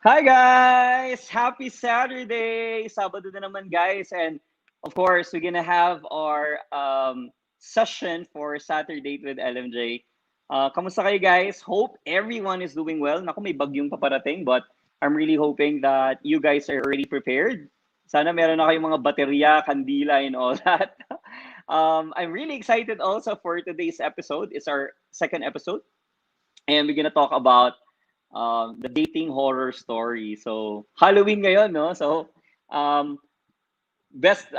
Hi guys! Happy Saturday! Sabado na naman guys. And of course, we're gonna have our session for SaturDate with LMJ. Kamusta kayo guys? Hope everyone is doing well. Naku, may bagyong paparating but I'm really hoping that you guys are already prepared. Sana meron na kayong mga baterya, kandila, and all that. I'm really excited also for today's episode. It's our second episode. And we're gonna talk about the dating horror story. So Halloween ngayon, no? So um, best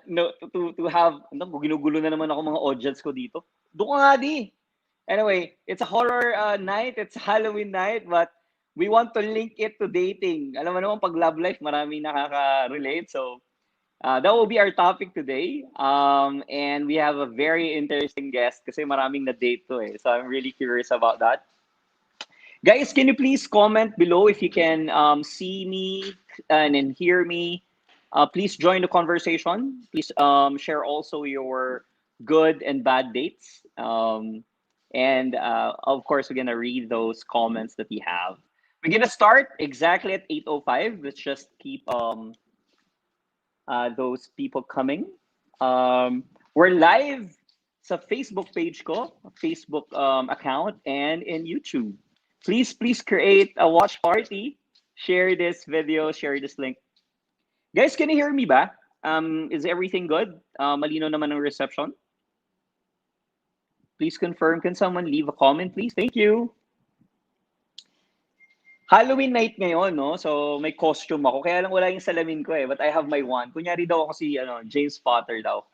no to have ano, ginugulo na naman ako mga audience ko dito. Doon ka nga di. Anyway, it's a horror night, it's Halloween night, but we want to link it to dating. Alam mo naman pag love life, marami nakaka-relate. So that will be our topic today. And we have a very interesting guest kasi maraming na-date to eh. So I'm really curious about that. Guys, can you please comment below if you can see me and then hear me? Please join the conversation. Please share also your good and bad dates. And of course, we're going to read those comments that you have. We're going to start exactly at 8:05. Let's just keep those people coming. We're live sa Facebook page ko, Facebook account, and in YouTube. Please create a watch party. Share this video, share this link. Guys, can you hear me ba? Is everything good? Malino naman ang reception? Please confirm. Can someone leave a comment, please? Thank you. Halloween night ngayon, no? So, may costume ako. Kaya lang wala yung salamin ko eh. But I have my wand. Kunyari daw ako si James Potter daw.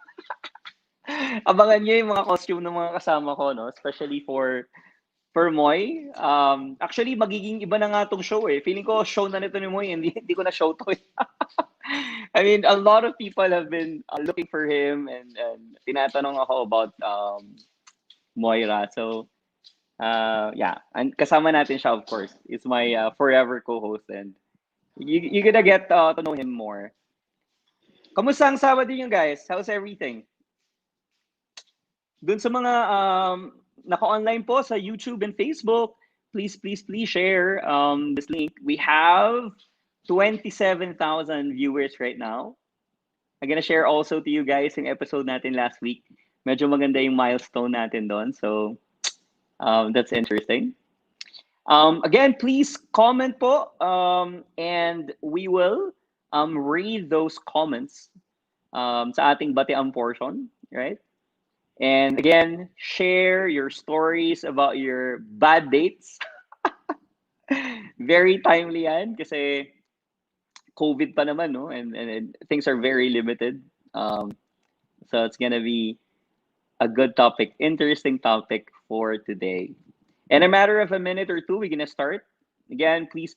Abangan nyo yung mga costume ng mga kasama ko, no? Especially for Moy. Actually, magiging iba na nga tong show eh. Feeling ko show na nito ni Moy. Hindi ko na show to eh. I mean, a lot of people have been looking for him and tinatanong ako about Moira. So, yeah. And kasama natin siya, of course. It's my forever co-host and you're gonna get to know him more. Kamusta ang Sabado niyo, guys? How's everything? Dun sa mga naka-online po sa YouTube and Facebook, please share this link. We have 27,000 viewers right now. I'm gonna share also to you guys yung episode natin last week. Medyo maganda yung milestone natin doon. So, that's interesting. Again, please comment po and we will read those comments sa ating bateang portion, right? And again, share your stories about your bad dates. Very timely yan kasi COVID pa naman, no? And things are very limited. So it's gonna be a good topic, interesting topic for today. In a matter of a minute or two, we're gonna start. Again, please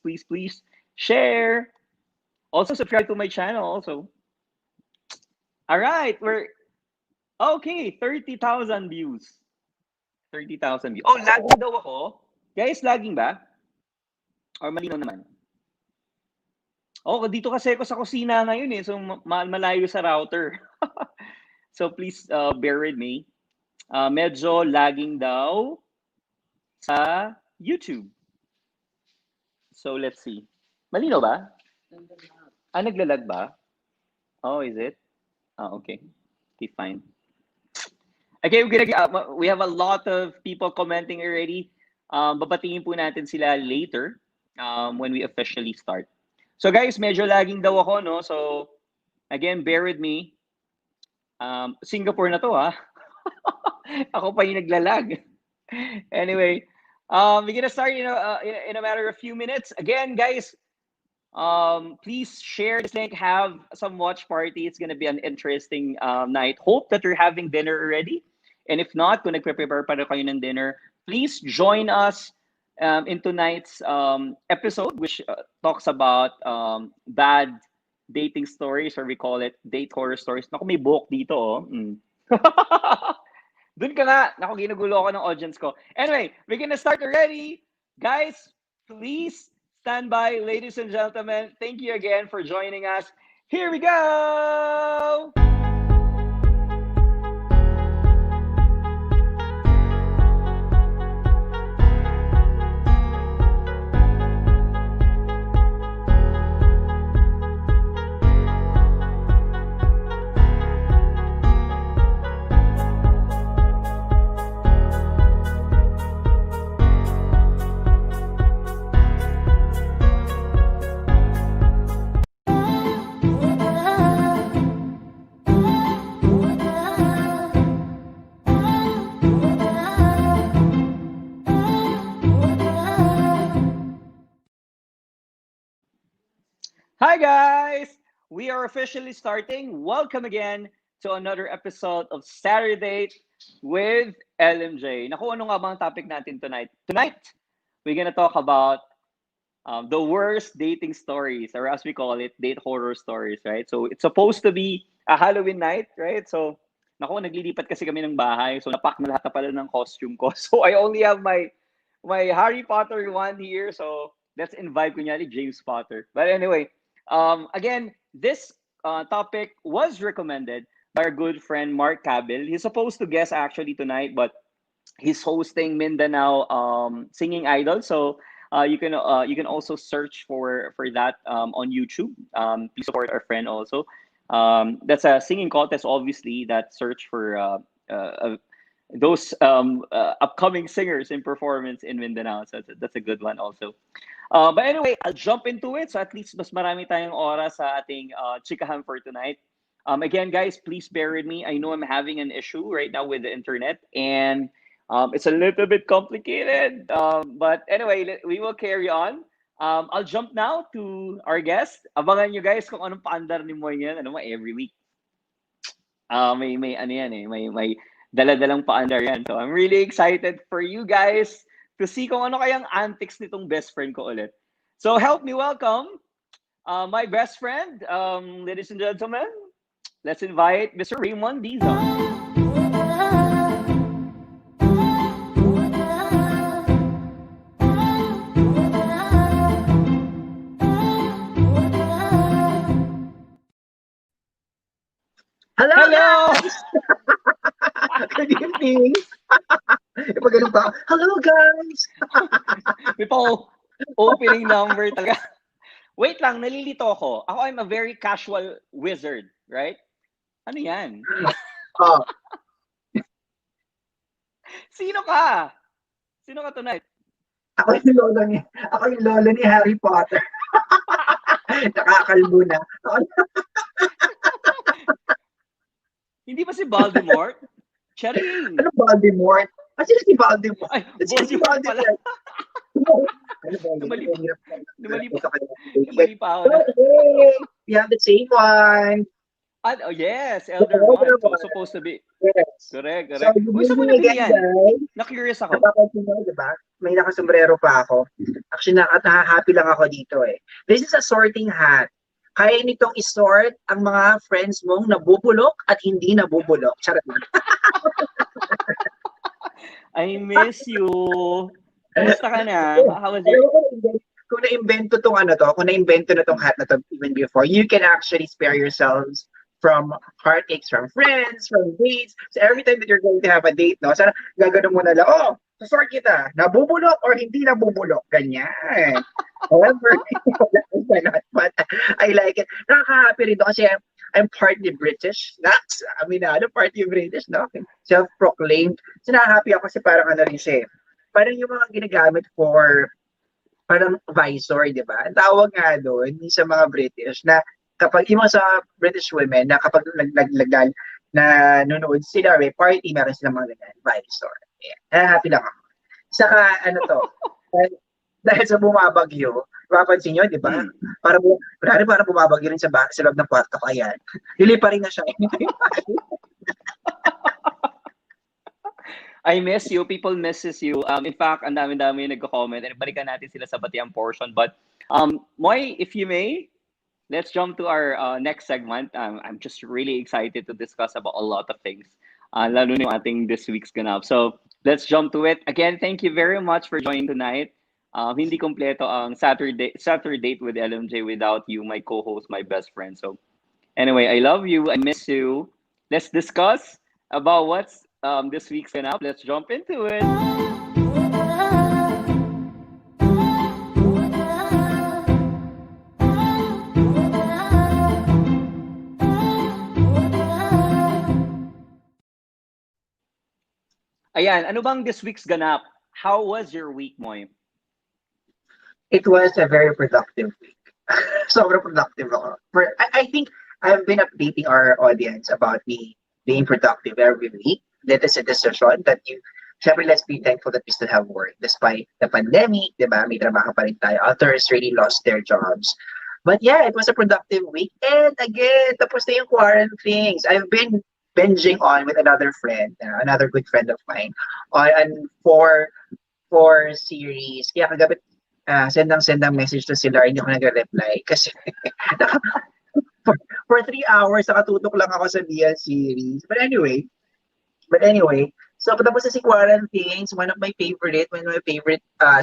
share. Also subscribe to my channel also. All right, we're okay, 30,000 views. 30,000 views. Oh, lagging daw ako. Guys, lagging ba? Or malino naman? Oh, dito kasi ako sa kusina ngayon eh. So, malayo sa router. So, please bear with me. Medyo lagging daw sa YouTube. So, let's see. Malino ba? Naglalag ba? Oh, is it? Okay. Okay, fine. Okay, we have a lot of people commenting already. Babatingin po natin sila later when we officially start. So guys, medyo lagging daw ako, no? So again, bear with me. Singapore na to, ha? Ako pa yung naglalag. Anyway, we're gonna start in a matter of a few minutes. Again, guys, please share this link, have some watch party. It's gonna be an interesting night. Hope that you're having dinner already. And if not, kung nagpe-prepare pa rin kayo ng dinner, please join us in tonight's episode, which talks about bad dating stories, or we call it date horror stories. Naku, may buhok dito, oh. Dun ka nga. Naku, ginugulo ako ng audience ko. Anyway, we're gonna start already. Guys, please stand by, ladies and gentlemen. Thank you again for joining us. Here we go! Hi guys! We are officially starting. Welcome again to another episode of SaturDate with LMJ. Naku, ano nga bang topic natin tonight? Tonight, we're gonna talk about the worst dating stories, or as we call it, date horror stories, right? So it's supposed to be a Halloween night, right? So, naku, naglilipat kasi kami ng bahay. So, napak na lahat na pala ng costume ko. So, I only have my Harry Potter one here. So, let's invite kunyari James Potter. But anyway, again, this topic was recommended by our good friend Mark Cabil. He's supposed to guest actually tonight, but he's hosting Mindanao Singing Idol. So you can also search for that on YouTube. Please support our friend also. That's a singing contest, obviously. That search for those upcoming singers in performance in Mindanao. So that's a good one also. But anyway, I'll jump into it. So at least mas marami tayong oras sa ating chikahan for tonight. Again, guys, please bear with me. I know I'm having an issue right now with the internet, and it's a little bit complicated. But anyway, we will carry on. I'll jump now to our guest. Abangan nyo guys kung anong paandar ni Moy yan. Ano mo, every week. May ano yan eh. May dala-dalang paandar yan. So I'm really excited for you guys to see kung ano kayang antics nitong best friend ko ulit. So help me welcome my best friend, ladies and gentlemen. Let's invite Mr. Raymond Dizon. Hello Hello! guys! Good evening! Pag ganun pa, hello guys! May pa opening number talaga. Wait lang, nalilito ako. Ako, I'm a very casual wizard, right? Ano yan? Oh, Sino ka? Sino ka tonight? ako yung lolo ni Harry Potter. Nakakalbo na. Hindi ba si Voldemort? Charing! Ano Voldemort? Sino si Voldemort? Ay, Sino si Voldemort pala. Ano ba yun? Lumali pa. Lumali pa. Ito kayo. Lumali pa ako na. Okay, we have the same one. Oh, yes, Elder Elder One. So, One. supposed to be. Yes. Correct, So, correct. good Uy, saan mo evening nabili again, yan? guys. Na-curious ako. Napapansin nyo, di ba? May nakasombrero pa ako. Actually, nakahappy lang ako dito eh. This is a sorting hat. Kaya nitong isort ang mga friends mong nabubulok at hindi nabubulok. Charot lang. I miss you. Kamusta ka na? How was your... Alam ko kung na-invento tong ano to, kung na-invento na tong hat na to even before, you can actually spare yourselves from heartaches from friends, from dates. So every time that you're going to have a date, no, sana gagano mo na lang, oh, sasort kita, nabubulok or hindi nabubulok, ganyan. However, but I like it. Nakaka-happy rin kasi I'm partly British. I mean, partly British, no? Self-proclaimed. So nakaka-happy ako kasi parang ano rin siya. Parang yung mga ginagamit for parang visor, di ba? Ang tawag nga doon sa mga British na kapag yung mga sa British women na kapag naglaglag na nunood sila may party, meron silang mga ganyan, visor. Yeah. Happy lang ako. Saka ano to, dahil sa bumabagyo, mapapansin nyo, di ba? Para bumabagyo rin sa loob ng kwarto ko, ayan. Lilipa rin na siya. I miss you. People misses you. In fact, ang dami-dami nagko-comment and balikan natin sila sa batiang portion. But, Moy, if you may, let's jump to our next segment. I'm just really excited to discuss about a lot of things. Lalo na yung ating this week's ganap. So, let's jump to it. Again, thank you very much for joining tonight. Hindi kompleto ang SaturDate with LMJ without you, my co-host, my best friend. So, anyway, I love you. I miss you. Let's discuss about what's this week's ganap. Let's jump into it. Ayan, ano bang this week's ganap? How was your week, Moy? It was a very productive week. Sobrang productive ako. I think I've been updating our audience about me being productive every week. That is a decision that syempre, let's be thankful that we still have work. Despite the pandemic, di ba? May trabaho pa rin tayo. Others really lost their jobs. But yeah, it was a productive week. And again, tapos na yung quarantine things. I've been binging on with another friend, another good friend of mine, on four series. Kaya kagabi, sendang message to sila, hindi ko nag-reply. Kasi for, for 3 hours, nakatutok lang ako sa BL series. But anyway, so tapos na si Quarantines, one of my favorite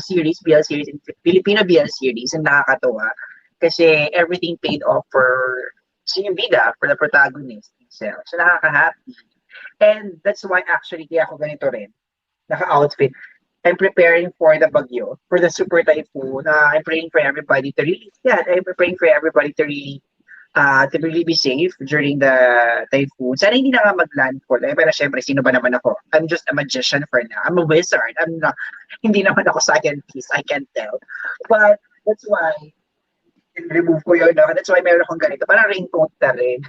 series, BL series, Filipino BL series, and nakakatawa. Kasi everything paid off for si yung bida, for the protagonist himself. So nakaka-happy. And that's why actually kaya ako ganito rin, naka-outfit. I'm preparing for the bagyo, for the super typhoon. I'm praying for everybody to really, yeah, I'm praying for everybody to really be safe during the typhoon. Sana hindi na nga mag-landfall. Pero syempre, sino ba naman ako? I'm just a magician for now. I'm a wizard. I'm not, hindi naman ako scientist. I can't tell. But that's why, remove ko yun. No? That's why meron akong ganito. Parang raincoat na rin.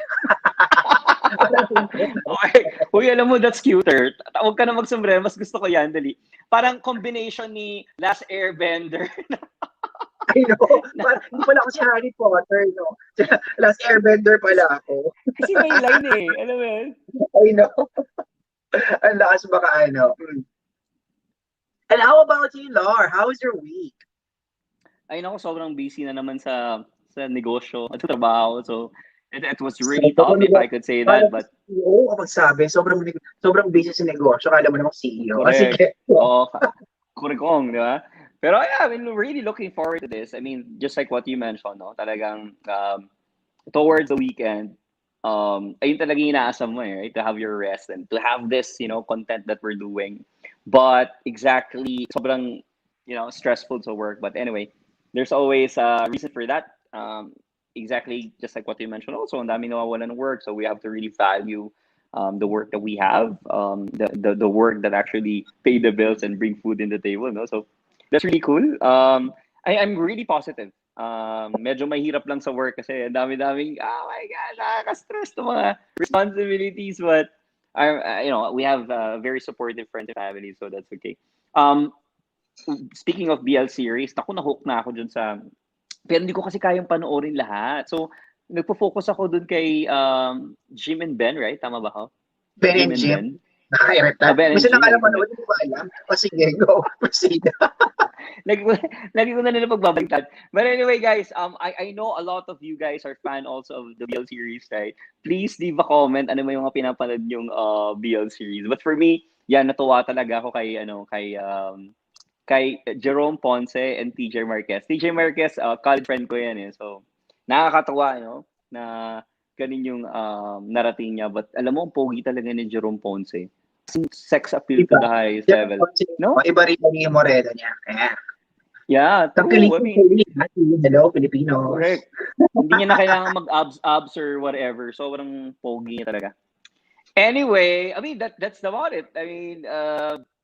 Parang raincoat na Okay. Uy, alam mo, that's cuter. Huwag ka na magsombrero. Mas gusto ko yan, dali. Parang combination ni Last Airbender. I know. Hindi pala ako si Harry Potter, no? Last Airbender pala ako. Kasi may line eh. Alam mo yun? I know. Ang lakas baka ano. And how about you, Lar? How was your week? Ay, naku, sobrang busy na naman sa negosyo at sa trabaho. So, it was really tough Sobrang if I could say that. But, CEO kapag sabi, sobrang busy sa negosyo, kala mo namang CEO. correct. Sige. Oo, kurikong, di ba? Pero yeah, I mean, really looking forward to this. I mean, just like what you mentioned, no? Talagang towards the weekend, ayun talaga yung inaasam mo eh, right? To have your rest and to have this, content that we're doing. But exactly, sobrang, stressful to work. But anyway, there's always a reason for that. Exactly, just like what you mentioned also, ang dami nawawalan ng work. So we have to really value the work that we have, the work that actually pay the bills and bring food in the table, no? So that's really cool. I'm really positive. Medyo mahirap lang sa work kasi ang dami-daming, oh my God, nakaka-stress ng mga responsibilities. But, we have very supportive friends and family, so that's okay. Speaking of BL series, nahook na ako dun sa, pero hindi ko kasi kayang panoorin lahat. So, nagpo-focus ako dun kay Jim and Ben, right? Tama ba ako? Ben Jim and and Jim. Ben. Nakaka-irritate. Ben and Gusto na Jim, kala lagi mo ko na, na, hindi ko alam. O sige, go. Proceed. lagi ko, lagi ko na nila pagbabaliktad. But anyway, guys, I know a lot of you guys are fan also of the BL series, right? Please leave a comment ano may mga pinapanood yung BL series. But for me, yeah, natuwa talaga ako kay Jerome Ponce and TJ Marquez. TJ Marquez, college friend ko yan eh. So, nakakatuwa, na ganun yung narating niya. But alam mo, ang pogi talaga ni Jerome Ponce. Sex appeal to Iba. the highest Diyan level. ako No? iba rin yung Moreno niya. Kaya, Yeah, kapiling true. I ko mean, hello, Filipinos. correct. Hindi niya na kailangan mag-abs or whatever. Sobrang pogi niya talaga. Anyway, I mean, that's about it. I mean,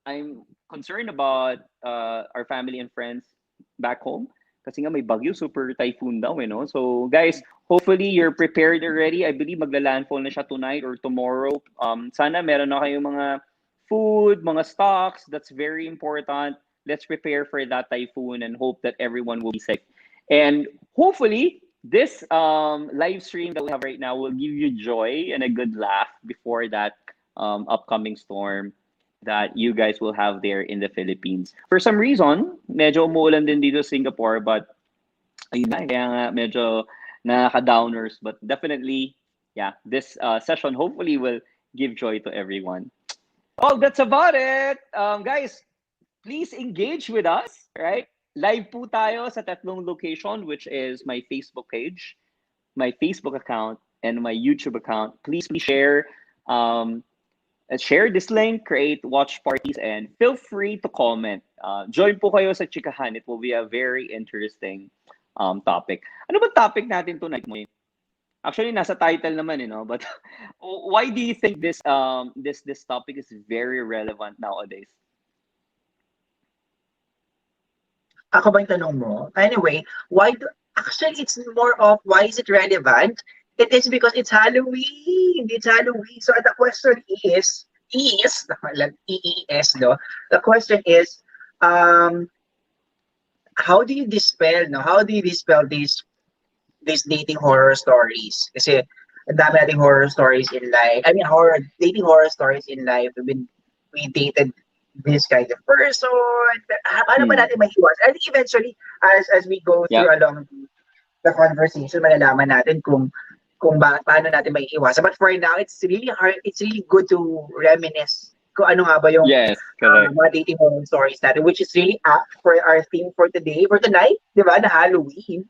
I'm concerned about our family and friends back home. Kasi nga may bagyo, super typhoon daw, no? So, guys, hopefully you're prepared already. I believe magla-landfall na siya tonight or tomorrow. Sana meron na kayong mga food, mga stocks. That's very important. Let's prepare for that typhoon and hope that everyone will be safe. And hopefully, this live stream that we have right now will give you joy and a good laugh before that upcoming storm that you guys will have there in the Philippines. For some reason, medyo umuulan din dito sa Singapore, but ayun na, kaya nga medyo nakaka-downers. But definitely, yeah, this session hopefully will give joy to everyone. Oh, that's about it. Guys, please engage with us, right? Live po tayo sa tatlong location, which is my Facebook page, my Facebook account, and my YouTube account. Please share share this link, create watch parties, and feel free to comment. Join po kayo sa Chikahan. It will be a very interesting topic. Ano ba topic natin tonight, Moy? Actually, nasa title naman, But why do you think this topic is very relevant nowadays? Ako ba yung tanong mo? Anyway, actually, it's more of why is it relevant? It is because it's Halloween. It's Halloween. So the question is, like EES, no? The question is, how do you dispel, no? How do you dispel this these dating horror stories. Kasi ang dami nating horror stories in life. I mean, dating horror stories in life. We dated this kind of person. Paano ba Mm. natin maiiwas? And eventually, as we go through Yep. along the conversation, malalaman natin kung paano natin maiiwasan. But for now, it's really hard. It's really good to reminisce kung ano nga ba yung Yes, correct. mga dating horror stories natin, which is really apt for our theme for today, for tonight, di ba, na Halloween.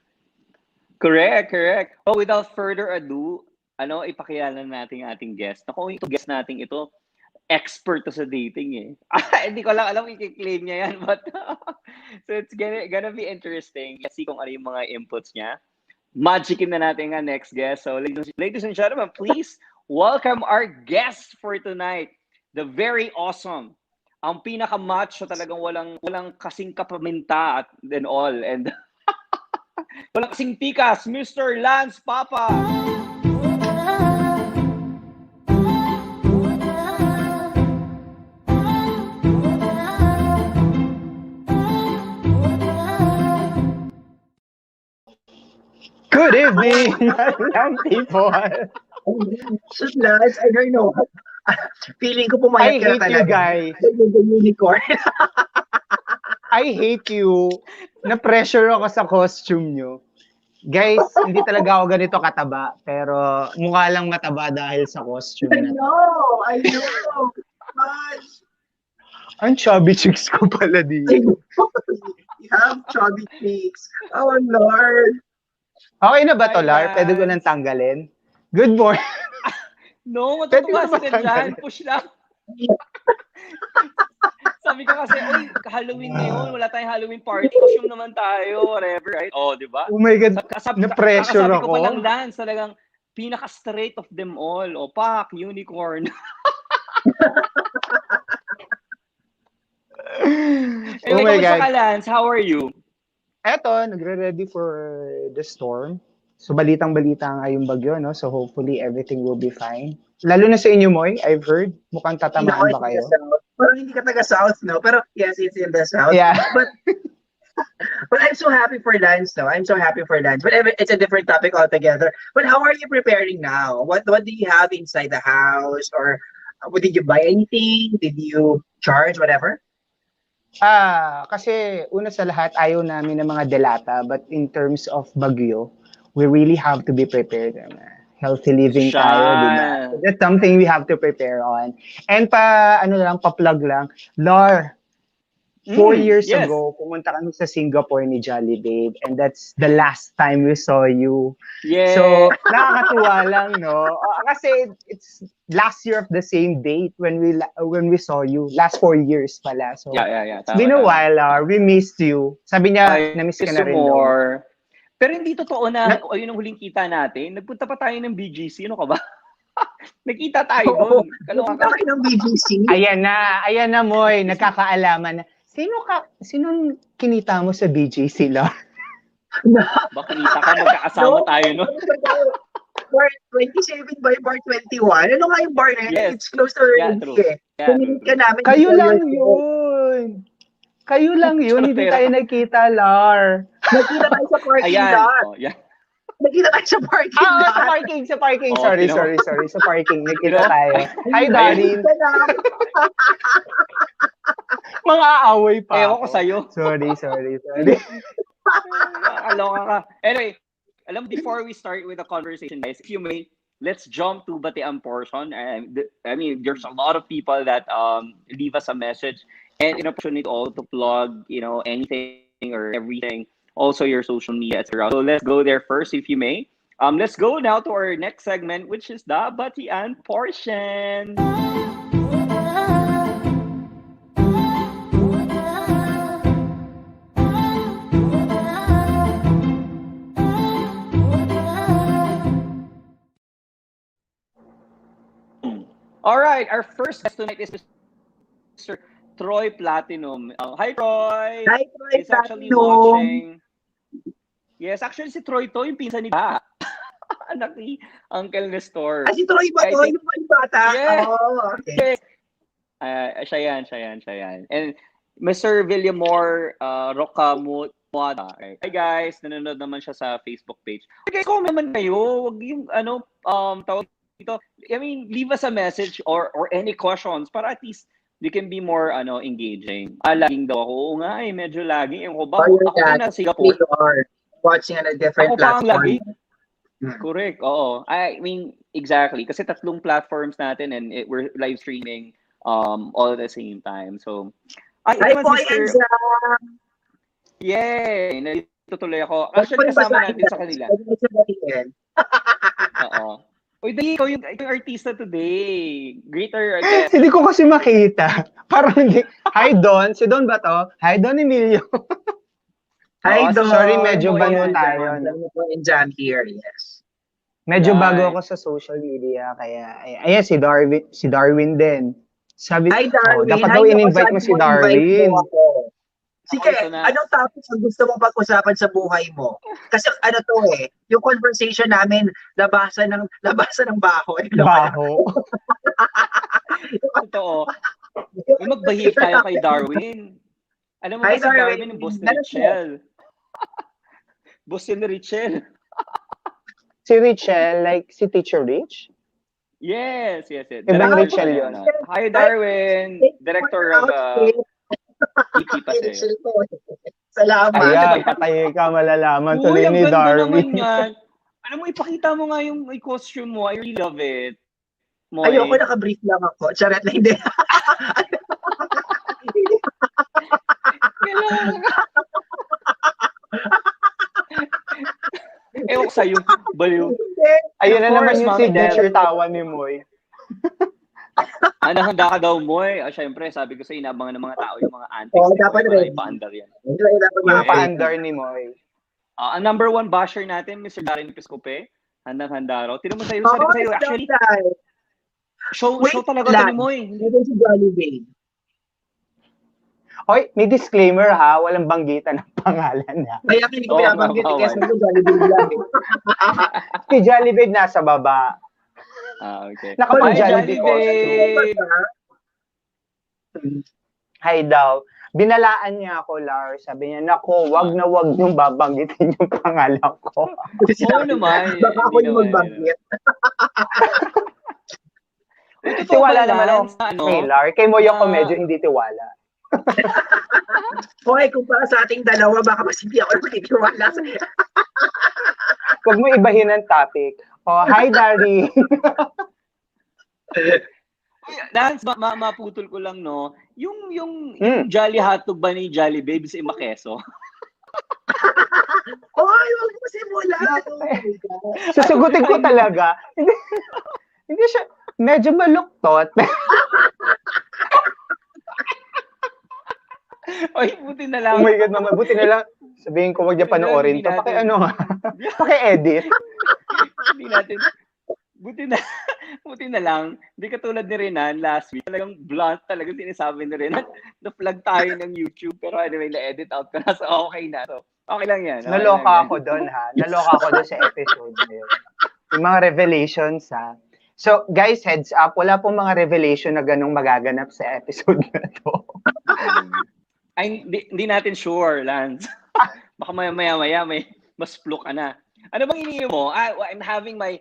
Correct, correct. Well, without further ado, ipakilala natin ang ating guest. Naku, itong guest natin ito, expert to sa dating eh. Hindi ko lang alam i-claim niya yan, but so it's gonna be interesting. Kasi kung ano yung mga inputs niya. Magicin na natin ang next guest. So, ladies and gentlemen, please welcome our guest for tonight. The very awesome. Ang pinaka-macho talagang walang kasing kapaminta and all. And walang kasing tikas, Mr. Lance Papa. Good evening, young people. Sus, Lance, I don't know. Feeling ko I pumayat ka na hate you talaga. guys. The unicorn. I hate you. Na-pressure ako sa costume nyo. Guys, hindi talaga ako ganito kataba. Pero mukha lang mataba dahil sa costume na to. I know. Gosh. Ang chubby chicks ko pala dito. You have chubby cheeks. Oh, Lord. Okay na ba to, Hi, Lar? Pwede ko nang Lance. tanggalin? Good morning. No, Pwede ko matutuwa ba si dyan. tanggalin? Push lang. Sabi ko kasi, uy, Halloween ngayon, wala tayong Halloween party, costume naman tayo, whatever, right? Oh, di ba? Oh my God. Na-pressure Kakasabi ko pa ako. lang, Lance, talagang pinaka-straight of them all. O, pak, unicorn. Oh Anyway, my kamusta God. ka, Lance? How are you? Eto, nagre-ready for the storm. So, balitang-balita nga yung bagyo, no? So, hopefully, everything will be fine. Lalo na sa inyo, Moy, I've heard. Mukhang tatamaan ba kayo? Parang hindi ka taga-South, no? Pero yes, it's in the South. Yeah. But I'm so happy for Lance, no? I'm so happy for Lance. But it's a different topic altogether. But how are you preparing now? What do you have inside the house? Or did you buy anything? Did you charge, whatever? Kasi una sa lahat, ayaw namin ng mga delata. But in terms of bagyo, we really have to be prepared. Healthy living tayo, di ba? So that's something we have to prepare on. And pa-plug lang. Lar, 4 years yes. ago, pumunta kami sa Singapore ni Jolly Babe. And that's the last time we saw you. Yeah. So, nakakatuwa lang, no? Kasi it's last year of the same date when we saw you. Last 4 years pala. So, yeah. it's been a while, we missed you. Sabi niya, na-miss ka na rin daw. Pero hindi totoo na yun ang huling kita natin. Nagpunta pa tayo ng BGC. Ano ka ba? Nagkita tayo doon. Nagpunta kayo ng BGC? Ayan na, Moy. Nagkakaalaman na. Sinong kinita mo sa BGC, Lar? Ba, kinita ka, magkakasama tayo, no? Bar 27 by bar 21. Ano nga yung bar na yun? Yes. It's close to RMJ. Pumunit ka namin. Kayo lang yun. Hindi tayo nagkita, Lar. Nagkita tayo sa parking lot. Oh, yeah. Nagkita tayo sa parking lot. Sa parking. Oh, Sorry. Sa parking. Nagkita tayo. Hi, Darin. Mga aaway pa. Ewan ko sa'yo. Sorry. Kaloka ka. Anyway, before we start with the conversation, guys, if you may, let's jump to Batian portion. I mean, there's a lot of people that leave us a message and an opportunity all to plug, anything or everything. Also your social media, etc. So let's go there first, if you may. Let's go now to our next segment, which is the Batian portion. All right, our first guest tonight is Mr. Troy Platinum. Hi, Troy. Hi, Troy He's actually Platinum. watching. Yes, actually si Troy to, yung pinsan ni Ba. Anak ni Uncle Nestor. Si Troy ba to? Yung bata? Yeah. Oh, okay. Siya yan. And Mr. Villamor Rocamut, Wada. Okay. Hi guys, nanonood naman siya sa Facebook page. Okay, comment naman kayo. Wag yung tawag dito. I mean, leave us a message or any questions para at least we can be more engaging. Laging daw ako. Oo nga medyo laging. Ako ba? Or Ako pa nasa Singapore. You are watching on a different Ako pa ang platform. lagi. Correct. Oo. I mean, exactly. Kasi 3 platforms natin and we're live streaming all at the same time. So, Hi po, Enza! Yay! Nandito tuloy ako. Actually, kasama natin sa kanila. Oo. Uy, dali, ikaw yung artista today. Greater, I guess. Hindi ko kasi makita. Parang hindi. Hi, Don. Si Don ba to? Hi, Don Emilio. Hi, Don. Sorry, medyo bago tayo. And John here, yes. Medyo bago ako sa social media. Kaya, ayan, si Darwin din. Sabi, hi, Darwin. Dapat daw in-invite mo si Darwin. Sige, anong topic ang gusto mong pag-usapan sa buhay mo? Kasi yung conversation namin, labasan ng bahoy. Baho. Totoo. Magbahig tayo kay Darwin. Alam mo ba si Darwin, yung boss ni Richelle? Boss ni Richelle. Si Richelle, like si Teacher Rich? Yes. Ibang Richelle yun. Hi, Darwin. Director of EP pa sa'yo. Salamat. Ayan, patay ka, malalaman tuloy ni Darwin. Alam mo, ipakita mo nga yung costume mo. I really love it. Ayoko, naka-brief lang ako. Charot na hindi. Ewan ko sa'yo, baliw. Ayun na naman yung signature tawa ni Moy. Handa ka daw, Moy. Siyempre, sabi ko sa inabangan ng mga tao yung mga antics. Dapat rin. Ipa-andar yan. Yung pa-andar ni Moy. Ang number 1 basher natin, Mr. Darren Piscope. Handang-handa raw. Tinan mo sa'yo, sabi ko sa'yo, actually, show talaga ito ni Moy. Hindi si Jollibee. Hoy, may disclaimer ha, walang banggitan ng pangalan ha. Kaya hindi ko pinabanggit kasi sa Jollibee lang. Si Jollibee nasa baba. Okay. Naka-Jollibee costume. Hi daw. Binalaan niya ako, Lars. Sabi niya, nako, wag na wag niyong babanggitin yung pangalan ko. Oo naman. Baka ako yung magbanggit. Tiwala naman ako kay Lars. Kay Moy ako medyo hindi tiwala. Hoy, kung para sa ating dalawa, baka mas hindi ako nakitiwala. Huwag mo ibahin ang topic. Hi, Dari. Lance, maputol ko lang, no? Yung Jolly Hotdog ba ni Jolly Babes ay makeso? Hoy, huwag mo simula. Susugutin ko talaga. Hindi siya, medyo maluktot. Oy, buti na lang. Oh my God, mama, buti na lang. Sabihin ko, wag niya panoorin to. Paki-edit. Hindi natin. Buti na lang. Hindi katulad ni Renan last week. Talagang blunt talaga sinasabi ni Renan. Na-plug tayo ng YouTube. Pero anyway, na-edit out ko na. So, okay na. So, okay lang yan. Okay Naloka ako doon, ha? Naloka ako doon sa episode na yun. Yung mga revelations, ha? So, guys, heads up. Wala pong mga revelation na ganong magaganap sa episode na to. Ay, hindi natin sure, Lance. Baka maya may mas fluke ka na. Ano bang iniinom mo? I'm having my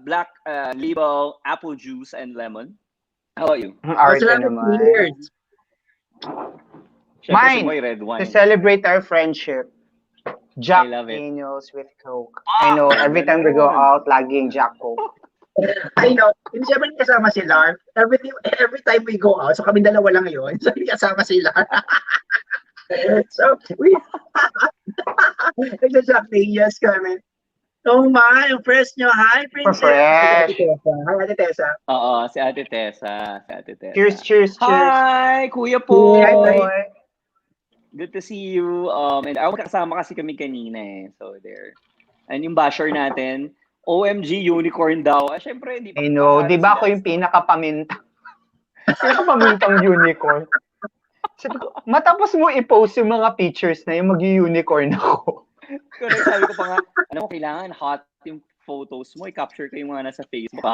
black label apple juice and lemon. How about you? Arte naman. Mine, red wine. To celebrate our friendship, Jack Daniels with Coke. I know, every time we go out, laging Jack Coke. I know. Hindi siyempre kasama si Lar. Every time we go out, so kami dalawa lang yun. So hindi kasama si Lar. So, nagsa-Jack Daniels kami. Oh my, yung fresh nyo. Hi, Princess. Fresh. Hi, Ate Tessa. Oo, si Ate Tessa. Cheers. Hi, Kuya po. Hi. Good to see you. And kasama kasi kami kanina eh. So, there. And yung basher natin, OMG, unicorn daw. Siyempre, hindi pa. I know. Di ba ako yung pinakapamintang unicorn? Sabi ko, matapos mo i-post yung mga pictures na yung mag-unicorn ako. Correct, sabi ko pa nga, kailangan hot yung photos mo, i-capture ko yung mga nasa Facebook.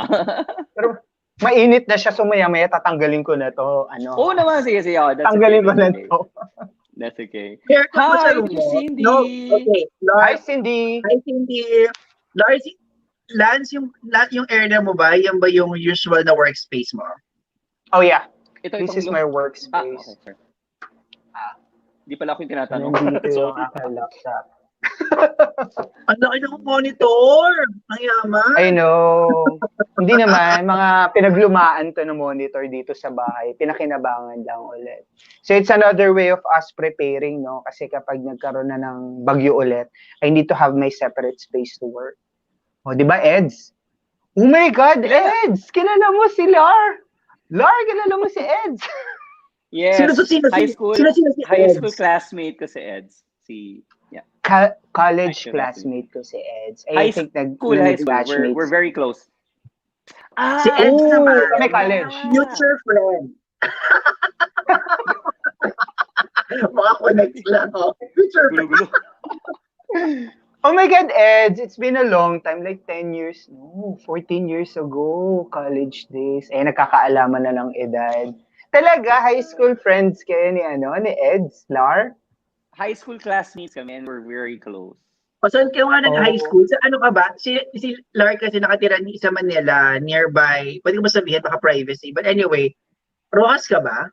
Pero mainit na siya, so maya-maya tatanggalin ko na to. Oo naman, sige. Tanggalin ko na to. That's okay. Haircut mo sa Hi, room Miss mo? No. Cindy. Okay. Hi, Lars, Cindy. hi, Cindy. Lars, Lance, yung area mo ba, yan ba yung usual na workspace mo? Oh, yeah. This Itong is my okay, workspace. sir. Di pala ako yung tinatanong. Nandito yung Sorry. aking laptop. Ang laki ng monitor! Ang yaman! I know. Hindi naman, mga pinaglumaan to ng monitor dito sa bahay. Pinakinabangan lang ulit. So it's another way of us preparing, no? Kasi kapag nagkaroon na ng bagyo ulit, I need to have my separate space to work. O, di ba, Eds? Oh my God, Yeah. Eds! Kilala mo si Lar! Lar, kilala mo si Eds! Sino Yes, to sino? high Si school Eds? classmate ko si Eds. Yeah, high College school classmate. classmate ko si Eds. I High think high school. We're nag-batchmates. very close. Si Eds Oh, naman, kami college. future friend. Mga connects lang, oh. Future friend. Gulo-gulo. Oh my God, Eds, it's been a long time, like 10 years, no, 14 years ago, college days. Eh, nagkakaalaman na ng edad. Talaga, high school friends kayo ni Eds, Lar? High school classmates kami and we're very close. O saan kayo nga nag-high Oh. school? Sa ano ka ba? Si Lark kasi nakatira sa Manila, nearby. Pwede ko ba sabihin, baka privacy. But anyway, Rojas ka ba?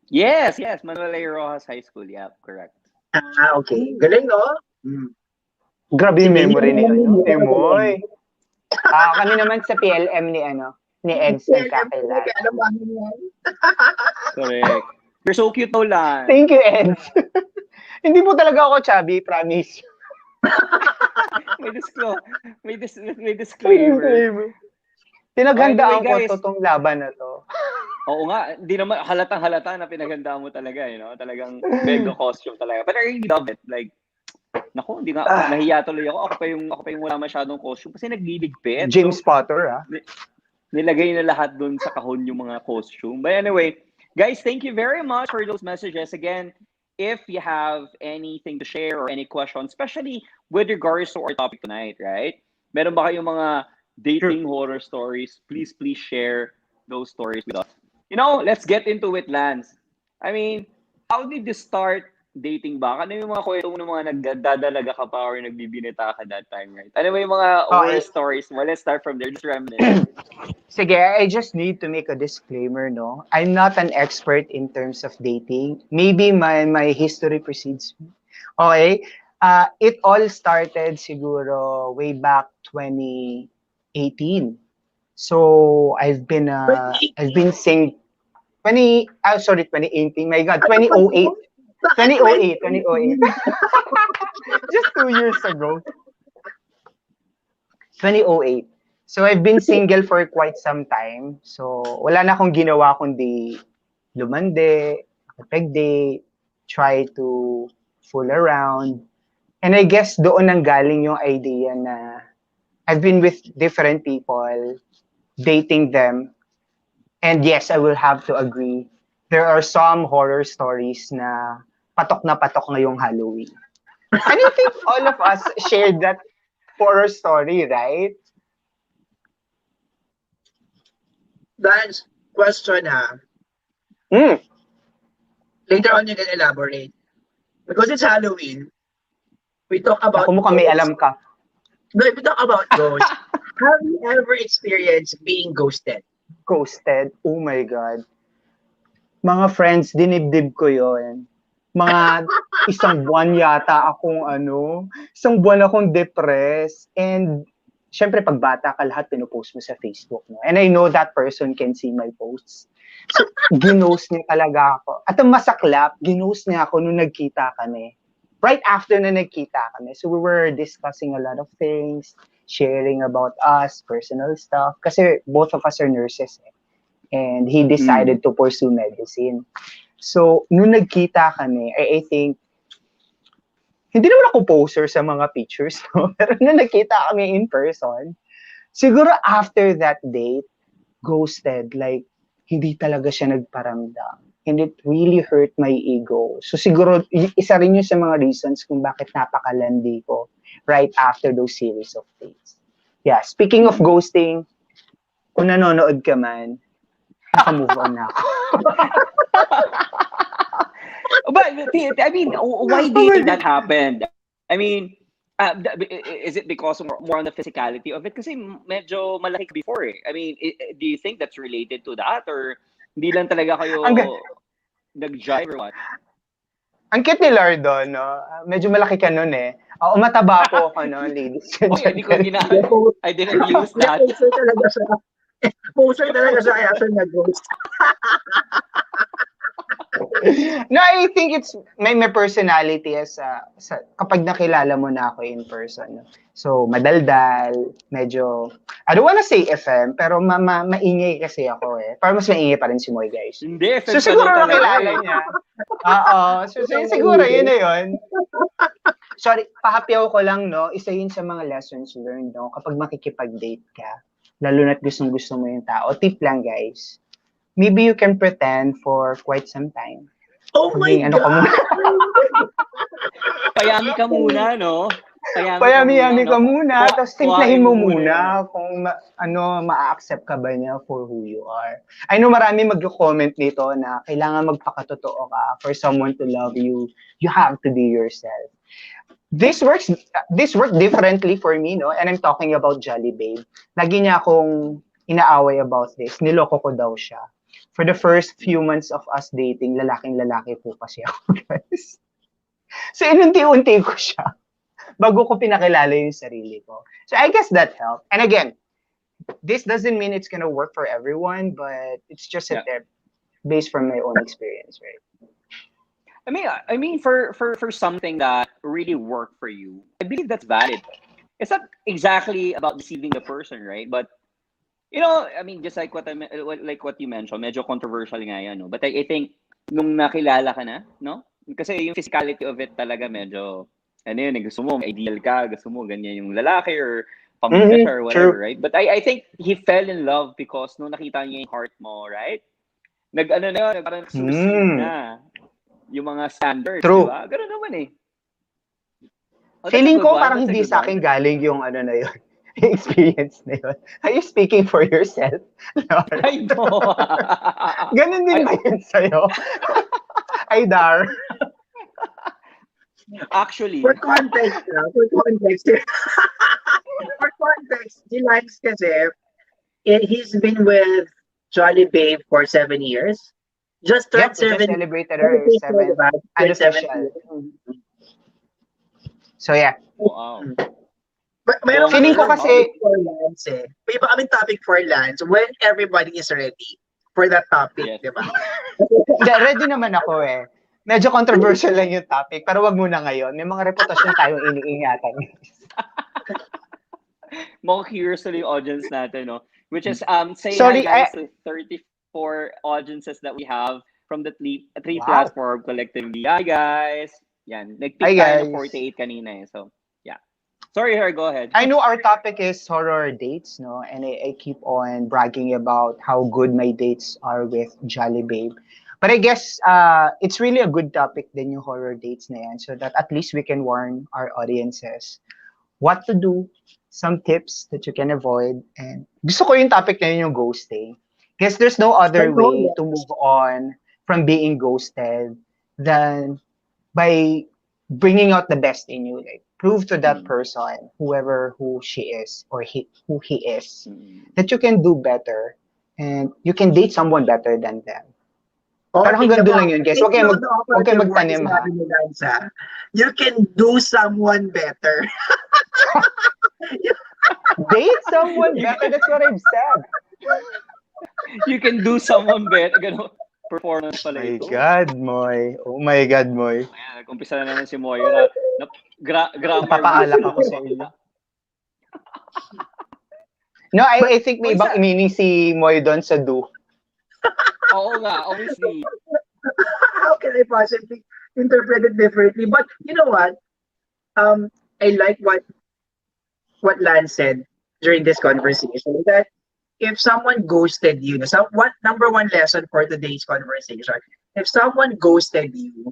Yes, Manuel A. Rojas High School. Yeah, correct. Ah, okay. Galing, no? Hmm. Grabe yung memory ni Sige. Emoy. Kami naman sa PLM ni Eds nagkakilala. Alam mo yan. Correct. You're so cute, Nolan. Thank you, Eds. Hindi mo talaga ako chubby, promise. May disclaimer. Pinaghandaan Anyway, guys. ko tong laban na to. Oo nga, hindi naman halatang-halata na pinaganda mo talaga, Talagang mega costume talaga. But I really love it. Like, naku, hindi nga, nahiya tuloy ako. Ako pa yung wala masyadong costume kasi nagliligpit. James Potter, Nilagay na lahat dun sa kahon yung mga costume. But anyway, guys, thank you very much for those messages. Again, if you have anything to share or any questions, especially with regards to our topic tonight, right? Meron ba kayong mga dating horror stories? Please share those stories with us. Let's get into it, Lance. I mean, how did you start dating ba? Ano yung mga kwento mo ng mga nagdadalaga ka pa or nagbibinita ka that time, right? Ano ba yung mga horror stories mo? Let's start from there. Just reminisce. Sige, I just need to make a disclaimer, no? I'm not an expert in terms of dating. Maybe my history precedes me. Okay? It all started siguro way back 2018. So I've been saying 2018. My God, 2008. 2008. Just 2 years ago. 2008. So I've been single for quite some time. So wala na akong ginawa kundi lumande, peg-date, try to fool around. And I guess doon nang galing yung idea na I've been with different people, dating them. And yes, I will have to agree. There are some horror stories na patok ngayong Halloween. And I think all of us shared that horror story, right? That's question, ha? Later on, you can elaborate. Because it's Halloween, we talk about Naku, mukhang may alam ka. No, we talk about ghosts. Have you ever experienced being ghosted? Ghosted? Oh my God. Mga friends, dinibdib ko yon. Mga isang buwan akong depressed. And syempre, pag bata ka, lahat pinupost mo sa Facebook. No? And I know that person can see my posts. So, ginost niya talaga ako. At ang masaklap, ginost niya ako nung nagkita kami. Right after na nagkita kami. So we were discussing a lot of things, sharing about us, personal stuff. Kasi both of us are nurses. And he decided to pursue medicine. So, nung nagkita kami, I think, hindi naman ako poser sa mga pictures, no? Pero nung nagkita kami in person, siguro after that date, ghosted, like, hindi talaga siya nagparamdam. And it really hurt my ego. So siguro, isa rin yun sa mga reasons kung bakit napakalandi ko right after those series of dates. Yeah, speaking of ghosting, kung nanonood ka man, naka-move on na ako. But I mean, why do Oh you my think God. that happened? I mean, is it because more on the physicality of it? Kasi medyo malaki ka before eh. I mean, do you think that's related to that or hindi lang talaga Ang, kayo nag-jive or what? ang cute ni Lardo, no? Medyo malaki ka nun eh. Oo, mataba po ako, no, ladies and Okay, hindi ko gentlemen. I didn't use May that. poser talaga siya. Poser talaga siya kaya siya nag-ghost. No, I think it's may personality as kapag nakilala mo na ako in person. No? So, madaldal, medyo, I don't wanna say FM, pero maingay kasi ako eh. Parang mas maingay pa rin si Moy, guys. Hindi, So, FM ka daw siguro talaga nakilala eh. niya. Oo. So, siguro, yun na yun. Sorry, pahapyaw ko lang, no? Isa yun sa mga lessons learned, no? Kapag makikipag-date ka, lalo na't gustong-gusto mo yung tao. Tip lang, guys. Maybe you can pretend for quite some time. Oh my Maging ano ka God! muna. Payami ka muna, no? Payami-yami ka no? muna, tapos Kuhain timplahin mo yun. muna kung ma-accept ka ba niya for who you are. I know marami mag-comment nito na kailangan magpakatotoo ka for someone to love you. You have to be yourself. This worked differently for me, no? And I'm talking about Jolly Babe. Lagi niya akong inaaway about this. Niloko ko daw siya. For the first few months of us dating, lalaking-lalaki po kasi ako, guys. So, inunti-unti ko siya bago ko pinakilala yung sarili ko. So, I guess that helped. And again, this doesn't mean it's gonna work for everyone, but it's just a tip based from my own experience, right? I mean, for something that really worked for you, I believe that's valid. It's not exactly about deceiving the person, right? But you know, I mean, just like what you mentioned, medyo controversial nga yan, no? But I think nung nakilala ka na, no? Kasi yung physicality of it talaga medyo ano yun, gusto mo ideal ka, gusto mo ganyan yung lalaki or pamilya siya or whatever, right? But I think he fell in love because nung nakita niya yung heart mo, right? Nag-ano na yun, parang nagsusunod na yung mga standards, di ba? Ganun naman eh. Feeling ko parang hindi sa akin galing yung ano na yun. Experience na yun. Are you speaking for yourself? I know. Ganun din ba yun sa'yo? Ay, Dar. For Actually. context, si Lance kasi, he's been with Jolly Babe for 7 years. Just turned 7. Just celebrated her 7th anniversary. So, yeah. Wow. Mayroon feeling ko kasi for Lance eh. May iba kaming topic for Lance when everybody is ready for that topic, Yes. di ba? Ready naman ako eh. Medyo controversial lang yung topic, pero wag muna ngayon. May mga reputasyon tayong iniingatan. Mga curious na yung audience natin, no? Which is, say Sorry, hi guys to 34 audiences that we have from the three platform collectively. Hi guys! Yan. Nag-pick tayo ng 48 kanina eh. So, yeah. Sorry, her, go ahead. I know our topic is horror dates, no? And I keep on bragging about how good my dates are with Jolly Babe. But I guess it's really a good topic din yung horror dates na yan so that at least we can warn our audiences what to do, some tips that you can avoid. And gusto ko yung topic na yun yung ghosting. Guess there's no other way to move on from being ghosted than by bringing out the best in you. Like, prove to that person, who she is or who he is, that you can do better and you can date someone better than them. Pero hanggang doon lang yun, guys. Huwag kayo magtanim, ha? You can do someone better. Date someone better? That's what I've said. You can do someone better. Ganun. Performance pala ito. Oh my God, Moy. Ayan, nag-umpisa na naman si Moy. Grammar. Papaalak ako sa iyo. No, I think may ibang meaning si Moy doon sa do. Oo nga, obviously. How can I possibly interpret it differently? But you know what? I like what Lance said during this conversation, that if someone ghosted you, what number one lesson for today's conversation? If someone ghosted you,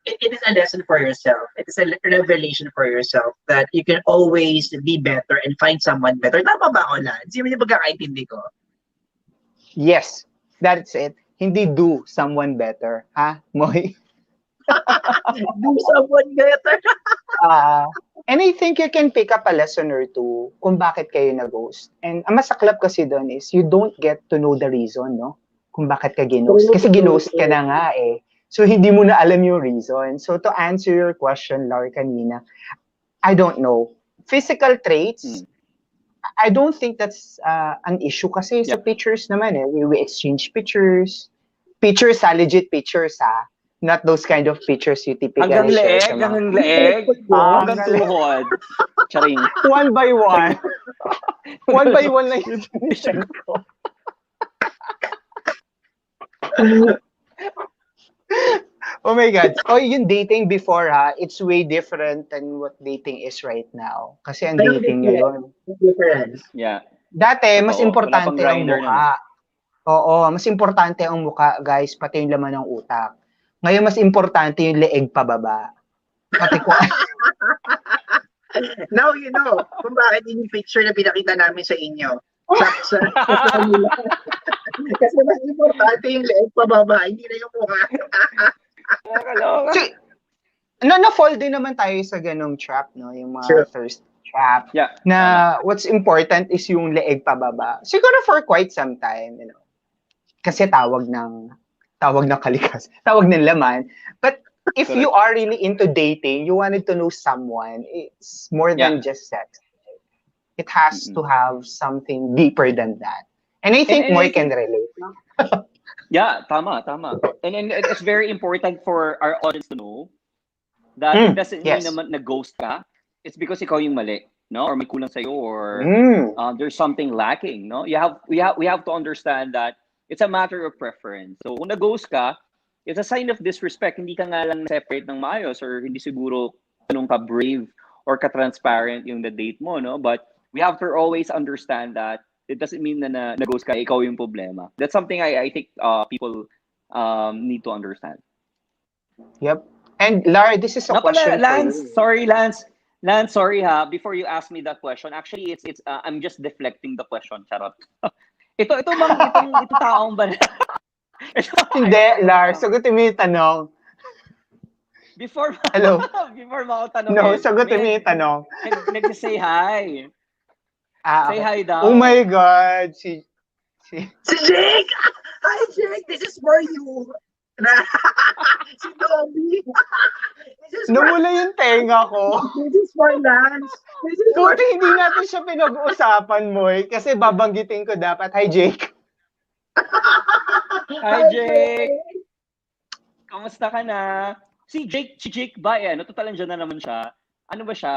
it is a lesson for yourself. It is a revelation for yourself that you can always be better and find someone better. Tama ba ako, Lance? Yung pagkakaintindi ko. Yes, that's it. Hindi do someone better. Ha, Moy? Do someone better. And I think you can pick up a lesson or two kung bakit kayo na-ghost. And ang masaklap kasi doon is you don't get to know the reason, no? Kung bakit ka ginost. Kasi ginost ka na nga eh. So, hindi mo na alam yung reason. So, to answer your question, Lar, kanina, I don't know. Physical traits, I don't think that's an issue kasi sa pictures naman eh. We exchange pictures. Pictures legit pictures Not those kind of pictures you typically share sa mga... Hanggang leeg, hanggang tuhod. Charing. One by one. One by one lang yung sinisend ko. Oh my God. Oh, yung dating before it's way different than what dating is right now. Kasi ang dating ngayon. Yeah. Dati, mas importante ang mukha. Oo, mas importante ang mukha, guys, pati yung laman ng utak. Ngayon, mas importante yung leeg pababa. Pati ko. Now you know kung bakit yung picture na pinakita namin sa inyo. Sa kasi mas importante yung leeg pababa, hindi na yung mukha. So, na-fall din naman tayo sa ganong trap, no? Yung mga thirst trap. Yeah. Na what's important is yung leeg pababa. Siguro for quite some time, you know. Kasi tawag ng kalikas, tawag ng laman. But if you are really into dating, you wanted to know someone, it's more than just sex. It has to have something deeper than that. And I think Moy can relate. Yeah, tama. And it's very important for our audience to know that it doesn't mean naman na ghost ka. It's because ikaw yung mali, no? Or may kulang sa'yo, or there's something lacking, no? We have to understand that it's a matter of preference. So, kung nag-ghost ka, it's a sign of disrespect. Hindi ka nga lang separate ng maayos, or hindi siguro ka-brave or ka-transparent yung the date mo, no? But we have to always understand that it doesn't mean na nag-ghost ka, ikaw yung problema. That's something I think people need to understand. Yep. And Lara, this is a question Lance, for you. Sorry, Lance. Lance, sorry before you ask me that question, actually it's I'm just deflecting the question. Charot. Itong taong ba? Hindi, Lar, sagutin mo yung tanong. Before mo ako tanongin. No, sagutin mo yung tanong. Nag-say hi. Say hi daw. Oh my God. Si Jake! Hi, Jake! This is for you. Si Dobby. Nawala yung tenga ko. This is for Lance. Buti hindi natin siya pinag-uusapan, Moy. Kasi babanggitin ko dapat. Hi, Jake. Hi, Jake. Kamusta ka na? Si Jake ba? Total nandiyan na naman siya. Ano ba siya?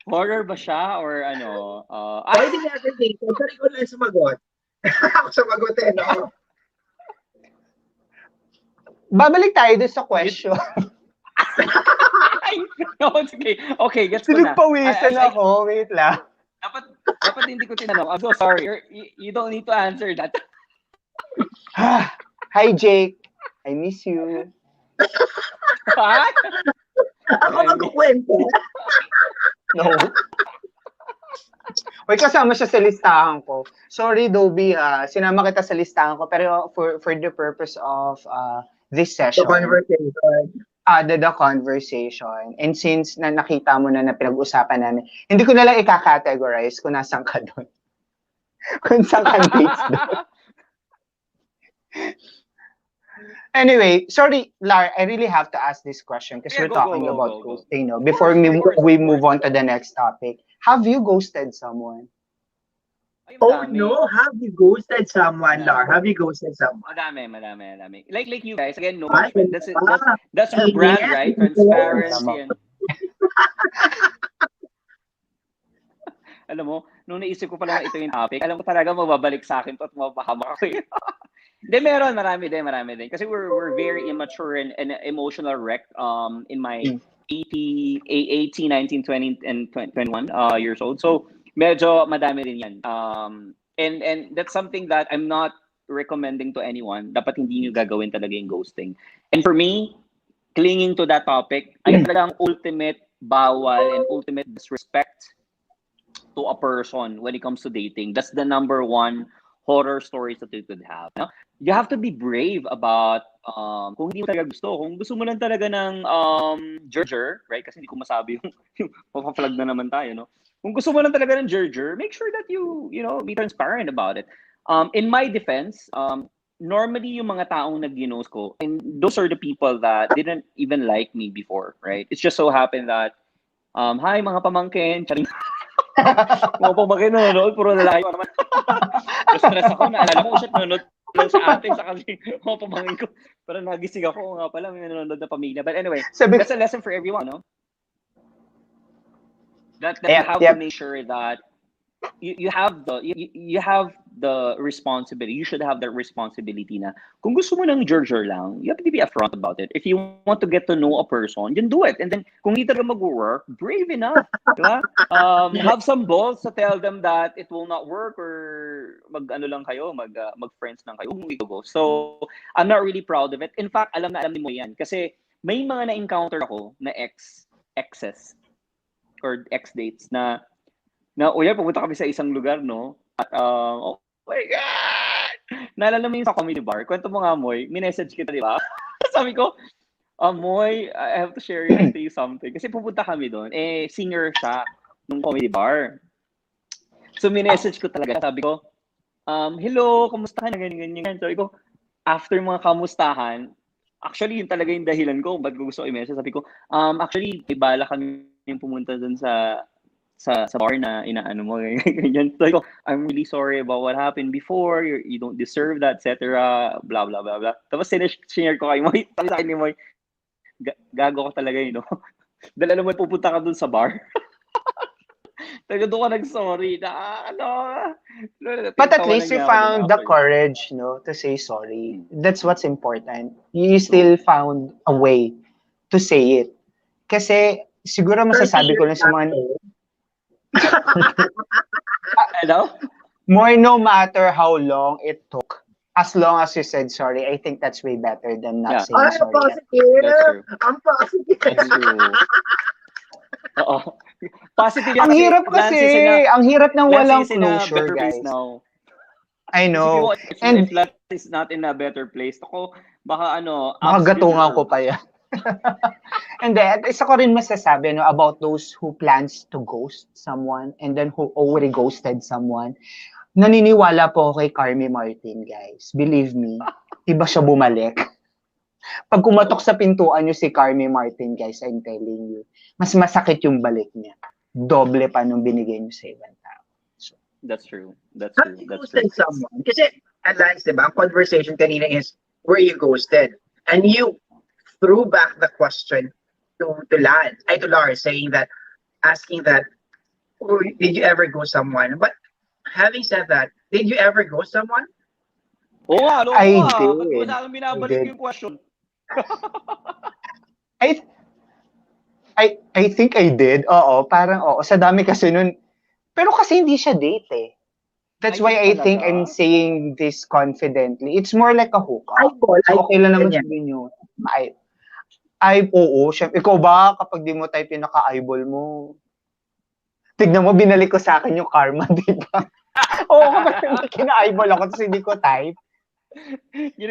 Horror ba siya? Or ano? Hindi natin date. Pero ikaw lang sumagot. Ako sumagot no? Babalik tayo doon sa question. No, okay. Okay, gets ko na. Sinagpawisan ako. Wait lang. Dapat hindi ko tinanong. I'm so sorry. You don't need to answer that. Hi, Jake. I miss you. What? Ako magkukwento. No. Uy, kasama siya sa listahan ko. Sorry, Dobby. Sinama kita sa listahan ko. Pero for the purpose of this session. The conversation. The conversation. And since nakita mo na pinag-usapan namin, hindi ko na lang i-categorize kung nasan ka doon. Kung saan ka dates doon. Anyway, sorry, Lar, I really have to ask this question because we're talking about ghosting, no? Before we move on to the next topic. Have you ghosted someone? Oh no, have you ghosted someone, Lar? Have you ghosted someone? Madami. Like you guys, again, no judgment. That's your brand, right? Transparency. And... Alam mo, nung naisip ko pala ito yung topic, alam ko talaga mababalik sa akin to at mapahamak ako. Hindi, marami din. Kasi we're very immature and emotional wreck in my 18, 19, 20, and 21 years old. So, medyo madami din yan. And that's something that I'm not recommending to anyone. Dapat hindi nyo gagawin talaga yung ghosting. And for me, clinging to that topic, ay talagang ultimate bawal and ultimate disrespect to a person when it comes to dating. That's the number one horror stories that you could have. No? You have to be brave about kung hindi mo talaga gusto. Kung gusto mo lang talaga ng gerger, right? Kasi hindi ko masabi yung mapaplag na naman tayo, no? Kung gusto mo lang talaga ng gerger, make sure that you know, be transparent about it. In my defense, normally yung mga taong nag-ginos ko, and those are the people that didn't even like me before, right? It's just so happened that, hi mga pamangkin, charing. Mga pamangkin nanonood, puro lalaki naman. Stress ako, naalala ko siya nanonood lang sa atin, sa kasi mga pamangkin ko. Parang nagising ako, nga pala, may nanonood na pamilya. But anyway, that's a lesson for everyone, no? That you have to make sure that you have the responsibility. You should have that responsibility na kung gusto mo ng gerger lang, you have to be upfront about it. If you want to get to know a person, then do it. And then kung hindi talaga mag-work, brave enough, diba? Have some balls to tell them that it will not work, or mag-ano lang kayo, mag-friends lang kayo. Go. So I'm not really proud of it. In fact, alam ni mo yan kasi may mga na-encounter ako na exes or ex-dates na uya, pumunta kami sa isang lugar, no? At, oh my God! Naalala mo yung sa comedy bar? Kwento mo nga, Moy. Minessage kita, di ba? Sabi ko, Moy, I have to share to you something. Kasi pupunta kami doon. Singer siya nung comedy bar. So, minessage ko talaga. Sabi ko, hello, kamusta ka na? Ganyan. Sabi ko, after mga kamustahan, actually, yun talaga yung dahilan ko. Ba't ko gusto i-message? Sabi ko, actually, ibala kami yung pumunta doon sa bar na inaano mo, ganyan. Like, I'm really sorry about what happened before. You don't deserve that, etc. Blah, blah, blah, blah. Tapos sinare ko kay Moy. Sabi sa akin ni Moy, gago ka talaga, you know. Dahil alam mo, pupunta ka dun sa bar. Talaga doon ka nag-sorry. But at least you found the courage, no, to say sorry. That's what's important. You still found a way to say it. Kasi siguro masasabi ko lang sa mga... Hello? More, no matter how long it took, as long as you said sorry, I think that's way better than not saying sorry. Positive. I'm positive. That's true. Oo. Positive. Ang hirap kasi. Ang hirap ng walang closure, guys. Now. I know. And if Lance is not in a better place, ako, baka gatungan ko pa yan. And then, isa ko rin masasabi about those who plans to ghost someone and then who already ghosted someone. Naniniwala po kay Carmi Martin, guys. Believe me, iba siya bumalik. Pag kumatok sa pintuan niyo si Carmi Martin, guys, I'm telling you, mas masakit yung balik niya. Doble pa nung binigay niyo sa ibang tao. So, that's true. That's true. Ghosted someone. Kasi, at Lance, diba, ang conversation kanina is, were you ghosted? And you threw back the question to Lars, asking that, did you ever ghost someone? But having said that, did you ever ghost someone? Oo nga, I did. Wala nang binabalik yung question. I think I did. Oo, parang oo. Sa dami kasi nun. Pero kasi hindi siya date eh. That's why I think I'm saying this confidently. It's more like a hookup. So okay lang naman sabihin nyo. Oo. Ikaw ba, kapag di mo type yung naka-eyeball mo, tignan mo, binalik ko sa akin yung karma, di ba? Oo, kapag kina-eyeball ako, tapos hindi ko type.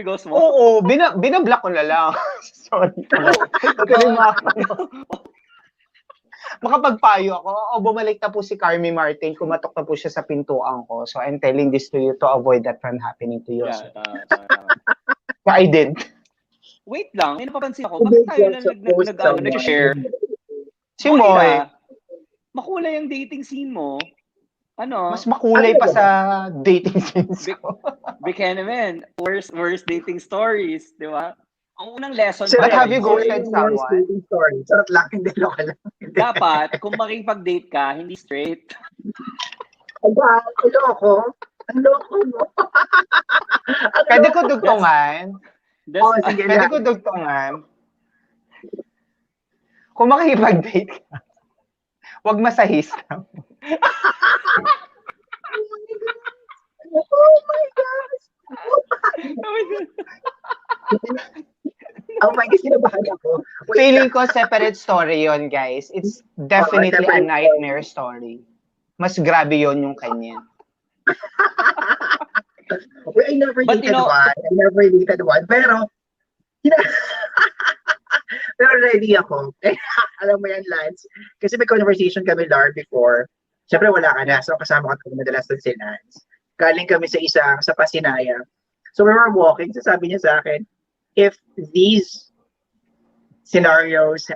Ghost mo? Oo, binablock ko na lang. Sorry. Makapagpayo ako, bumalik na po si Carmi Martin, kumatok na po siya sa pintuan ko. So I'm telling this to you to avoid that from happening to you. Yeah, I did. Wait lang, may napapansin ako. Bakit tayo na nag-share? Si Moy. Makulay ang dating scene mo. Mas makulay pa sa dating scenes ko. Bika naman. Worst dating stories, di ba? Ang unang lesson. But have you ghosted someone? Sarap lang, hindi lang. Dapat, kung makipag-date ka, hindi straight. Ano mo? Pwede ko dugtungan. Sige Pwede ko dugtungan. Kung makikipag-date ka, huwag masahis lang. Oh my gosh! Oh my gosh, kinabahan ako. Feeling ko separate story yon, guys. It's definitely a nightmare story. Mas grabe yon yung kanya. Well, I never But dated one. I never dated one. Pero, pero ready ako. Alam mo yan, Lance. Kasi may conversation kami, Lar, before. Siyempre, wala ka na. So, kasama ko madalas doon si Lance. Galing kami sa Pasinaya. So, we were walking. So, sabi niya sa akin, if these scenarios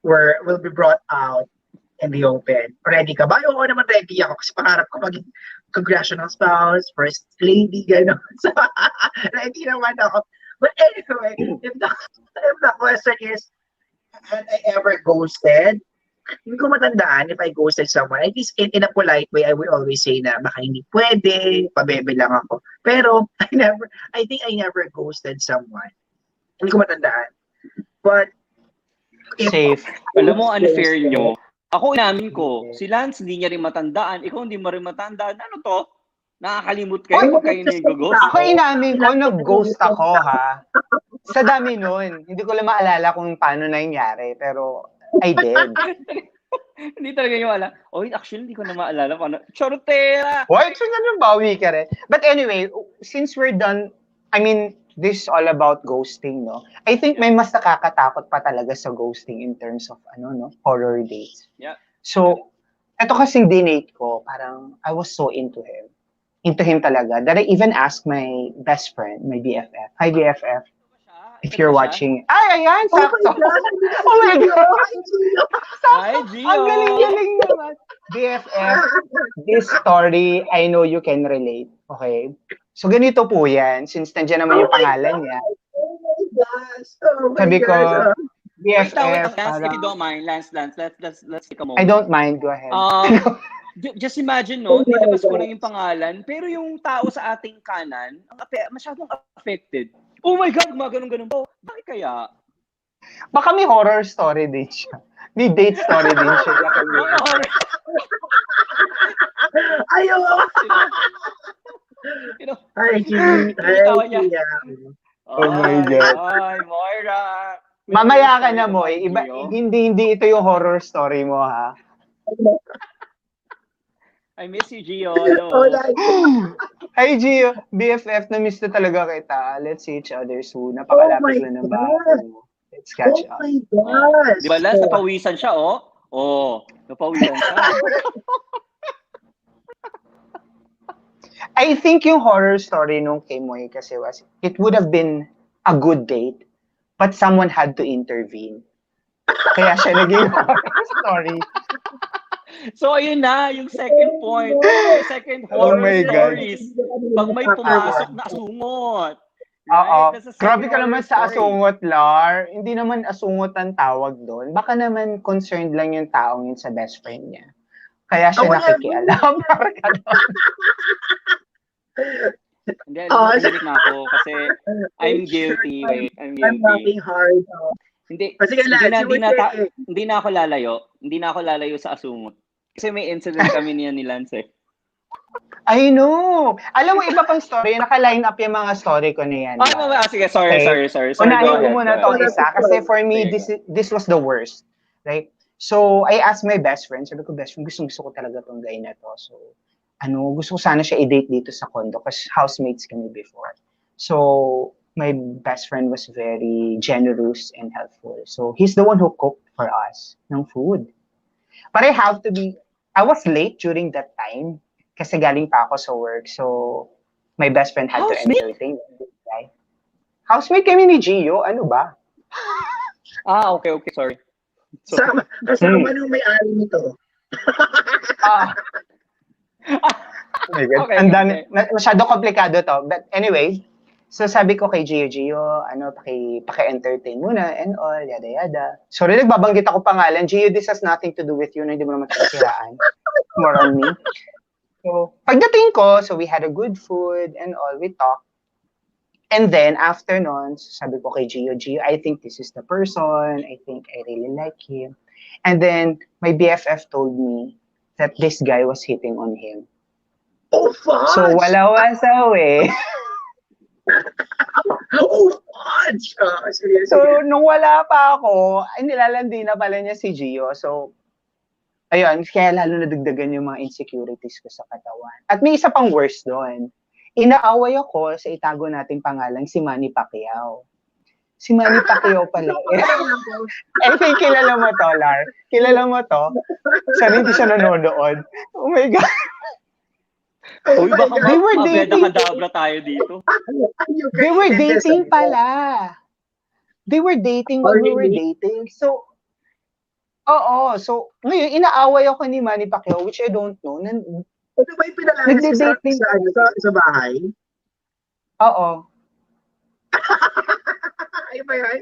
will be brought out in the open, ready ka ba? Oo naman, ready ako. Kasi pangarap ko maging congressional spouse, first lady, gano'n. So, ready naman ako. But anyway, if the question is, had I ever ghosted? Hindi ko matandaan if I ghosted someone. At least in a polite way, I would always say na baka hindi pwede, pabebe lang ako. Pero I think I never ghosted someone. Hindi ko matandaan. But Safe. Alam mo, unfair nyo. Ako inamin ko, si Lance hindi niya rin matandaan, ikaw hindi mo rin matandaan. Ano to? Nakakalimot kayo pag kayo na yung ghost. Ako inamin ko, nag-ghost ako ha. Sa dami nun. Hindi ko lang maalala kung paano nangyari, pero I did. Hindi talaga yung alam. Actually, hindi ko na maalala paano. Chorotera! Why? So yung bawi ka rin. But anyway, since we're done, I mean, this is all about ghosting, no? I think may mas nakakatakot pa talaga sa ghosting in terms of, horror dates. Yeah. So, eto kasing dinate ko, parang I was so into him talaga, that I even asked my best friend, my BFF. Hi, BFF. If you're watching. Ay, ayan, sakto. Oh my God. Hi, Gio. Ang galing-galing naman. BFF, this story, I know you can relate. Okay? So, ganito po yan. Since nandiyan naman yung pangalan niya. Oh my gosh. Sabi ko, Wait, BFF, Lance, if you don't mind, Lance, let's take a moment. I don't mind, go ahead. Just imagine, no? Nilabas ko lang yung pangalan, pero yung tao sa ating kanan, masyadong affected. Oh my God, ganun po. Bakit kaya? Baka may horror story din siya. May date story din siya. Ayaw! Ay, Oh my God. Ay, Moira. Mamaya ka na, Moy. Hindi ito yung horror story mo, ha? I miss you, Gio. Hello. Hi, Gio. BFF, na-miss na talaga kita. Let's see each other soon. Napakalapit na ng bahay mo. Let's catch up. Oh my gosh. Di ba, Lance, napawisan siya, napawisan siya. I think yung horror story nung kay Moy kasi was, it would have been a good date, but someone had to intervene. Kaya siya naging horror story. So, ayun na, yung second point. Yung second horror stories. Pag may pumasok na asungot. Oo. Right? Grabe ka naman sa asungot, Lar. Hindi naman asungot ang tawag doon. Baka naman concerned lang yung taong yun sa best friend niya. Kaya siya nakikialam. Hindi, alam na ako kasi I'm guilty. Wait, I'm guilty. I'm laughing hard. Hindi na ako lalayo sa asungot. Kasi may incident kami niya ni Lance eh. I know. Alam mo, iba pang story. Naka-line up yung mga story ko niyan. Sige, sorry. Unahin ko muna itong isa. Kasi for me, this was the worst. Right? So, I asked my best friend. Sabi ko, best friend, gusto ko talaga itong guy na to. So, gusto ko sana siya i-date dito sa condo kasi housemates kami before. So, my best friend was very generous and helpful. So, he's the one who cooked for us ng food. But I was late during that time kasi galing pa ako sa work. So, my best friend had to entertain this guy. Housemate kami ni Gio. Ano ba? Okay. Sorry. Kasama nung may-ari nito. Oh my God. Okay. Masyado komplikado to. But anyway, so sabi ko kay Gio, paki-entertain muna and all, yada yada. Sorry, nagbabanggit ako pangalan. Gio, this has nothing to do with you, na hindi mo naman takasiraan. More on me. So, pagdating ko, so we had a good food and all, we talked. And then, after nun, sabi ko kay Gio, I think this is the person. I think I really like him. And then, my BFF told me that this guy was hitting on him. Oh, fuck! So, wala wasaw eh. Oh, fudge! So, nung wala pa ako, ay nilalandi na pala niya si Gio. So, ayun, kaya lalo nadagdagan yung mga insecurities ko sa katawan. At may isa pang worse doon. Inaaway ako sa itago nating pangalan si Manny Pacquiao. Si Manny Pacquiao pala. I think kilala mo to, Lar. Kilala mo to? Sana hindi siya nanonood. Oh my God. Uy, baka They were dating. kadabra tayo dito. They were dating pala. They were dating while we were Really? dating. So, oo. So, ngayon, inaaway ako ni Manny Pacquiao, which I don't know. Ito ba yung pinalayas ko Nagde-dating. sa bahay? Oo. Ay ba yan?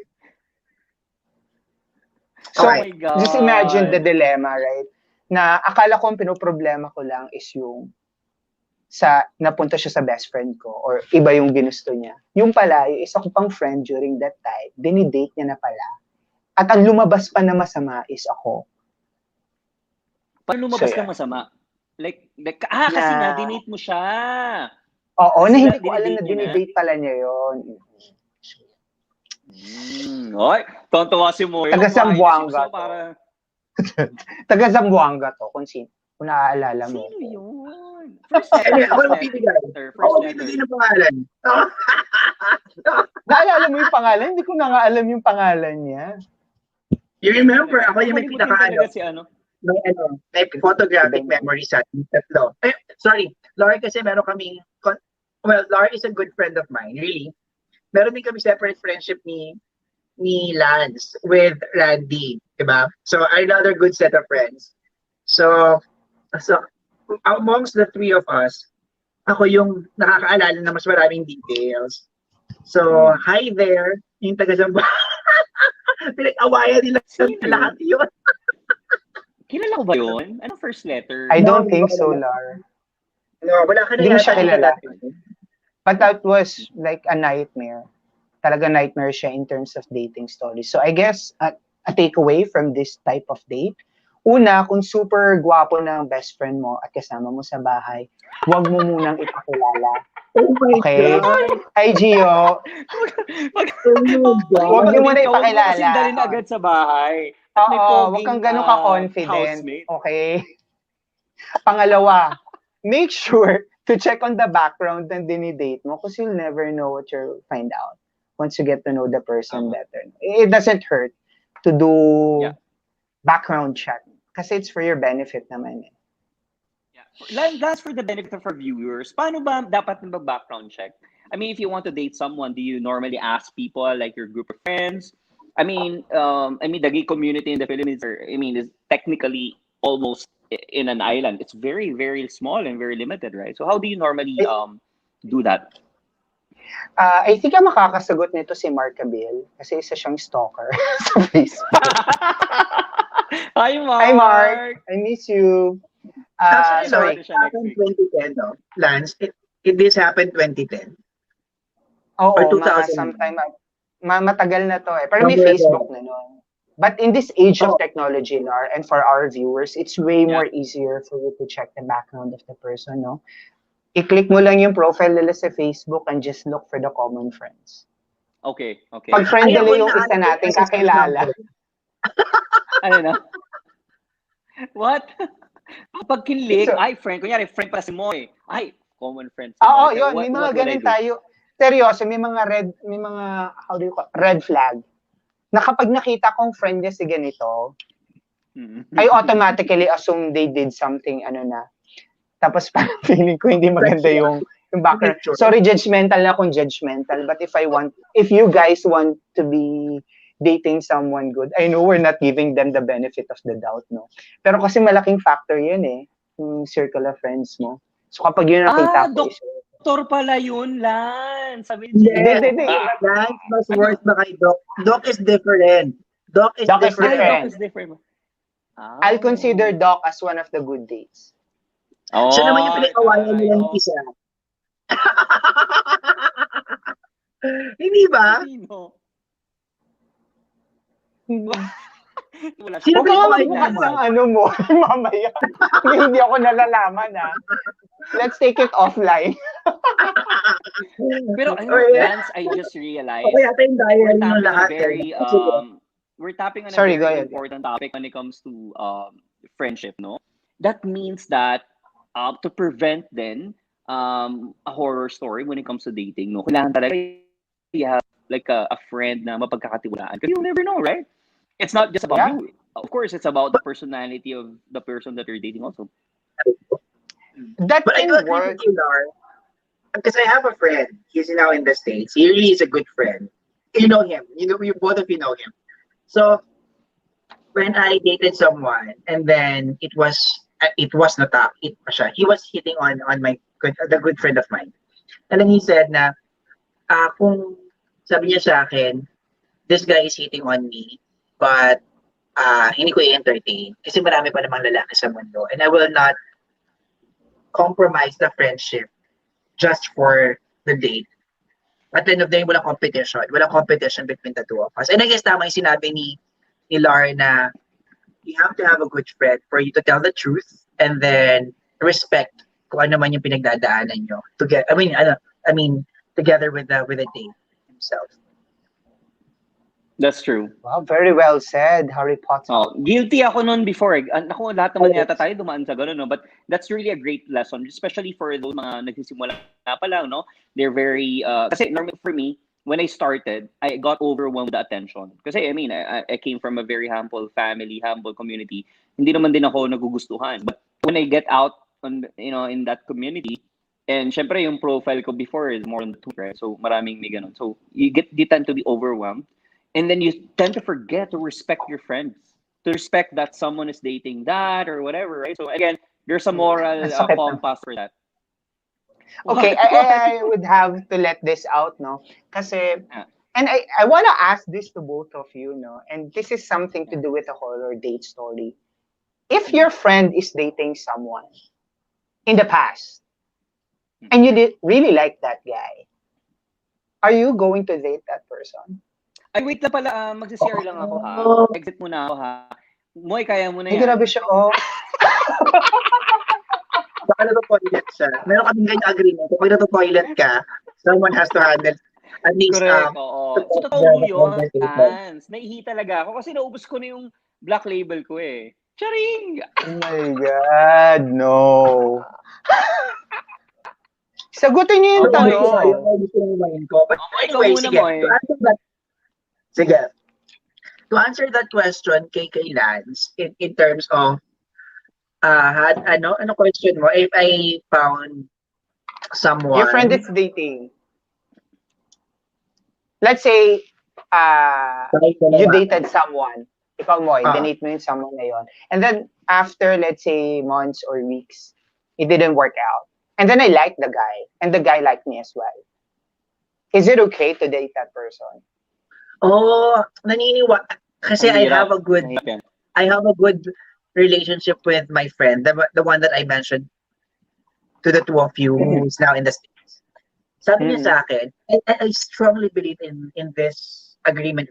So, Oh my God. just imagine the dilemma, right? Na akala ko ang pinoproblema ko lang is yung napunta siya sa best friend ko or iba yung ginusto niya. Yung pala, yung isa ko pang friend during that time, dinidate niya na pala. At ang lumabas pa na masama is ako. Paano lumabas So, ka yeah. masama? Kasi nga, dinate mo siya. Oo, Kasi na hindi nga, ko alam na dinidate niya na. dinidate pala niya yun. Oy, tontuwa si Moyo. Taga Zamboanga to. Para... Taga Zamboanga to, kung naaalala mo. Sino yun? Ako mabibigay. Ako mabibigay ng pangalan. Naalala mo yung pangalan? Hindi ko na nga alam yung pangalan niya. You remember, ako yung may pinaka Si ano? may photographic memory sa tatlo. Sorry, Laurie kasi meron kaming, well, Laurie is a good friend of mine, really. Meron din kami separate friendship ni Lance with Randy, diba? So, another good set of friends. So amongst the three of us, ako yung nakakaalala na mas maraming details. So, hi there, yung taga-Zamba. Pinag-awayan nila sa lahat yun. Kilala ko ba yun? Anong first letter? I don't think so, Lar. No, wala ka na Hindi mo siya kilala. kilala. But that was like a nightmare. Talaga nightmare siya in terms of dating stories. So I guess a takeaway from this type of date, una, kung super gwapo ng best friend mo at kasama mo sa bahay, huwag mo munang ipakilala. Oh my Okay? God. Hi, Gio. Huwag niyo muna ipakilala. Kasi dali na agad sa bahay. At may Oo, huwag poging, kang ganun ka-confident. housemate. Okay? Pangalawa, make sure to check on the background ng dinidate mo because you'll never know what you'll find out once you get to know the person better. It doesn't hurt to do background check kasi it's for your benefit naman eh. Yeah. That's for the benefit of our viewers. Paano ba dapat mag-background check? I mean, if you want to date someone, do you normally ask people like your group of friends? I mean, the gay community in the Philippines is technically almost in an island. It's very, very small and very limited, right? So how do you normally do that? I think ang makakasagot nito si Mark Cabil kasi isa siyang stalker sa Facebook. Hi, Mark! Hi, Mark! I miss you. Sorry, it happened 2010, no? Lance, this happened 2010. Oo, or 2000. sometime, matagal na to eh. Pero may Facebook na nun. But in this age of technology, Lar, and for our viewers, it's way more easier for you to check the background of the person, no? I-click mo lang yung profile nila sa Facebook and just look for the common friends. Okay. Pag friend nila yung isa nating kakilala. Ano na? What? Pag kinlik, friend. Kunyari, friend pa si Moy. Ay, common friend. Oo, yun. May mga ganun tayo. Seryoso, may mga how do you call, red flag. Na kapag nakita kong friend niya si ganito, I automatically assume they did something, Tapos parang feeling ko hindi maganda yung background. Sorry, judgmental na akong judgmental. But if you guys want to be dating someone good, I know we're not giving them the benefit of the doubt, no? Pero kasi malaking factor yun eh, yung circle of friends mo. So kapag yun nakita ko, doktor pala yun, Lan. Sabi niya. Hindi. Lance, mas worse ba kay Doc? Doc is different. Doc is different. I'll consider Doc as one of the good dates. Siya naman yung pinag-awayan nila ng isa. Hindi ba? Sino ka magbukas ng mo mamaya? Hindi ako nalalaman Let's take it offline. Pero Lance, I just realized we're tapping on a very important topic when it comes to friendship, no? That means that to prevent then a horror story when it comes to dating, no? Kailangan talaga you have like a friend na mapagkakatiwalaan. Because you'll never know, right? It's not just about Yeah. you. Of course, it's about the personality of the person that you're dating also. That But I do can agree with work. you, Lar, because I have a friend. He's now in the States. He really is a good friend. You know him. You know, you both of you know him. So when I dated someone, and then it was not that it pa siya. He was hitting on my the good friend of mine. And then he said na kung sabi niya sa akin, this guy is hitting on me, but hindi ko i-entertain kasi marami pa namang lalaki sa mundo, and I will not compromise the friendship just for the date. At the end of the day, walang competition. Walang competition between the two of us. And I guess tama yung sinabi ni Lar na you have to have a good friend for you to tell the truth and then respect kung ano man yung pinagdadaanan nyo. Together with the date himself. That's true. Wow, very well said, Harry Potter. Oh, guilty ako noon before. Ako, lahat naman yata tayo dumaan sa gano'n, no? But that's really a great lesson, especially for those mga nagsisimula pa lang, no? They're very, kasi normally for me, when I started, I got overwhelmed with the attention. Kasi, I mean, I came from a very humble family, humble community. Hindi naman din ako nagugustuhan. But when I get out, in that community, and syempre yung profile ko before is more on the two, right? So, maraming may ganun. So, you tend to be overwhelmed. And then you tend to forget to respect your friends, to respect that someone is dating that or whatever, right? So again, there's a moral Ang sakit na. compass for that. Okay, I would have to let this out, no? Kasi, and I want to ask this to both of you, no? And this is something to do with a horror date story. If your friend is dating someone in the past, and you really like that guy, are you going to date that person? Ay, wait lang pala, magsishare lang ako ha. Exit muna ako ha. Moy, kaya mo na Ay, yan. grabe siya, oh. Baka na-toilet siya. Meron kaming ganyan agreement. Kapag na-toilet ka, someone has to handle at least Correct, oo. So, totoo yun, Lance. Naihi talaga ako kasi naubos ko na yung black label ko eh. Charing! Oh my God, no. Sagutin niyo yung tanong. But anyway, sige. To answer that question kay Lance, in terms of ano question mo? If I found someone, your friend is dating. Let's say you dated someone. Ikaw mo, dinate mo yung someone na yun. And then after, let's say, months or weeks, it didn't work out. And then I like the guy, and the guy liked me as well. Is it okay to date that person? Oh, kasi I have a good relationship with my friend, the one that I mentioned to the two of you who's now in the States. Sabi niya sa akin, I strongly believe in this agreement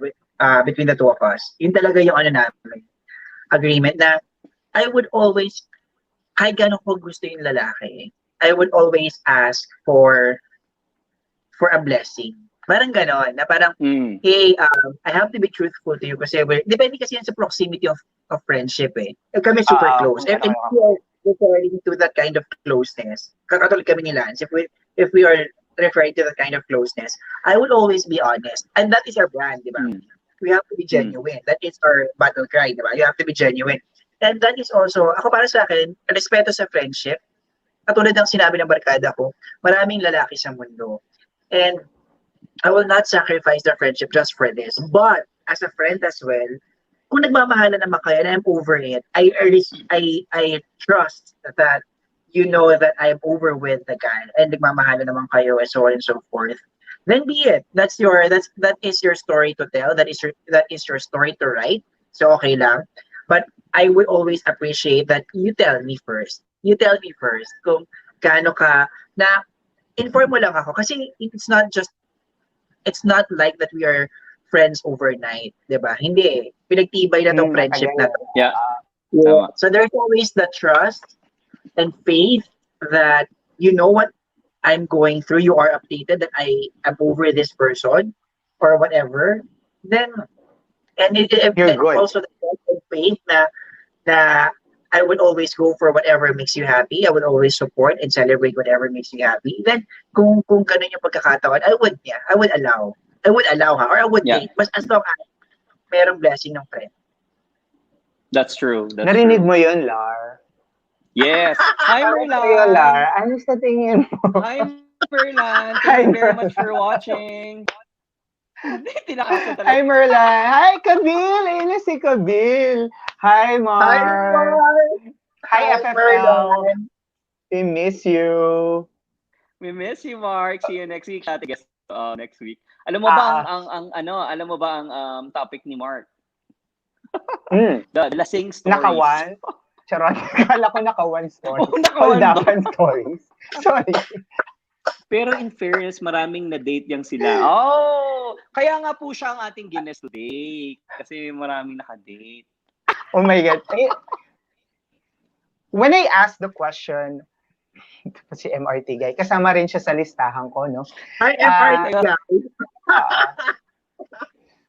between the two of us. Yun talaga yung namin, agreement na I would always, kahit gano'n ko gusto yung lalaki, I would always ask for a blessing. Parang gano'n, na parang, hey, I have to be truthful to you kasi depende kasi yan sa proximity of friendship eh. Kami super close. If we are referring to that kind of closeness, kakatulad kami ni Lance, if we are referring to that kind of closeness, I would always be honest. And that is our brand, di ba? We have to be genuine. That is our battle cry, di ba? You have to be genuine. And that is also, ako para sa akin, respeto sa friendship. Katulad ng sinabi ng barkada ko, maraming lalaki sa mundo. And I will not sacrifice their friendship just for this. But as a friend as well, kung nagmamahalan naman kayo and I'm over it, I trust that you know that I'm over with the guy and nagmamahalan naman kayo and so on and so forth. Then be it. That is your story to tell. That is your story to write. So okay lang. But I would always appreciate that you tell me first. You tell me first kung gaano ka na inform mo lang ako kasi it's not like that we are friends overnight, diba? Hindi. Pinagtibay na tong friendship na to. Yeah. So there's always the trust and faith that you know what I'm going through. You are updated that I am over this person or whatever. Then, and You're good. also the trust and faith na I would always go for whatever makes you happy. I would always support and celebrate whatever makes you happy. Then, kung ganun yung pagkakataon, I would allow her, or I would Yeah, date, but as long as merong blessing ng friend. that's true. That's Narinig true. mo yun, Lar? Yes. Hi, Ano sa'yo, Lar? Merlan. Ano sa tingin mo? Hi, Merlan. Thank Hi, you very Merlan. much for watching. Hindi, tinakasan Hi, talaga. Merlan. Hi, Kabil. Ayun na si Kabil. Hi, Hi, Mar. Mark! Hi, Hi, FFL. Merlon! We miss you. We miss you, Mark. See you next week. Siya, guess next week. Alam mo ba Ah, alam mo ba ang topic ni Mark? mm, The lasing stories. nakawan. Charot. Kala ko naka-one story. Oh, nakawan ba? Holdapan stories. Sorry. Pero in fairness, maraming na-date yang sila. Oh, kaya nga po siya ang ating guest today. Kasi maraming naka-date. Oh my God. When I asked the question, si MRT guy, kasama rin siya sa listahan ko, no? Hi, Ah, FRT guys!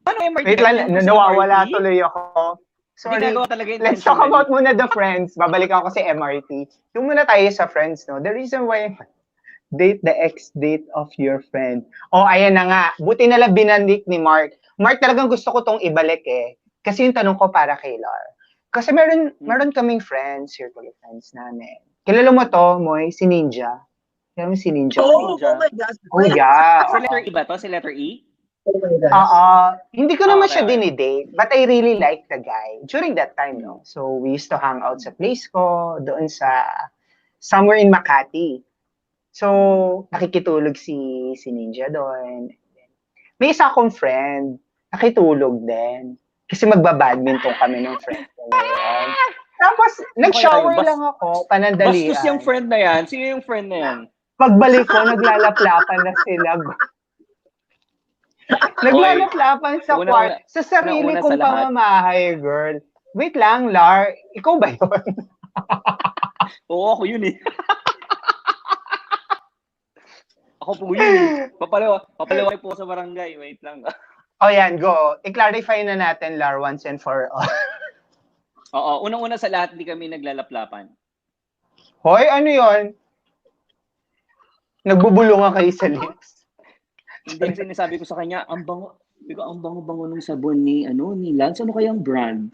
Paano MRT? Wait lang, Ganyan po si nawawala MRT? tuloy ako. Hindi Sorry. nagawa talaga Let's talk intentionally. about muna the friends. Babalik ako si MRT. Yung muna tayo sa friends, no? The reason why date the ex-date of your friend. Oh, ayan na nga. Buti na lang binandik ni Mark. Mark, talagang gusto ko tong ibalik eh. Kasi yung tanong ko para kay Lar. Kasi meron kaming friends, circle of friends namin. Kilala mo to, Moy? Si Ninja. Kilala mo si Ninja? Oh, Ninja. oh my gosh! Oh, yeah. Si letter E ba to? Si letter E? Oh my gosh! Hindi ko naman siya Okay. dinidate, but I really like the guy during that time, no? So, we used to hang out sa place ko, doon sa, somewhere in Makati. So, nakikitulog si Ninja doon. May isa akong friend, nakitulog din. Kasi magbabadminton kami ng friend ko ngayon. Tapos, nag-shower Bas- lang ako, panandalian. Bastos yung friend na yan. Sino yung friend na yan? Pagbalik ko, naglalaplapan na sila. Naglalaplapan sa Una- kwarto. Sa sarili una kong sa lahat. pamamahay, girl. Wait lang, Lar. Ikaw ba yun? Oo, ako yun eh. Ako po yun eh. Papalaway po sa barangay. Wait lang. O yan, go. I-clarify na natin, Lar, once and for all. Oo, unang-una sa lahat, di kami naglalaplapan. Hoy, ano yun? Nagbubulungan kayo sa lips. Hindi, sinasabi ko sa kanya, ang bango-bango ng sabon ni Lance. Ano kayang brand?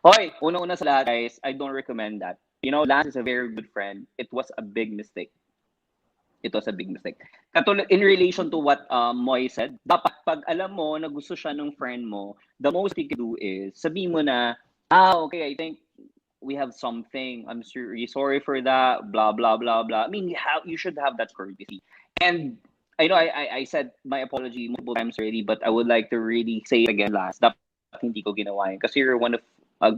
Hoy, unang-una sa lahat, guys, I don't recommend that. You know, Lance is a very good friend. It was a big mistake. Katulad, in relation to what Moy said, dapat pag alam mo na gusto siya ng friend mo, the most you can do is, sabihin mo na, okay, I think we have something. I'm really sorry for that, blah, blah, blah, blah. I mean, you should have that courtesy. And I know I said my apology multiple times already, but I would like to really say it again last. Dapat hindi ko ginawa yun. Kasi you're one of a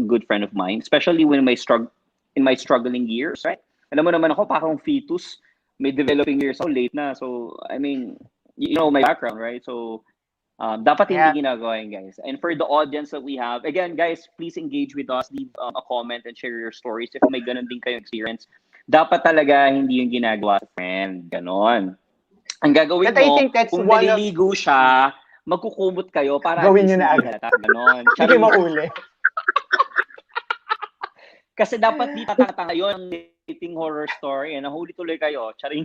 good friend of mine, especially when in my struggling years, right? Alam mo naman ako, parang fetus, may developing years ako, late na. So, I mean, you know my background, right? So, dapat hindi ginagawa yun, guys. And for the audience that we have, again, guys, please engage with us. Leave a comment and share your stories. If may ganun din kayong experience, dapat talaga hindi yung ginagawa sa friend. Ganon. Ang gagawin But I mo, think that's kung one of... naliligo siya, magkukumot kayo para Gawin nyo at least na hindi agad. halata. Ganon. Hindi mahuli. Kasi dapat di tatatanga yun ang dating horror story. Nahuli tuloy kayo. Charing.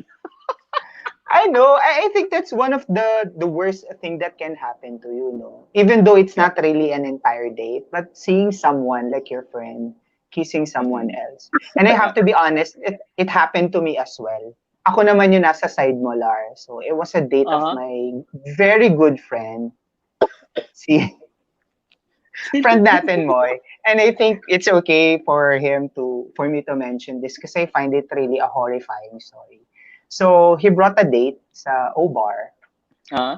I know. I think that's one of the worst thing that can happen to you, no? Even though it's not really an entire date, but seeing someone like your friend kissing someone else. And I have to be honest, it happened to me as well. Ako naman yung nasa side mo, Lar. So it was a date of my very good friend. Si friend natin, Moy. And I think it's okay for me to mention this because I find it really a horrifying story. So, he brought a date sa O-Bar.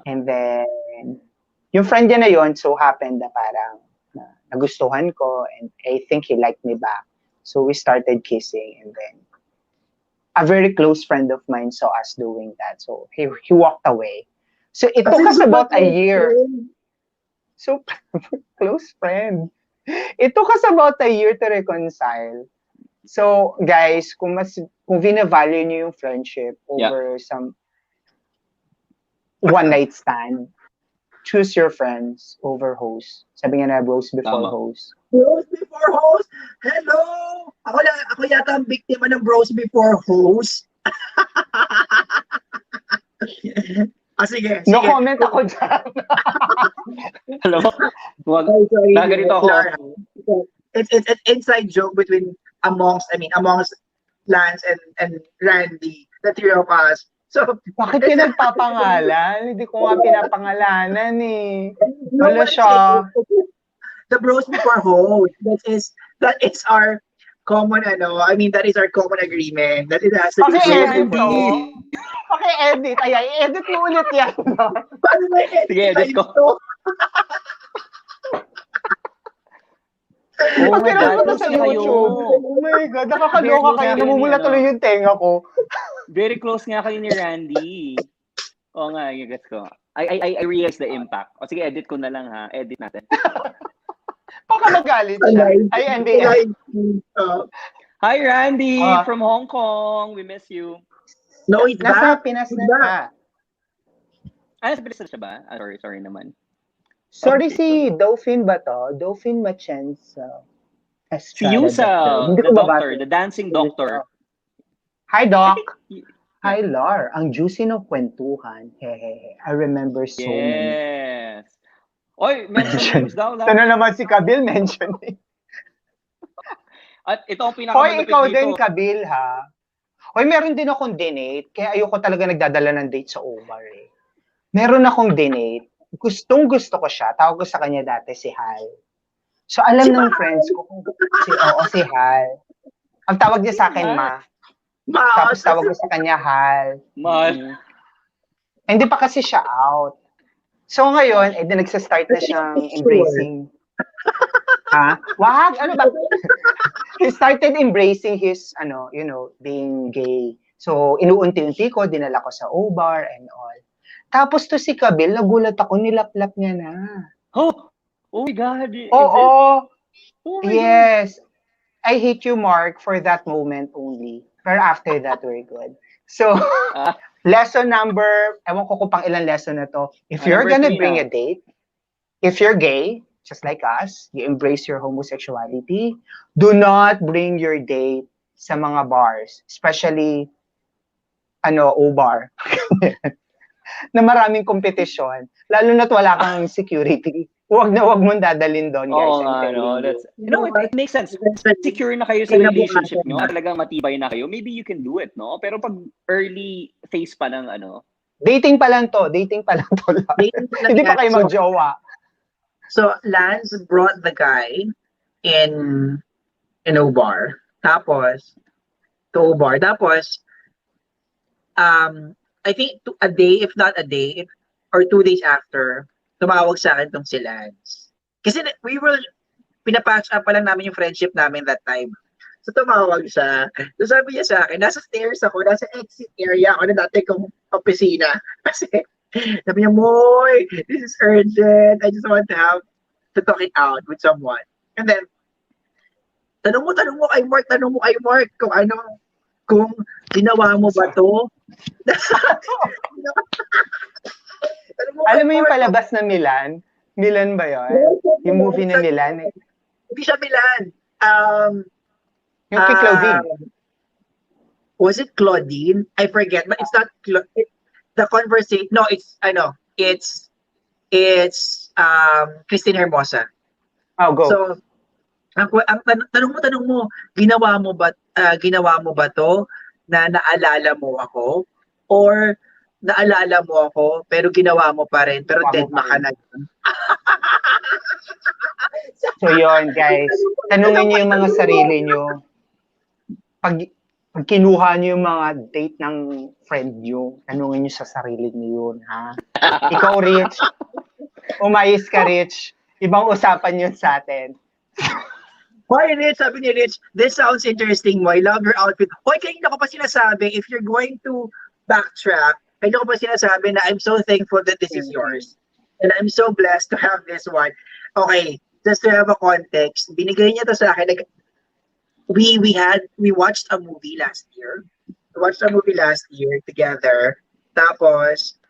And then, yung friend niya na yun, so happened na parang nagustuhan ko and I think he liked me back. So, we started kissing and then a very close friend of mine saw us doing that. So, he walked away. So, it took us about a year. So, close friend. It took us about a year to reconcile. So, guys, kung vina-value niyo yung friendship over some one-night stand, choose your friends over host. Sabi nga na, bros before Tama. host. Bros before host? Hello! Ako yata ang biktima ng bros before host. Sige. No comment ako dyan. Alam mo, Sorry, gaganito ako. Lara. It's an inside joke amongst Lance and Randy, the three of us. So, Bakit ka nagpapangalan? Hindi ko nga pinapangalanan eh. no, Wala siya. The bros before host. That is our common that is our common agreement. That it has to be Okay, edit bros before host. to. Okay, edit. Ayan, edit mo ulit yan. No? Paano ba edit? Sige, edit ko. Oh my God, Pinanood ko close sa nga kayo. YouTube. Oh my God, nakakaloka Very close kayo. nga Namumula kayo, tuloy yung tenga ko. Very close nga kayo ni Randy. Oo nga, gets ko. I realize the impact. O sige, edit ko na lang ha. Edit natin. Baka magalit siya. Ay, NBS. Hi, Randy from Hong Kong. We miss you. No, it's Nasa back. Pinas It's na back. siya. Nasa Pinas na siya ba? Sorry naman. Sorry Okay, si Dauphine ba to? Dauphine Machenza. Si Yusa, Hindi the ko doctor, mabasa. the dancing doctor. Hi, Doc. Yeah. Hi, Lar. Ang juicy ng kwentuhan. Hehehe. I remember so many. Yes. Oy, mention names daw Ito na lang. naman si Kabil mentioning. At ito ang Hoy, pinakamalupit ikaw dito. din, Kabil, ha? Hoy, meron din akong dinate, kaya ayoko talaga nagdadala ng date sa Omar, eh. Meron akong dinate. Gustong-gusto ko siya. Tawag ko sa kanya dati si Hal. So, alam ng friends ko kung si Hal. Ang tawag niya sa akin, Ma. Tapos tawag ko sa kanya, Hal. Mahal. Hindi pa kasi siya out. So, ngayon, nagsastart na siyang embracing. Ha? Wag! Ano ba? He started embracing his, being gay. So, inuunti-unti ko, dinala ko sa O-Bar and all. Tapos to si Kabil, nagulat ako, nilaplap niya na. Oh my God. Is Oo. it? Oh my God. Yes. I hate you, Mark, for that moment only. But after that, we're good. So, lesson number, ewan ko kung pang ilang lesson na to. If you're number gonna 3 bring na. a date, if you're gay, just like us, you embrace your homosexuality, do not bring your date sa mga bars, especially O-Bar. Na maraming kompetisyon, lalo na't wala kang security. Huwag mong dadalhin doon, guys. Oo I'm nga, telling you. that's, it makes sense. Secure na kayo sa relationship nyo, at talagang matibay na kayo, maybe you can do it, no? Pero pag early phase pa ng Dating pa lang to. Hindi pa kayo mag-jowa. So, Lance brought the guy in O-Bar. Tapos, I think a day, if not a day, or 2 days after, tumawag sa akin tong si Lance. Kasi pinapatch up pa lang namin yung friendship namin that time. So tumawag siya. So sabi niya sa akin, nasa stairs ako, nasa exit area ako na dati kong opisina. Kasi sabi niya, Moy, this is urgent. I just want to talk it out with someone. And then, tanong mo kay Mark, kung ginawa mo ba to? Alam mo yung palabas na Milan? Milan ba yun? Yung movie na Milan? Hindi siya Milan. Yung kay Claudine. Was it Claudine? I forget, but it's not the conversation. No, it's Christine Hermosa. Oh, go. So, ang tanong mo, ginawa mo ba to na naalala mo ako? Or naalala mo ako, pero ginawa mo pa rin, pero dead ma ka na. So yun, guys. Tanungin niyo yung mga sarili niyo. Pag kinuha niyo yung mga date ng friend niyo, tanungin niyo sa sarili niyo yun, ha? Ikaw, Rich. Umayos ka, Rich. Ibang usapan yun sa atin. Hoy, Rich, sabi ni Rich, this sounds interesting mo. I love your outfit. Hoy, kanina ko pa sinasabi, if you're going to backtrack, kanina ko pa sinasabi na I'm so thankful that this is yours. And I'm so blessed to have this one. Okay, just to have a context, binigay niya to sa akin. We watched a movie last year. We watched a movie last year together. Tapos,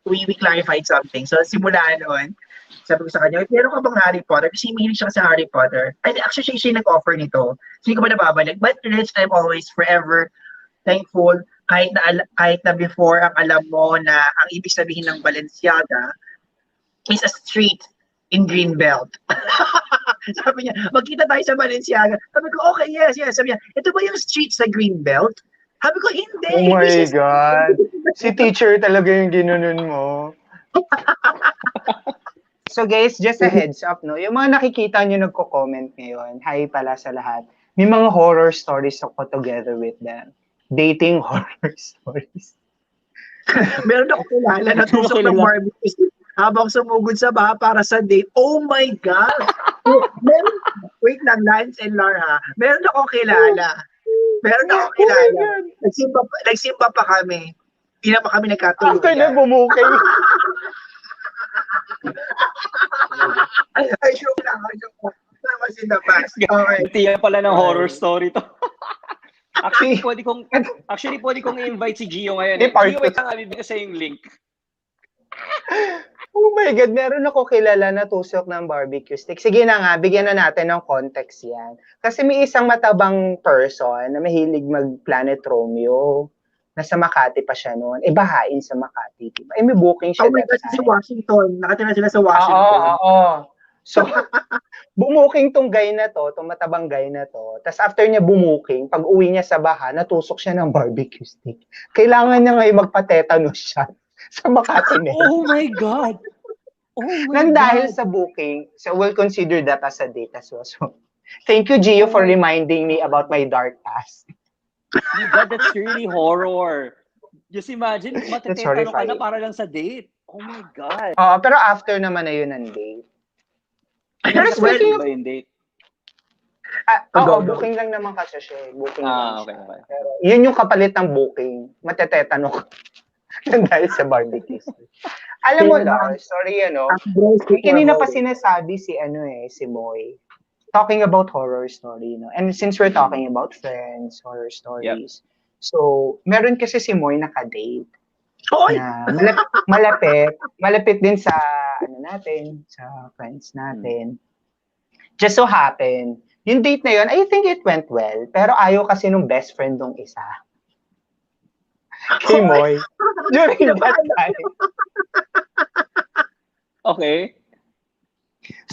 we clarified something. So, simula noon, sabi ko sa kanya, meron ka bang Harry Potter? Kasi mahilig siya sa Harry Potter. And actually, siya yung nag-offer nito. So, hindi ko pa nababalik. But, Rich, I'm always forever thankful kahit na before ang alam mo na ang ibig sabihin ng Balenciaga is a street in Greenbelt. Sabi niya, magkita tayo sa Balenciaga. Sabi ko, okay, yes. Sabi niya, ito ba yung street sa Greenbelt? Sabi ko, hindi. Oh my God. Si teacher talaga yung ginunon mo. So guys, just a heads up, no? Yung mga nakikita nyo nagko-comment ngayon, hi pala sa lahat. May mga horror stories ako together with them. Dating horror stories. Meron ako kilala na tusok ng barbecue habang sumugod sa baha para sa date. Oh my God! Wait lang, Lance and Laura. Meron ako kilala. Nagsimba pa kami. Hindi na pa kami nagkatuluyan. After na bumukay. Ay, joke lang. That was in the past. Okay. Tiyan pala ng horror story to. Actually, pwede kong i-invite si Gio ngayon. Gio, wait lang, bibigay sa yung link. Oh my God, meron ako kilala na tusok ng barbecue stick. Sige na nga, bigyan na natin ng context yan. Kasi may isang matabang person na mahilig mag-Planet Romeo. Nasa Makati pa siya noon. Bahain sa Makati. Diba? May booking siya. Oh my God, sa Washington. Nakatira sila sa Washington. Oo. So, bumuking tong guy na to, tong matabang guy na to. Tapos after niya bumuking, pag uwi niya sa baha, natusok siya ng barbecue stick. Kailangan niya ngayon magpa-tetanus shot sa Makati. Oh my God! Dahil sa booking, so we'll consider that as a date as well. So, thank you, Gio, for reminding me about my dark past. My God, that's really horror. Just imagine, matetetano ka na para lang sa date. Oh my God. Pero after naman na yun ang date. Pero speaking of date. Booking lang naman kasi siya. Booking lang okay. siya. Pero yun yung kapalit ng booking. Matetetano ka. Dahil sa barbecue. Alam mo lang, sorry kanina pa sinasabi si Moy. Talking about horror story, no? And since we're talking about friends, horror stories, so meron kasi si Moy naka-date. Na malapit din sa sa friends natin. Just so happen, yung date na yun, I think it went well, pero ayaw kasi nung best friend nung isa. Kay Moy. During that time. Okay.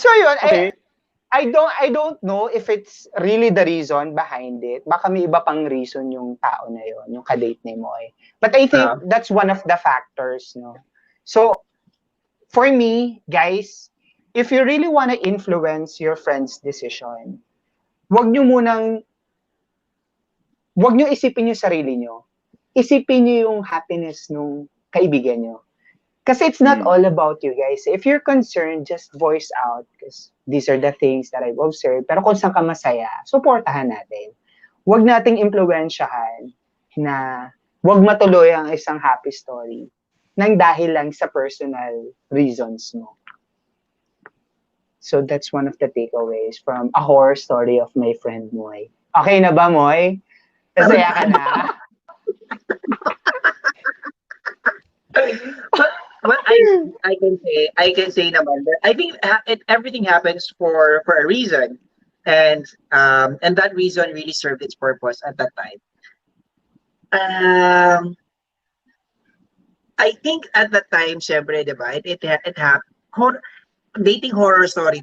So yun, okay. I don't know if it's really the reason behind it. Baka may iba pang reason yung tao na yun, yung kadate ni Moy. But I think that's one of the factors, no? So, for me, guys, if you really want to influence your friend's decision, wag nyo isipin yung sarili nyo. Isipin nyo yung happiness nung kaibigan nyo. Kasi it's not all about you, guys. If you're concerned, just voice out. Because these are the things that I've observed. Pero kung saan ka masaya, supportahan natin. Huwag nating impluwensyahan na huwag matuloy ang isang happy story nang dahil lang sa personal reasons mo. So that's one of the takeaways from a horror story of my friend Moy. Okay na ba, Moy? Masaya ka na? Well, I can say naman that I think everything happens for a reason, and that reason really served its purpose at that time. I think at that time, syempre, diba, it happened. Dating horror story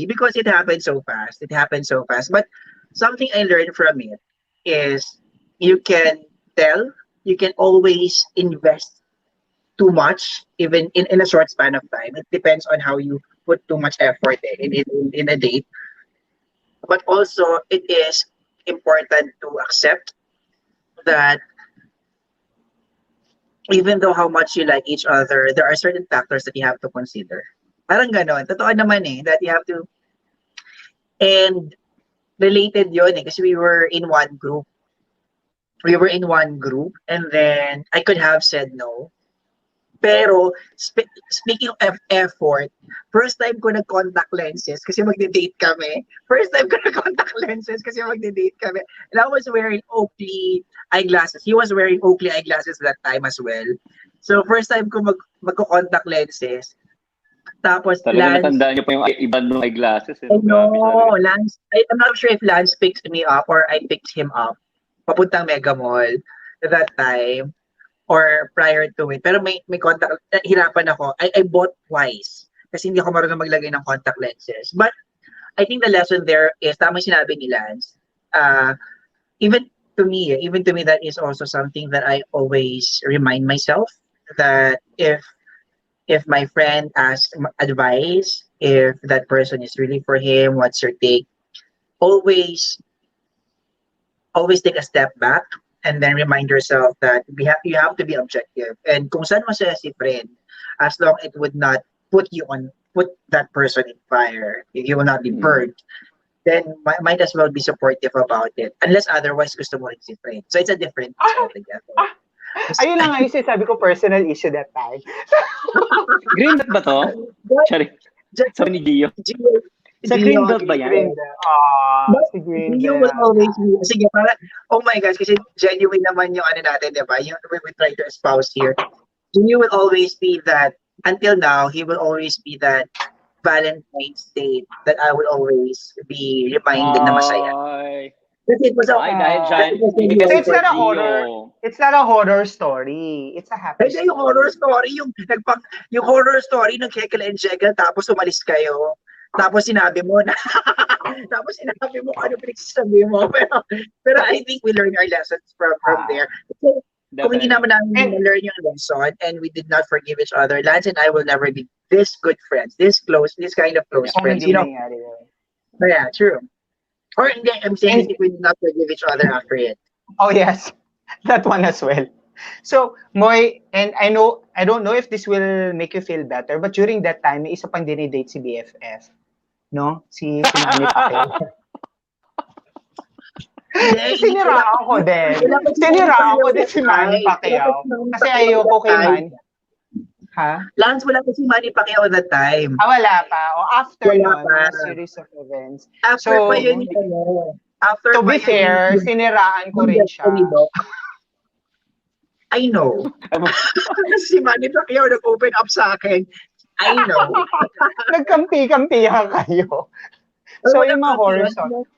because it happened so fast. But something I learned from it is you can always invest too much, even in a short span of time. It depends on how you put too much effort in a date. But also, it is important to accept that even though how much you like each other, there are certain factors that you have to consider. Parang ganon. Totoo naman that you have to. And related yun kasi we were in one group. And then I could have said no. Pero, speaking of effort, first time ko nag-contact lenses kasi magde-date kami. And I was wearing Oakley eyeglasses. He was wearing Oakley eyeglasses that time as well. So, first time ko magko-contact lenses. Tapos, Talaga Lance, natandaan niyo pa yung iba ng eyeglasses. I Grabe know, talaga. Lance, I'm not sure if Lance picked me up or I picked him up. Papuntang Mega Mall that time or prior to it. Pero may contact, hirapan ako. I bought twice kasi hindi ako marunong maglagay ng contact lenses. But I think the lesson there is, tama yung sinabi ni Lance, even even to me, that is also something that I always remind myself that if my friend asks advice, if that person is really for him, what's your take? Always, always take a step back and then remind yourself that you have to be objective. And kung saan masaya si friend, as long it would not put that person in fire, if you will not be burned, then might as well be supportive about it. Unless otherwise gusto mo rin si friend. So it's a different altogether. Ayun lang nga yung sinasabi ko, personal issue that time. Green belt ba to? Sorry. Sabi ni Gio. Sa green belt ba yan? Si Green You will always be, sige, para, oh my gosh, kasi genuine naman yung ano natin, di ba? Yung we try to espouse here. You will always be that, until now, he will always be that Valentine's Day that I will always be reminded na masaya. Kasi it was Ay, dahil dyan, it's not a horror. It's not a horror story. It's a happy story. Yung horror story, yung horror story ng Kekel and Jekyll, tapos umalis kayo. Tapos sinabi mo na, ano pinagsasabi mo. Pero I think we learn our lessons from there. So, kung hindi naman namin learn yung lesson and we did not forgive each other, Lance and I will never be this good friends, this close, this kind of close friends. You know? Yeah, true. Or hindi, I'm saying if we did not forgive each other after it. Oh yes, that one as well. So, Moy, and I don't know if this will make you feel better, but during that time, may isa pang dinidate si BFF. No? Si Manny Pacquiao. Siniraan ko din. Siniraan ko din si Manny Pacquiao. Kasi ayoko kay Manny. Ha? Lance, wala pa si Manny Pacquiao at that time. Wala pa. O after nun, a series of events. After so, pa yun, after to be fair, siniraan ko rin siya. I know. Si Manny Pacquiao nag-open up sa akin. I know. Nagkampi-kampihan kayo. So, yung mga horror story.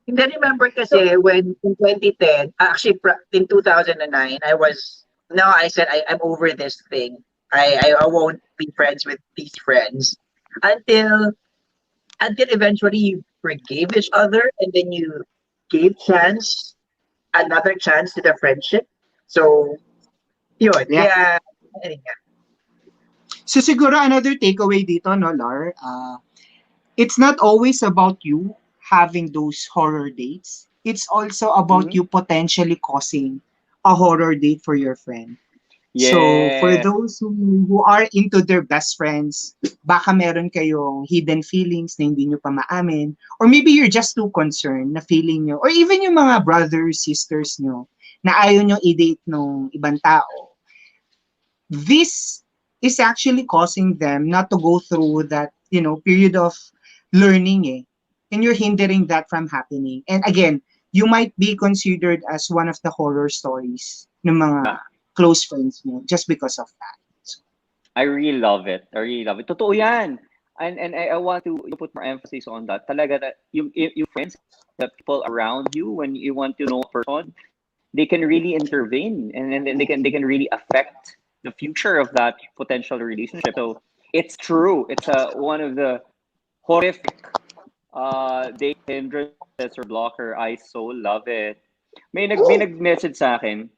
Hindi, remember kasi when in 2010, actually in 2009, I said I'm over this thing. I won't be friends with these friends until eventually you forgave each other and then you gave another chance to the friendship. So, yun. Yeah. So siguro another takeaway dito, no, Lar, it's not always about you having those horror dates. It's also about you potentially causing a horror date for your friend. Yeah. So for those who are into their best friends, baka meron kayong hidden feelings na hindi nyo pa maamin, or maybe you're just too concerned na feeling nyo, or even yung mga brothers, sisters nyo, na ayaw nyo i-date ng ibang tao. This is actually causing them not to go through that, period of learning, and you're hindering that from happening. And again, you might be considered as one of the horror stories ng mga close friends mo just because of that. So, I really love it. Totoo yan. And I want to put more emphasis on that. Talaga that yung friends, the people around you, when you want to know a person, they can really intervene and then they can really affect the future of that potential relationship. So it's true. It's one of the horrific date hindrances or blocker. I so love it. May nag-message sa akin.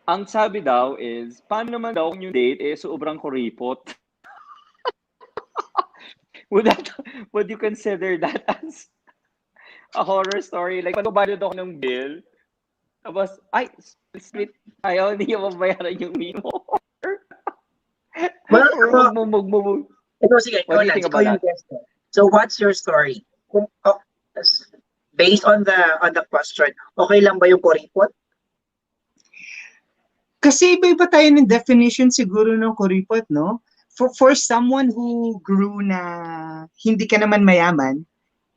Ang sabi daw is, paano naman daw yung date sobrang kuripot? Would you consider that as a horror story? Like, pagbabayad ako ng bill, tapos, split tayo, hindi ka mabayaran yung meal mo. Sige, what do you think about that? So, what's your story? Based on the question, okay lang ba yung kuripot? Kasi iba-iba tayo ng definition siguro ng kuripot, no? For someone who grew na hindi ka naman mayaman,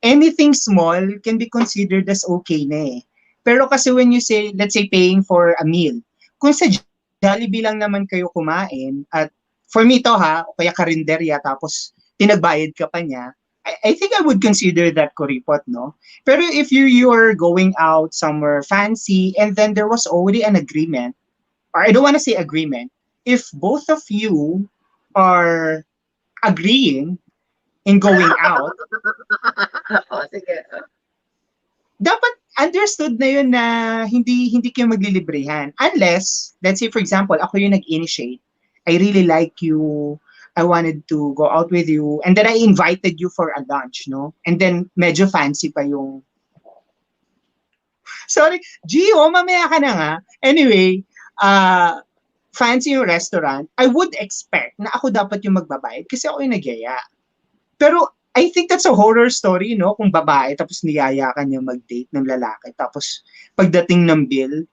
anything small can be considered as okay na eh. Pero kasi when you say, let's say paying for a meal, kung sa Jollibee lang naman kayo kumain, at for me to ha, o kaya karinderya, tapos pinagbayad ka pa niya, I think I would consider that kuripot, no? Pero if you're going out somewhere fancy and then there was already an agreement, or I don't want to say agreement, if both of you are agreeing in going out, Oh, sige. dapat understood na yun na hindi kayo maglilibrehan. Unless, let's say for example, ako yung nag-initiate. I really like you. I wanted to go out with you. And then I invited you for a lunch, no? And then medyo fancy pa yung... Sorry, Gio, mamaya ka na nga. Anyway, fancy yung restaurant. I would expect na ako dapat yung magbabayad kasi ako yung nagyaya. Pero I think that's a horror story, no? Kung babae, tapos niyaya ka niya mag-date ng lalaki. Tapos pagdating ng bill,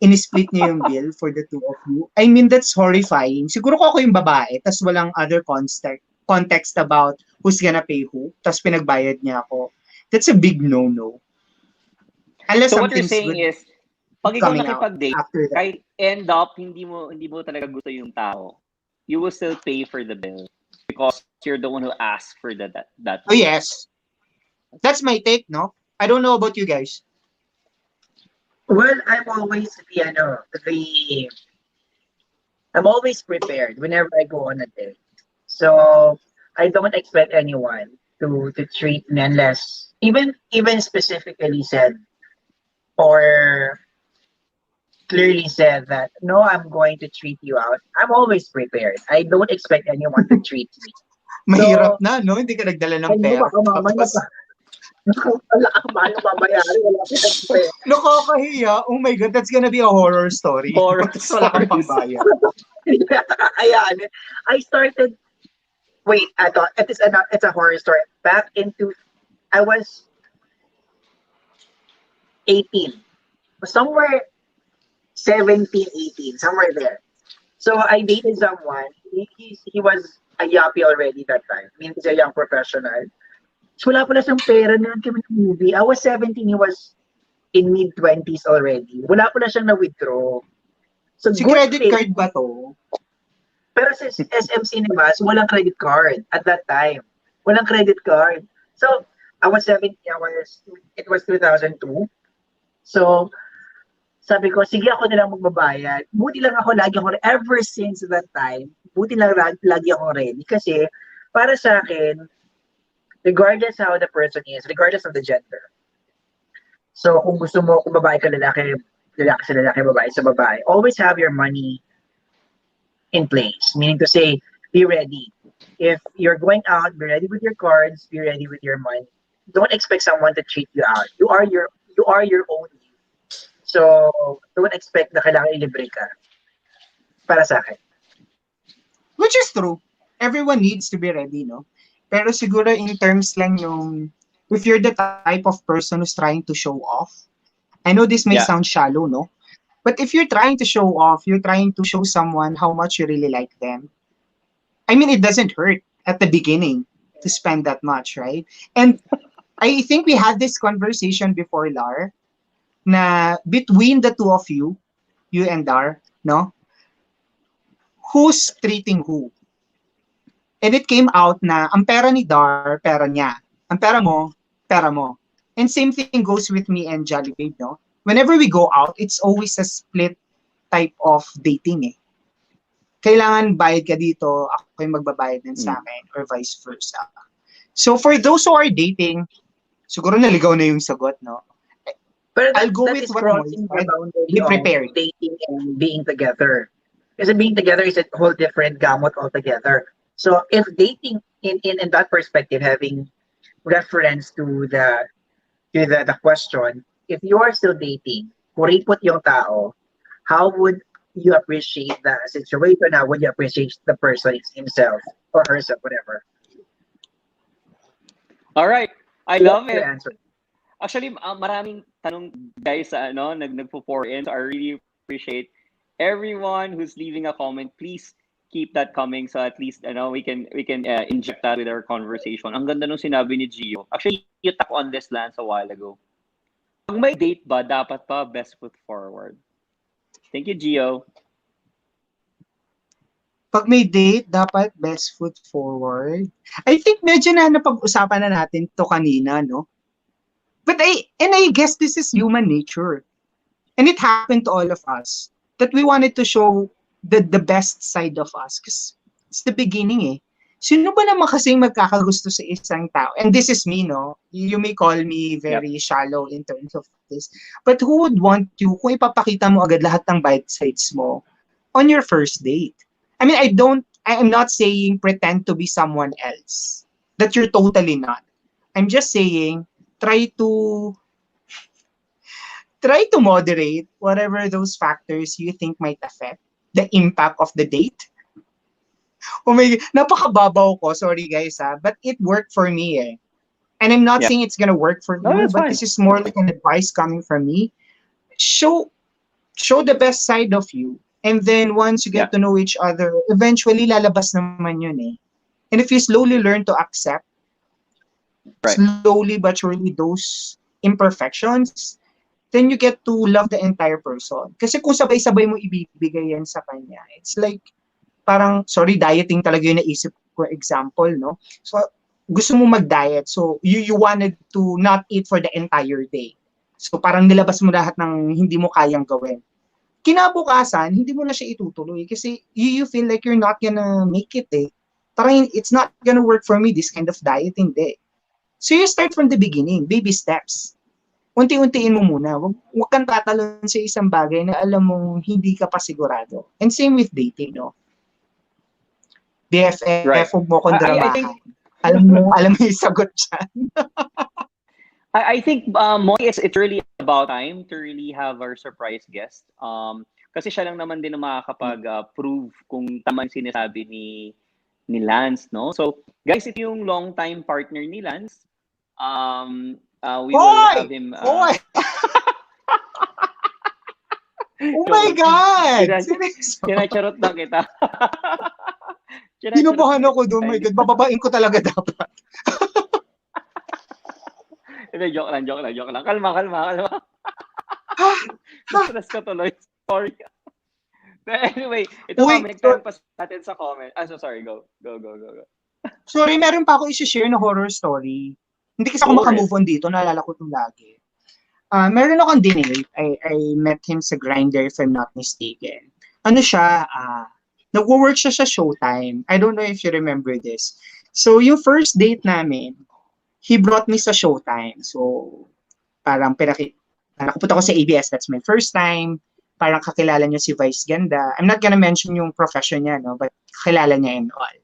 in-split niya yung bill for the two of you. I mean, that's horrifying. Siguro ko ako yung babae, tapos walang other context about who's gonna pay who, tapos pinagbayad niya ako. That's a big no-no. Unless So what you're something's saying good is, pag ikaw coming out nakipag-date, after that. kahit end up, hindi mo talaga gusto yung tao, you will still pay for the bill because you're the one who asked for that Oh, yes. That's my take, no? I don't know about you guys. Well, I'm always prepared whenever I go on a date. So I don't expect anyone to treat me unless even specifically said or clearly said that no, I'm going to treat you out. I'm always prepared. I don't expect anyone to treat me. Mahirap na, no? Hindi ka nagdala ng Ay, no, pera. baka mamaya Tapos, pa. Wala kang mahal mamayari. Wala kang pera. nakakahiya. Oh my God, that's gonna be a horror story. Horror Tapos wala kang stories. pangbayad. Ayan. I started. Wait, it's a horror story. I was 18, somewhere 17, 18, somewhere there. So I dated someone. He was a yuppie already that time. I mean, he's a young professional. So wala pala siyang pera na kami ng movie. I was 17, he was in mid-20s already. Wala pala siyang na-withdraw. So Si good credit thing. card ba to? Pero sa SM Cinemas, walang credit card at that time. Walang credit card. So, I was 17, it was 2002. So, sabi ko, sige ako na lang magbabayad. Buti lang ako, ever since that time, buti lang lagi ako ready. Kasi, para sa akin, regardless how the person is, regardless of the gender. So, kung gusto mo, kung babae ka lalaki sa lalaki, babae sa babae, always have your money in place. Meaning to say, be ready. If you're going out, be ready with your cards, be ready with your money. Don't expect someone to treat you out. You are your own. So, don't expect na kailangan ilibre ka. Para sa akin. Which is true. Everyone needs to be ready, no? Pero siguro in terms lang yung, if you're the type of person who's trying to show off, I know this may Yeah. sound shallow, no? But if you're trying to show off, you're trying to show someone how much you really like them, I mean, it doesn't hurt at the beginning to spend that much, right? And I think we had this conversation before, Lar, na between the two of you and Dar, no? Who's treating who? And it came out na ang pera ni Dar, pera niya. Ang pera mo, pera mo. And same thing goes with me and Jollibee, no? Whenever we go out, it's always a split type of dating, eh. Kailangan bayad ka dito, ako yung magbabayad din sa akin, or vice versa. So for those who are dating, siguro naligaw na yung sagot, no? But I'll go that with is what crossing Moy the said. boundary Be of prepared. dating and being together. Kasi being together is a whole different gamut altogether. So if dating in that perspective, having reference to the question, if you are still dating, kuripot yung tao, how would you appreciate the situation? How would you appreciate the person himself or herself, whatever? All right. I So love that's your it. answer. Actually, maraming tanong guys sa nagpo-pour in. So I really appreciate everyone who's leaving a comment. Please keep that coming so at least we can inject that with our conversation. Ang ganda nung sinabi ni Gio. Actually, you tap on this Lance a while ago. Pag may date ba, dapat pa best foot forward. Thank you, Gio. Pag may date, dapat best foot forward. I think medyo na napag-usapan na natin to kanina, no? But I guess this is human nature. And it happened to all of us that we wanted to show the best side of us because it's the beginning eh. Sino ba naman kasing magkakagusto sa isang tao? And this is me, no? You may call me very shallow in terms of this. But who would want you kung ipapakita mo agad lahat ng bite sides mo on your first date? I mean, I am not saying pretend to be someone else. That you're totally not. I'm just saying, try to moderate whatever those factors you think might affect the impact of the date. Oh my God, napakababaw ko. Sorry guys but it worked for me eh. And I'm not saying it's gonna work for No, you, that's but fine. this is more like an advice coming from me. Show the best side of you. And then once you get to know each other, eventually lalabas naman yun eh. And if you slowly learn to accept, slowly but surely those imperfections, then you get to love the entire person. Kasi kung sabay-sabay mo ibibigay yan sa kanya, it's like, parang, sorry, dieting talaga yung naisip ko example, no? So, gusto mo mag-diet. So, you wanted to not eat for the entire day. So, parang nilabas mo lahat ng hindi mo kayang gawin. Kinabukasan, hindi mo na siya itutuloy kasi you feel like you're not gonna make it eh. Parang it's not gonna work for me, this kind of dieting day. So, you start from the beginning, baby steps. Unti-untiin mo muna. Huwag kang tatalon sa isang bagay na alam mong hindi ka pa sigurado. And same with dating, no? BFF, huwag mo akong dramahan. Alam mo yung sagot dyan. I think, Moy, it's really about time to really have our surprise guest. Kasi siya lang naman din ang makakapag-prove kung tama yung sinasabi ni Lance, no? So, guys, ito yung long-time partner ni Lance. We will have him... Oh my God! Kinacharot lang kita. Kinubahan ako doon. My God, bababain ko talaga dapat. Joke lang. Kalma. Stress ka tuloy. Sorry. But anyway, ito nag-time pa natin sa comment. So sorry, go. Sorry, meron pa ako i-share na horror story. Hindi kasi ako makamove on dito. Naalala ko itong lagi. Meron akong dinate. I met him sa Grindr if I'm not mistaken. Ano siya, nagwo-work siya sa Showtime. I don't know if you remember this. So, yung first date namin, he brought me sa Showtime. So, parang nakapunta ko sa ABS. That's my first time. Parang kakilala niya si Vice Ganda. I'm not gonna mention yung profession niya, no? But kakilala niya and all.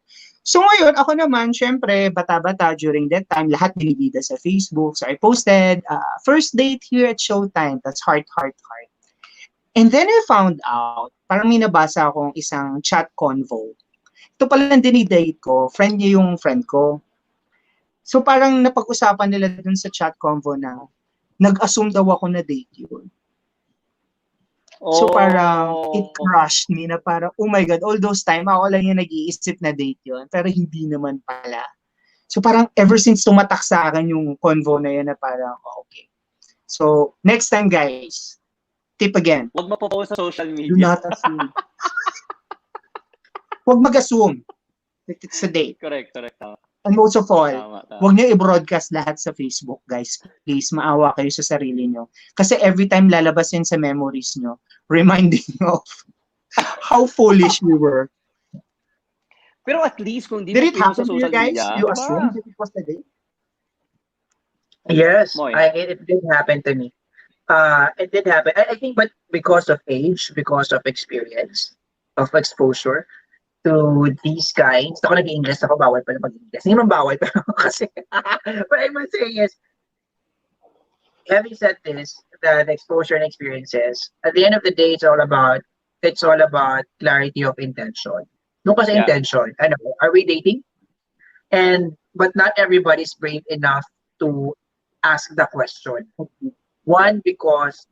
So ngayon, ako naman, syempre, bata-bata during that time, lahat binibida sa Facebook. So I posted, first date here at Showtime. That's heart. And then I found out, parang may nabasa akong isang chat convo. Ito pala lang dinidate ko, friend niya yung friend ko. So parang napag-usapan nila dun sa chat convo na nag-assume daw ako na date yun. So parang it crushed me na parang, oh my God, all those time, ako lang yung nag-iisip na date yun. Pero hindi naman pala. So parang ever since tumatak sa akin yung convo na yun na parang, okay. So next time guys, tip again. Huwag mapopost sa social media. Do not assume. Huwag mag-assume that it's a date. Correct. And most of all, Tama. huwag niyo i-broadcast lahat sa Facebook, guys. Please, maawa kayo sa sarili niyo. Kasi every time lalabas yun sa memories niyo, reminding of how foolish we were. Pero at least kung di Did it mo happen sa to you social guys? media, You assumed that it was the date? Yes, Moy. it did happen to me. It did happen. I think, but because of age, because of experience, of exposure to these guys. Ako nag-English ako, bawal pala mag-English. Hindi naman bawal, pero kasi, what I must say is, having said this, the exposure and experiences, at the end of the day, it's all about clarity of intention. Doon kasi intention. Ano, are we dating? But not everybody's brave enough to ask the question. One, because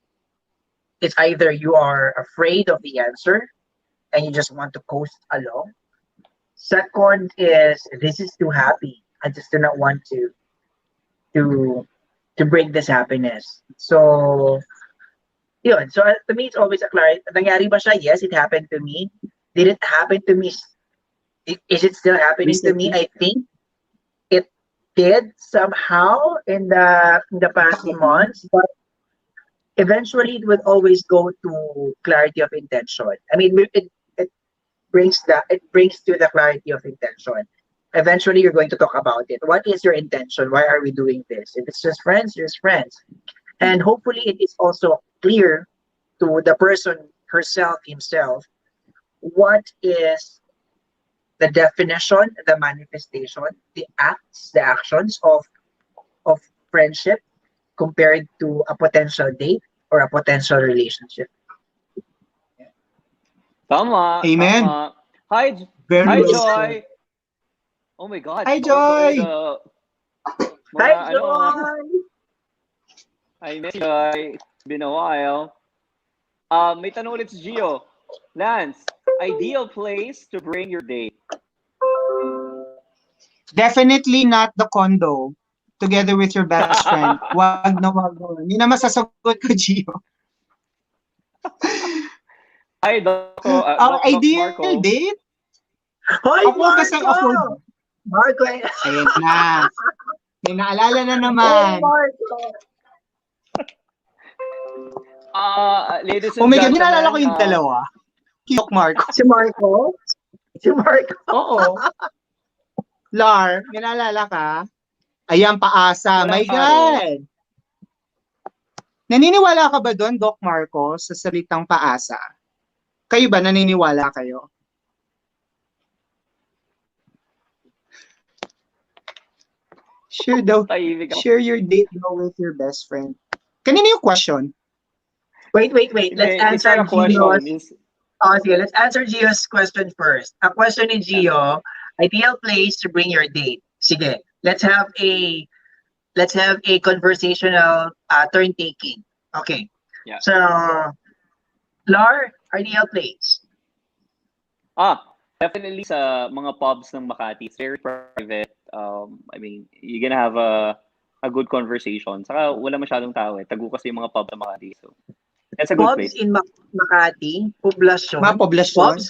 it's either you are afraid of the answer and you just want to coast along. Second is, this is too happy. I just do not want to break this happiness. So Yun. So to me, it's always a clarity. Nangyari ba siya? Yes, it happened to me. Did it happen to me? Is it still happening to me? Recently? I think it did somehow in the past months, but eventually it will always go to clarity of intention. I mean, it it brings to the clarity of intention. Eventually, you're going to talk about it. What is your intention? Why are we doing this? If it's just friends. And hopefully, it is also clear to the person herself, himself, what is the definition, the manifestation, the acts, the actions of friendship compared to a potential date or a potential relationship. Tama, Amen. tama. Hi, Very hi, well Yes. said. Joy. Oh my God, Hi, all Joy! mga Hi, ano, John! I miss you, Joy. It's been a while. May tanong ulit si Gio. Lance, ideal place to bring your date. Definitely not the condo together with your best friend. Wag na wag. Yun na masasagot ko, Gio. Hi, Our Doc ideal Marco. date? Hi, Ako kasi afford. Marco! Marco, Ayan na. May naalala na hey, naman. Marco! Ladies Oh and my God, naalala ko gentlemen, yung dalawa. Kiyok Marco. Si Marco? Si Marco? Oo. Lar, may naalala ka? Ayan, paasa. wala My masyado. God! Naniniwala ka ba doon, Doc Marco, sa salitang paasa? Kayo ba, naniniwala kayo? Share daw. Tahimik ako. Share your date daw with your best friend. Kanina yung question? Wait. Let's Hindi, it's answer not a question. Gio's. Oh, sige, let's answer Gio's question first. Ang question ni Gio, ideal place to bring your date. Sige, let's have a conversational turn taking. Okay. Yeah. So, Lar, ideal place. Definitely sa mga pubs ng Makati. It's very private. I mean, you're gonna have a good conversation. Saka wala masyadong tao eh. Tago kasi yung mga pub ng Makati. So, that's a good Pubs place. in Makati, poblasyon. Mga poblasyon? Pubs,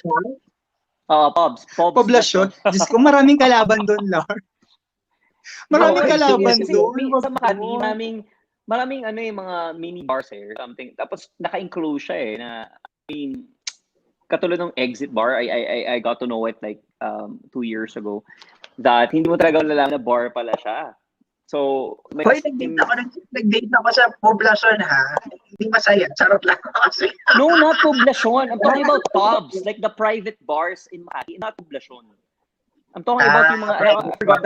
ha? Pubs. Poblasyon? Diyos ko, maraming kalaban doon, Lar. Maraming Okay, kalaban sige. doon. Sa Makati, maraming ano yung mga mini bars eh, or something. Tapos naka-enclose siya eh, na, I mean, katulad ng exit bar, I got to know it like 2 years ago, that hindi mo talaga malalaman na bar pala siya. So, may Hoy, nag-date ako sa poblasyon, ha? Hindi masaya. Charot lang. no, not poblasyon. I'm talking about pubs, like the private bars in Makati, not poblasyon. I'm talking about yung mga, I forgot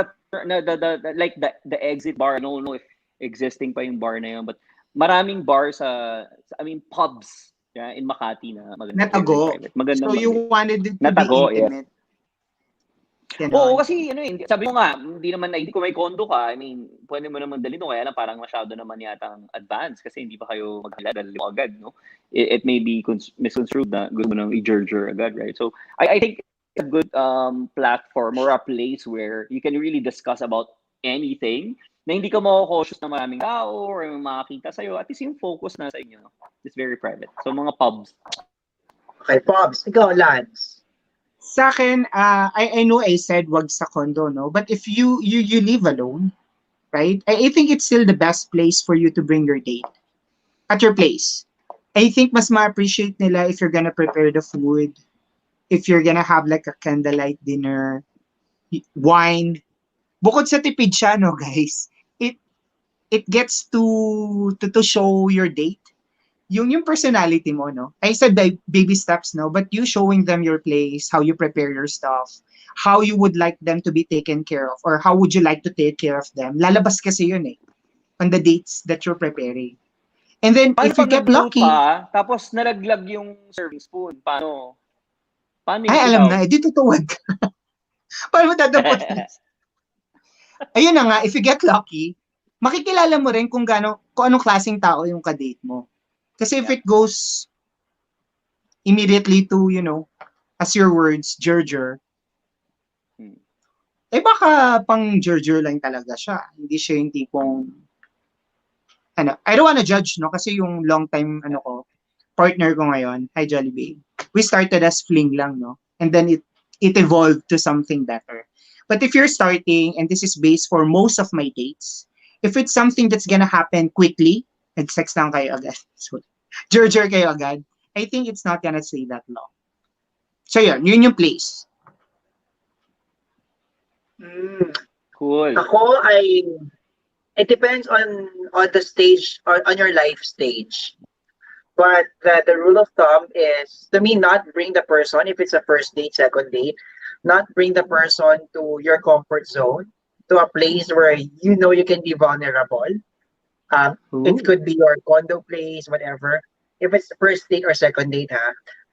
the exit bar. I don't know if existing pa yung bar na yun, but maraming bars I mean, pubs in Makati na maganda. Natago. Magandang So you wanted it to Natago, be intimate. Ganon. Oo, kasi sabi mo nga, hindi ko may condo ka, I mean, pwede mo naman dalhin, kaya lang parang masyado naman yata ang advance kasi hindi pa kayo maghalala mo agad, no? It may be misconstrued na gusto mo nang i-judge agad, right? So, I think it's a good platform or a place where you can really discuss about anything na hindi ka mako-cautious na maraming tao or may makakita sa'yo. At least yung focus na sa inyo, no? It's very private. So, mga pubs. Okay, pubs. Ikaw, Lance. Sa akin, I know I said wag sa condo, no? But if you live alone, right? I think it's still the best place for you to bring your date. At your place. I think mas ma-appreciate nila if you're gonna prepare the food, if you're gonna have like a candlelight dinner, wine. Bukod sa tipid siya, no, guys? It gets to show your date. Yung personality mo, no? I said baby steps, no? But you showing them your place, how you prepare your stuff, how you would like them to be taken care of, or how would you like to take care of them. Lalabas kasi yun eh, on the dates that you're preparing. And then, Paano if you pag get nagluto lucky, ka, tapos nalaglag yung serving spoon? Paano yung ay, alam ikaw? na, di tutuwag ka. Paano mo dadapot? Ayun na nga, if you get lucky, makikilala mo rin kung anong klaseng tao yung kadate mo. Kasi if it goes immediately to, as your words, Gerger, baka pang Gerger lang talaga siya. Hindi siya yung tipong, I don't wanna judge, no? Kasi yung long time, partner ko ngayon, hi Jollibee, we started as fling lang, no? And then it evolved to something better. But if you're starting, and this is based for most of my dates, if it's something that's gonna happen quickly, nag-sex lang kayo agad. So, jur kayo agad, I think it's not gonna stay that long. So yun yung place. Mm. Cool. Ako it depends on the stage or on your life stage. But the rule of thumb is to me not bring the person if it's a first date, second date, not bring the person to your comfort zone, to a place where you know you can be vulnerable. It Ooh. could be your condo place, whatever. If it's the first date or second date,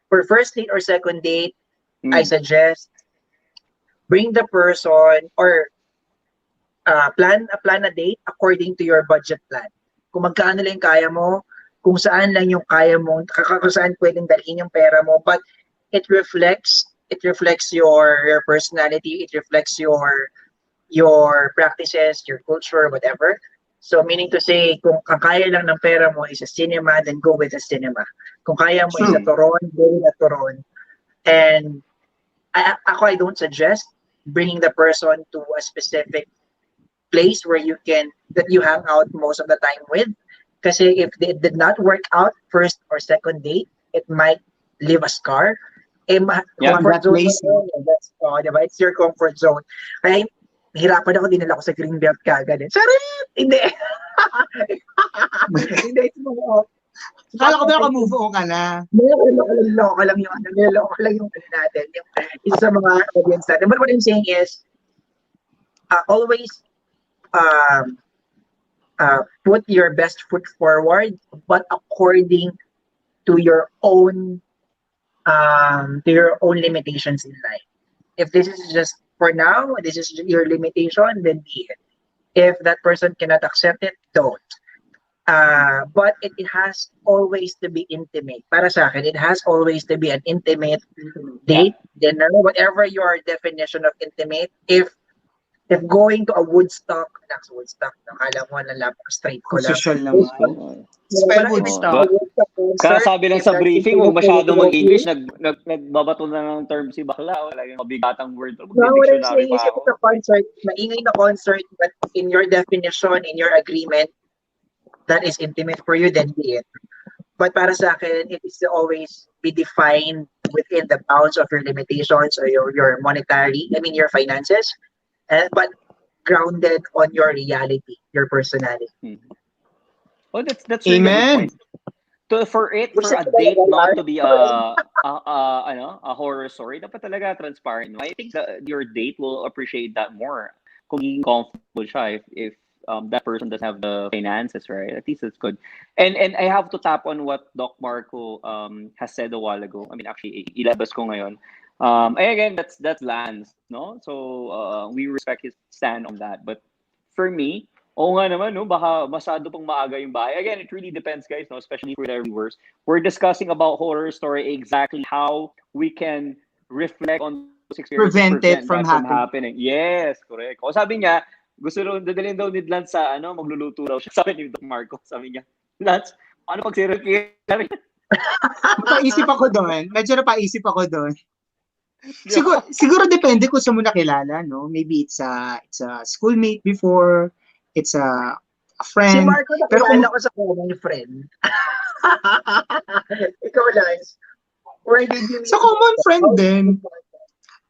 for first date or second date, I Mm. suggest bring the person or plan a date according to your budget plan. Kung magkano lang kaya mo, kung saan lang yung kaya mo, kung saan pwedeng dalhin yung pera mo, but it reflects your personality, it reflects your practices, your culture, whatever. So meaning to say, kung kaya lang ng pera mo is a cinema, then go with a cinema. Kung kaya mo is a True. turon, go with a turon. And I don't suggest bringing the person to a specific place where you hang out most of the time with. Kasi if it did not work out first or second date, it might leave a scar. Yeah. Comfort That zone mo place, yun. That's, diba? It's your comfort zone. Kaya hirapan ako, dinala ko sa greenbelt kagad. Sorry! Hindi. Hindi. Kala ko ba naka-move on ka na? Niloko lang yung natin. Yung isa sa mga audience natin. But what I'm saying is, always um, put your best foot forward, but according to your own limitations in life. If this is just for now, this is your limitation, then be it. If that person cannot accept it, don't. But it has always to be intimate. Para sa akin, it has always to be an intimate date, dinner, whatever your definition of intimate. If going to a Woodstock, nakala mo na straight ko lang. Social naman. Spell Woodstock. Kaya sabi lang sa briefing, huwag masyado mag-English, nagbabato na ng term si bakla, lagi mabigatang word. No, what I'm Mag-dictionary saying is pa if ako. it's a concert, maingay na concert, but in your definition, in your agreement, that is intimate for you, then be it. But para sa akin, it is to always be defined within the bounds of your limitations or your your finances, but grounded on your reality, your personality. Oh, that's really a good Amen. point. For a date not to be a horror story, dapat talaga transparent. I think your date will appreciate that more. Kung magiging comfortable siya if that person doesn't have the finances, right? At least it's good. And I have to tap on what Doc Marco has said a while ago. I mean, actually, ilabas ko ngayon. And again, that's Lance, no? So we respect his stand on that. But for me, oo nga naman, no? Baka masyado pang maaga yung bahay. Again, it really depends, guys, no? Especially for their viewers. We're discussing about horror story, exactly how we can reflect on those experiences, Prevent it from that happening. Yes, correct. O sabi niya, gusto rin dadalhin daw ni Lance sa magluluto daw siya. Sabi ni Doc Marco, sabi niya, Lance, ano pag serial killer? Napaisip ako doon. Medyo napaisip ako doon. Siguro depende kung saan mo nakilala, no? Maybe it's a schoolmate before, it's a Si friend. Marco, Pero nakilala ko sa common friend. Ikaw, Lance. Where did you meet? sa common friend din.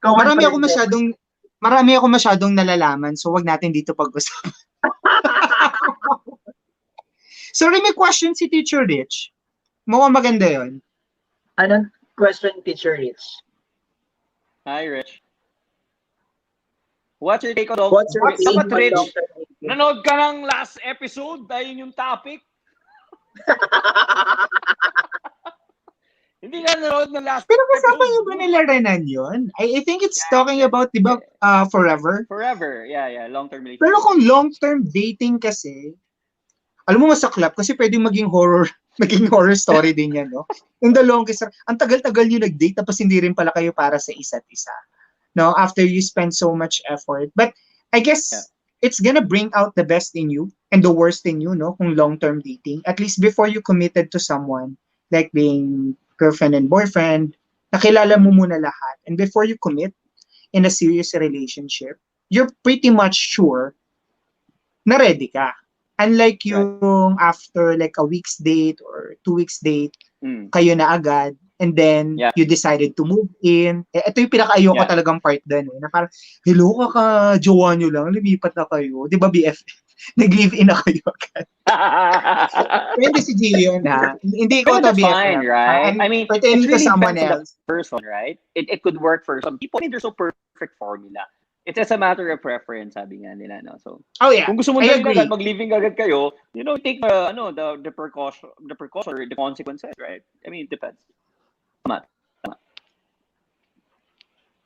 Common Marami friend ako masyadong nalalaman, so wag natin dito pag-usapan. Sorry, may question si Teacher Rich. Mukhang maganda yon. Anong question, Teacher Rich? Hi, Rich. What's your take on dog? What's your take Dapat, on Rich, long-term dating? nanood ka ng last episode, ayun yung topic. Hindi ka nanood ng last Pero kasama episode. yung ba nila Renan yun? I think it's talking about, di ba, forever? Forever, yeah, long-term relationship. Pero kung long-term dating kasi, alam mo masaklap kasi pwedeng maging horror story din yan, no? In the longest, ang tagal-tagal nyo nag-date tapos hindi rin pala kayo para sa isa't isa. No, after you spend so much effort. But I guess it's gonna bring out the best in you and the worst in you, no? Kung long-term dating. At least before you committed to someone, like being girlfriend and boyfriend, nakilala mo muna lahat. And before you commit in a serious relationship, you're pretty much sure na ready ka. Unlike Right. yung after like a week's date or 2 weeks date, Mm. kayo na agad, and then Yeah. you decided to move in. Ito yung pinaka-ayoko Yeah. talagang part doon. Na parang, hello jowa nyo lang, lumipat na kayo. Di ba BF? Nag-live-in na kayo agad. Pwede si Gio yun, ha? Hindi ko But to that's fine, BFF. right? I'm I mean, pertaining it to really someone depends on the else. person, right? It could work for some people. I mean, there's no perfect formula. It's just a matter of preference, sabi nga nila, no? So, Oh yeah, kung gusto mo I dali agree. agad, mag-living agad kayo, take the precaution or the consequences, right? I mean, it depends. Tama.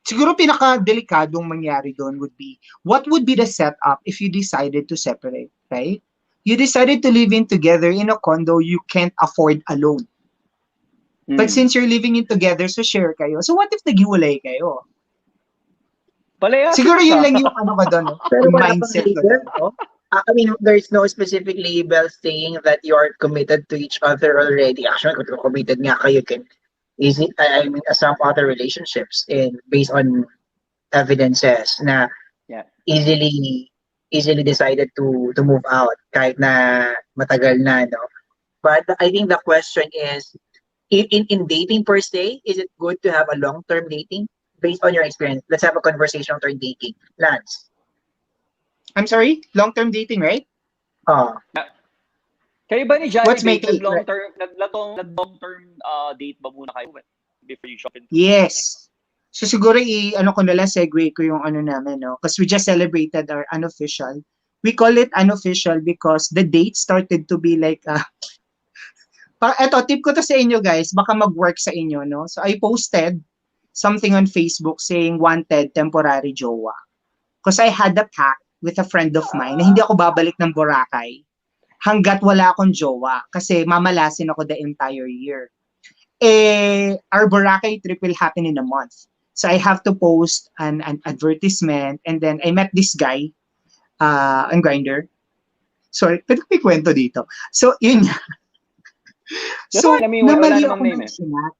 Siguro pinaka-delikadong mangyari doon would be, what would be the setup if you decided to separate, right? You decided to live in together in a condo you can't afford alone. But Mm. since you're living in together, so share kayo. So what if naghiwalay kayo? Palayasin Siguro mo yun siya. lang yung ano ko doon, Pero yung wala pang mindset ko label, doon. no? I mean, there's no specific label saying that you are committed to each other already. Actually, kung committed nga kayo, can easy. I mean, some other relationships based on evidences na Yeah. easily decided to move out kahit na matagal na, no? But I think the question is, in dating per se, is it good to have a long-term dating based on your experience? Let's have a conversation on dating. Lance. I'm sorry? Long-term dating, right? Kayo ba ni What's Jollibee, my take? nag-long-term date ba muna kayo before you shop into? Yes. So siguro ko na lang, segue ko yung ano namin, no? Because we just celebrated our unofficial. We call it unofficial because the date started to be like, eto, tip ko to sa inyo guys, baka mag-work sa inyo, no? So I posted something on Facebook saying wanted temporary jowa. Because I had a pact with a friend of mine na hindi ako babalik ng Boracay hanggat wala akong jowa kasi mamalasin ako the entire year. Our Boracay trip will happen in a month. So I have to post an advertisement, and then I met this guy on Grindr. Sorry, pwede ko kwento dito. So, yun nga. So, I mean, wala namali namang ako name ng chat.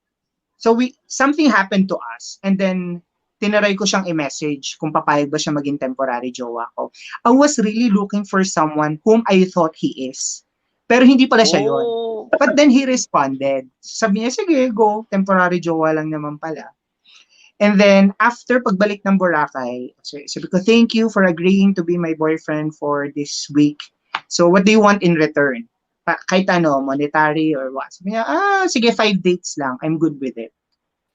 So, something happened to us, and then tinaray ko siyang i-message kung papayag ba siya maging temporary jowa ko. I was really looking for someone whom I thought he is. Pero hindi pala siya yun. Oh. But then he responded. Sabi niya, sige, go. Temporary jowa lang naman pala. And then, after pagbalik ng Boracay, sabi ko, thank you for agreeing to be my boyfriend for this week. So, what do you want in return? Kahit ano, monetary or what? Sabi niya, sige, 5 dates lang. I'm good with it.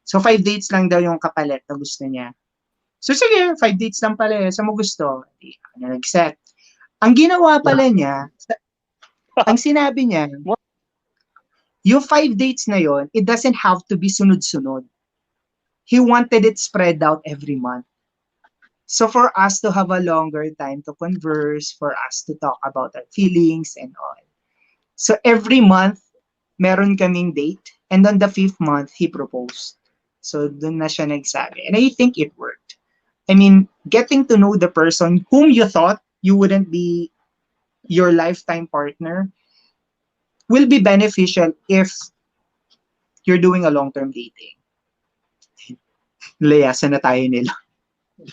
So, 5 dates lang daw yung kapalit na gusto niya. So, sige, 5 dates lang pala. Sa mo gusto? Nag-accept. Ang ginawa pala niya, ang sinabi niya, yung 5 dates na yon, it doesn't have to be sunod-sunod. He wanted it spread out every month. So for us to have a longer time to converse, for us to talk about our feelings and all. So every month, meron kaming date. And on the 5th month, he proposed. So dun na siya nagsabi. And I think it worked. I mean, getting to know the person whom you thought you wouldn't be your lifetime partner will be beneficial if you're doing a long-term dating. Layasan na tayo nila.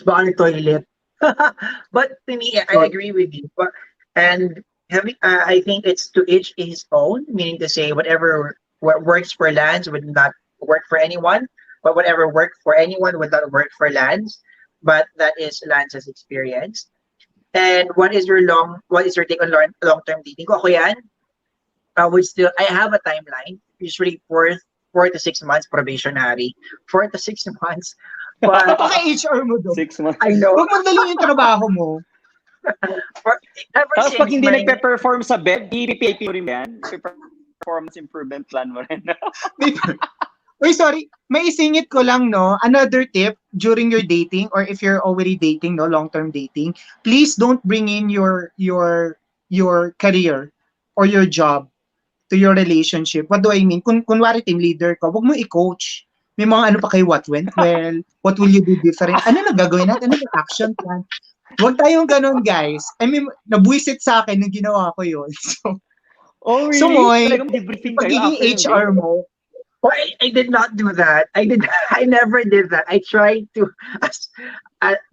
Baka toilet. But to me, I agree with you. And I think it's to each his own, meaning to say whatever what works for Lance would not work for anyone, but whatever worked for anyone would not work for Lance. But that is Lance's experience. And what is your take on long-term dating? Ko ako yan, I have a timeline, usually 4 to 6 months probationary, 4 to 6 months. But Paka-HR mo doon. 6 months. I know. Huwag magdali yung trabaho mo. Ever Tapos since pag hindi my, nagpe-perform sa bed, i-PPAP mo rin yan. Performance improvement plan mo rin. Uy, sorry. May isingit ko lang, no? Another tip during your dating, or if you're already dating, no, long-term dating, please don't bring in your career or your job to your relationship. What do I mean? Kunwari team leader ka, huwag mo i-coach. May mga ano pa kayo, what went well, what will you do different, ano na gagawin natin, ano na action plan. Huwag tayong ganun, guys. I mean, nabuisit sa akin nung ginawa ko yun. So, Oh, So, really? Moy, Talagang debriefing kayo pagiging after ng HR date? mo, Oh, I did not do that. I never did that. I tried to as,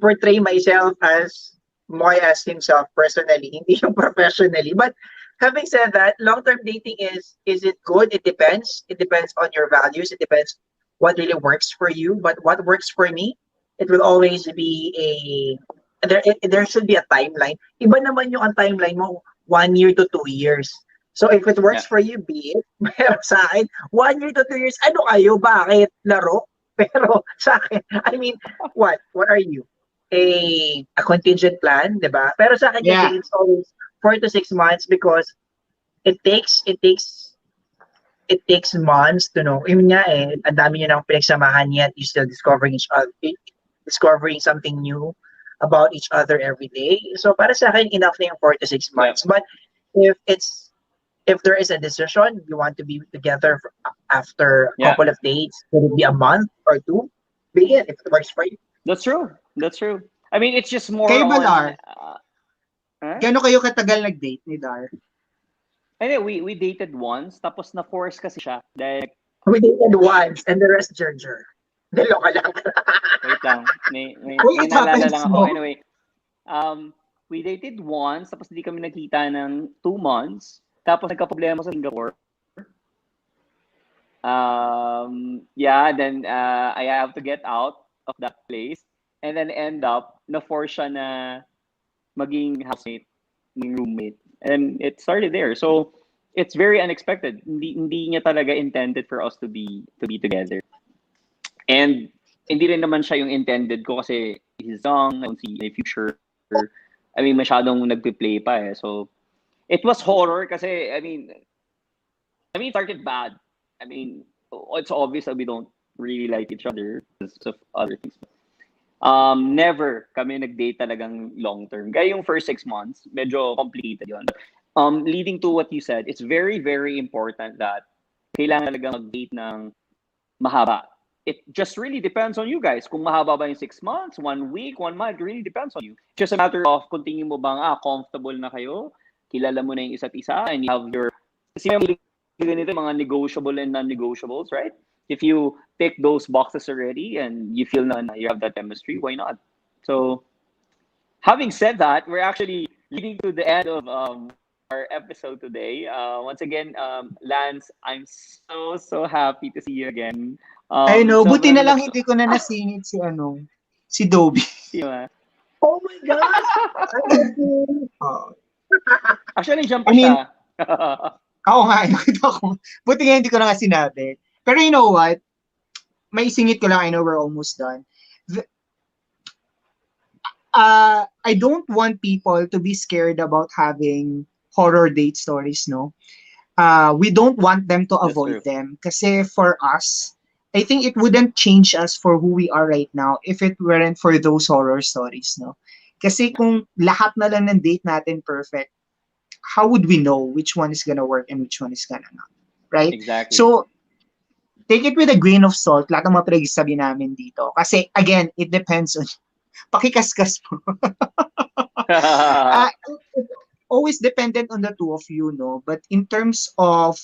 portray myself as Moy as himself personally, hindi yung professionally. But having said that, long-term dating is it good? It depends. It depends on your values. It depends what really works for you. But what works for me, it will always be there should be a timeline. Iba naman yung ang timeline mo 1 year to 2 years. So if it works Yeah. for you, be it. Pero sa akin, 1 year to 2 years, ano kayo? Bakit? Laro? Pero sa akin, I mean, what? What are you? A contingent plan, di ba? Pero sa akin kasi, yeah. it's always 4 to 6 months because it takes it takes it takes months to know. Yun nga eh, ang dami nyo nang pinagsamahan yet, you still discovering each other, discovering something new about each other every day. So para sa akin, enough na yung 4 to 6 Yeah. months. But if it's if there is a decision, you want to be together after a Yeah. couple of dates, could it be a month or two? Be it if it works for you. That's true. That's true. I mean, it's just more Kayo ba, on... Lar? Huh? Gano'n kayo katagal nag-date ni Dar? Anyway, we dated once, tapos na-force kasi siya. Dahil, We dated once and the rest Gerger. Dalo ka lang. wait lang, may Wait, naalala happens lang ako. mo? Anyway, we dated once, tapos hindi kami nagkita ng 2 months. Tapos nagka-problema sa Singapore. Yeah, then I have to get out of that place. And then end up, na-force siya na maging housemate, maging roommate. And it started there. So, it's very unexpected. Hindi niya talaga intended for us to be together. And hindi rin naman siya yung intended ko kasi he's young, I don't see a future. I mean, masyadong nagpe-play pa eh. So, it was horror kasi, I mean, it started bad. I mean, it's obvious that we don't really like each other because of other things. Never kami nag-date talagang long-term. Kaya yung first 6 months, medyo complicated yun. Leading to what you said, it's very, very important that kailangan talaga mag-date ng mahaba. It just really depends on you guys. Kung mahaba ba yung 6 months, 1 week, 1 month, it really depends on you. It's just a matter of continue mo bang, comfortable na kayo, kilala mo na yung isa't isa, and you have your, kasi may ganito, mga negotiable and non-negotiables, right? If you tick those boxes already and you feel na you have that chemistry, why not? So, having said that, we're actually leading to the end of our episode today. Once again, Lance, I'm so happy to see you again. I know, buti sobrang na lang nag- hindi ko na nasingit si Dobby. Diba? Oh my gosh! Oh. Actually, jump I pa mean, siya. Oo nga, nakita ko. Buti nga hindi ko na nga sinabi. Pero you know what? May singit ko lang, I know we're almost done. I don't want people to be scared about having horror date stories, no? We don't want them to That's avoid true. them. Kasi for us, I think it wouldn't change us for who we are right now if it weren't for those horror stories, no? Kasi kung lahat na lang ng date natin perfect, how would we know which one is gonna work and which one is gonna not? Right? Exactly. So, take it with a grain of salt, lahat ng mga pinagsasabi namin dito. Kasi, again, it depends on, pakikaskas mo. It's always dependent on the two of you, no? But in terms of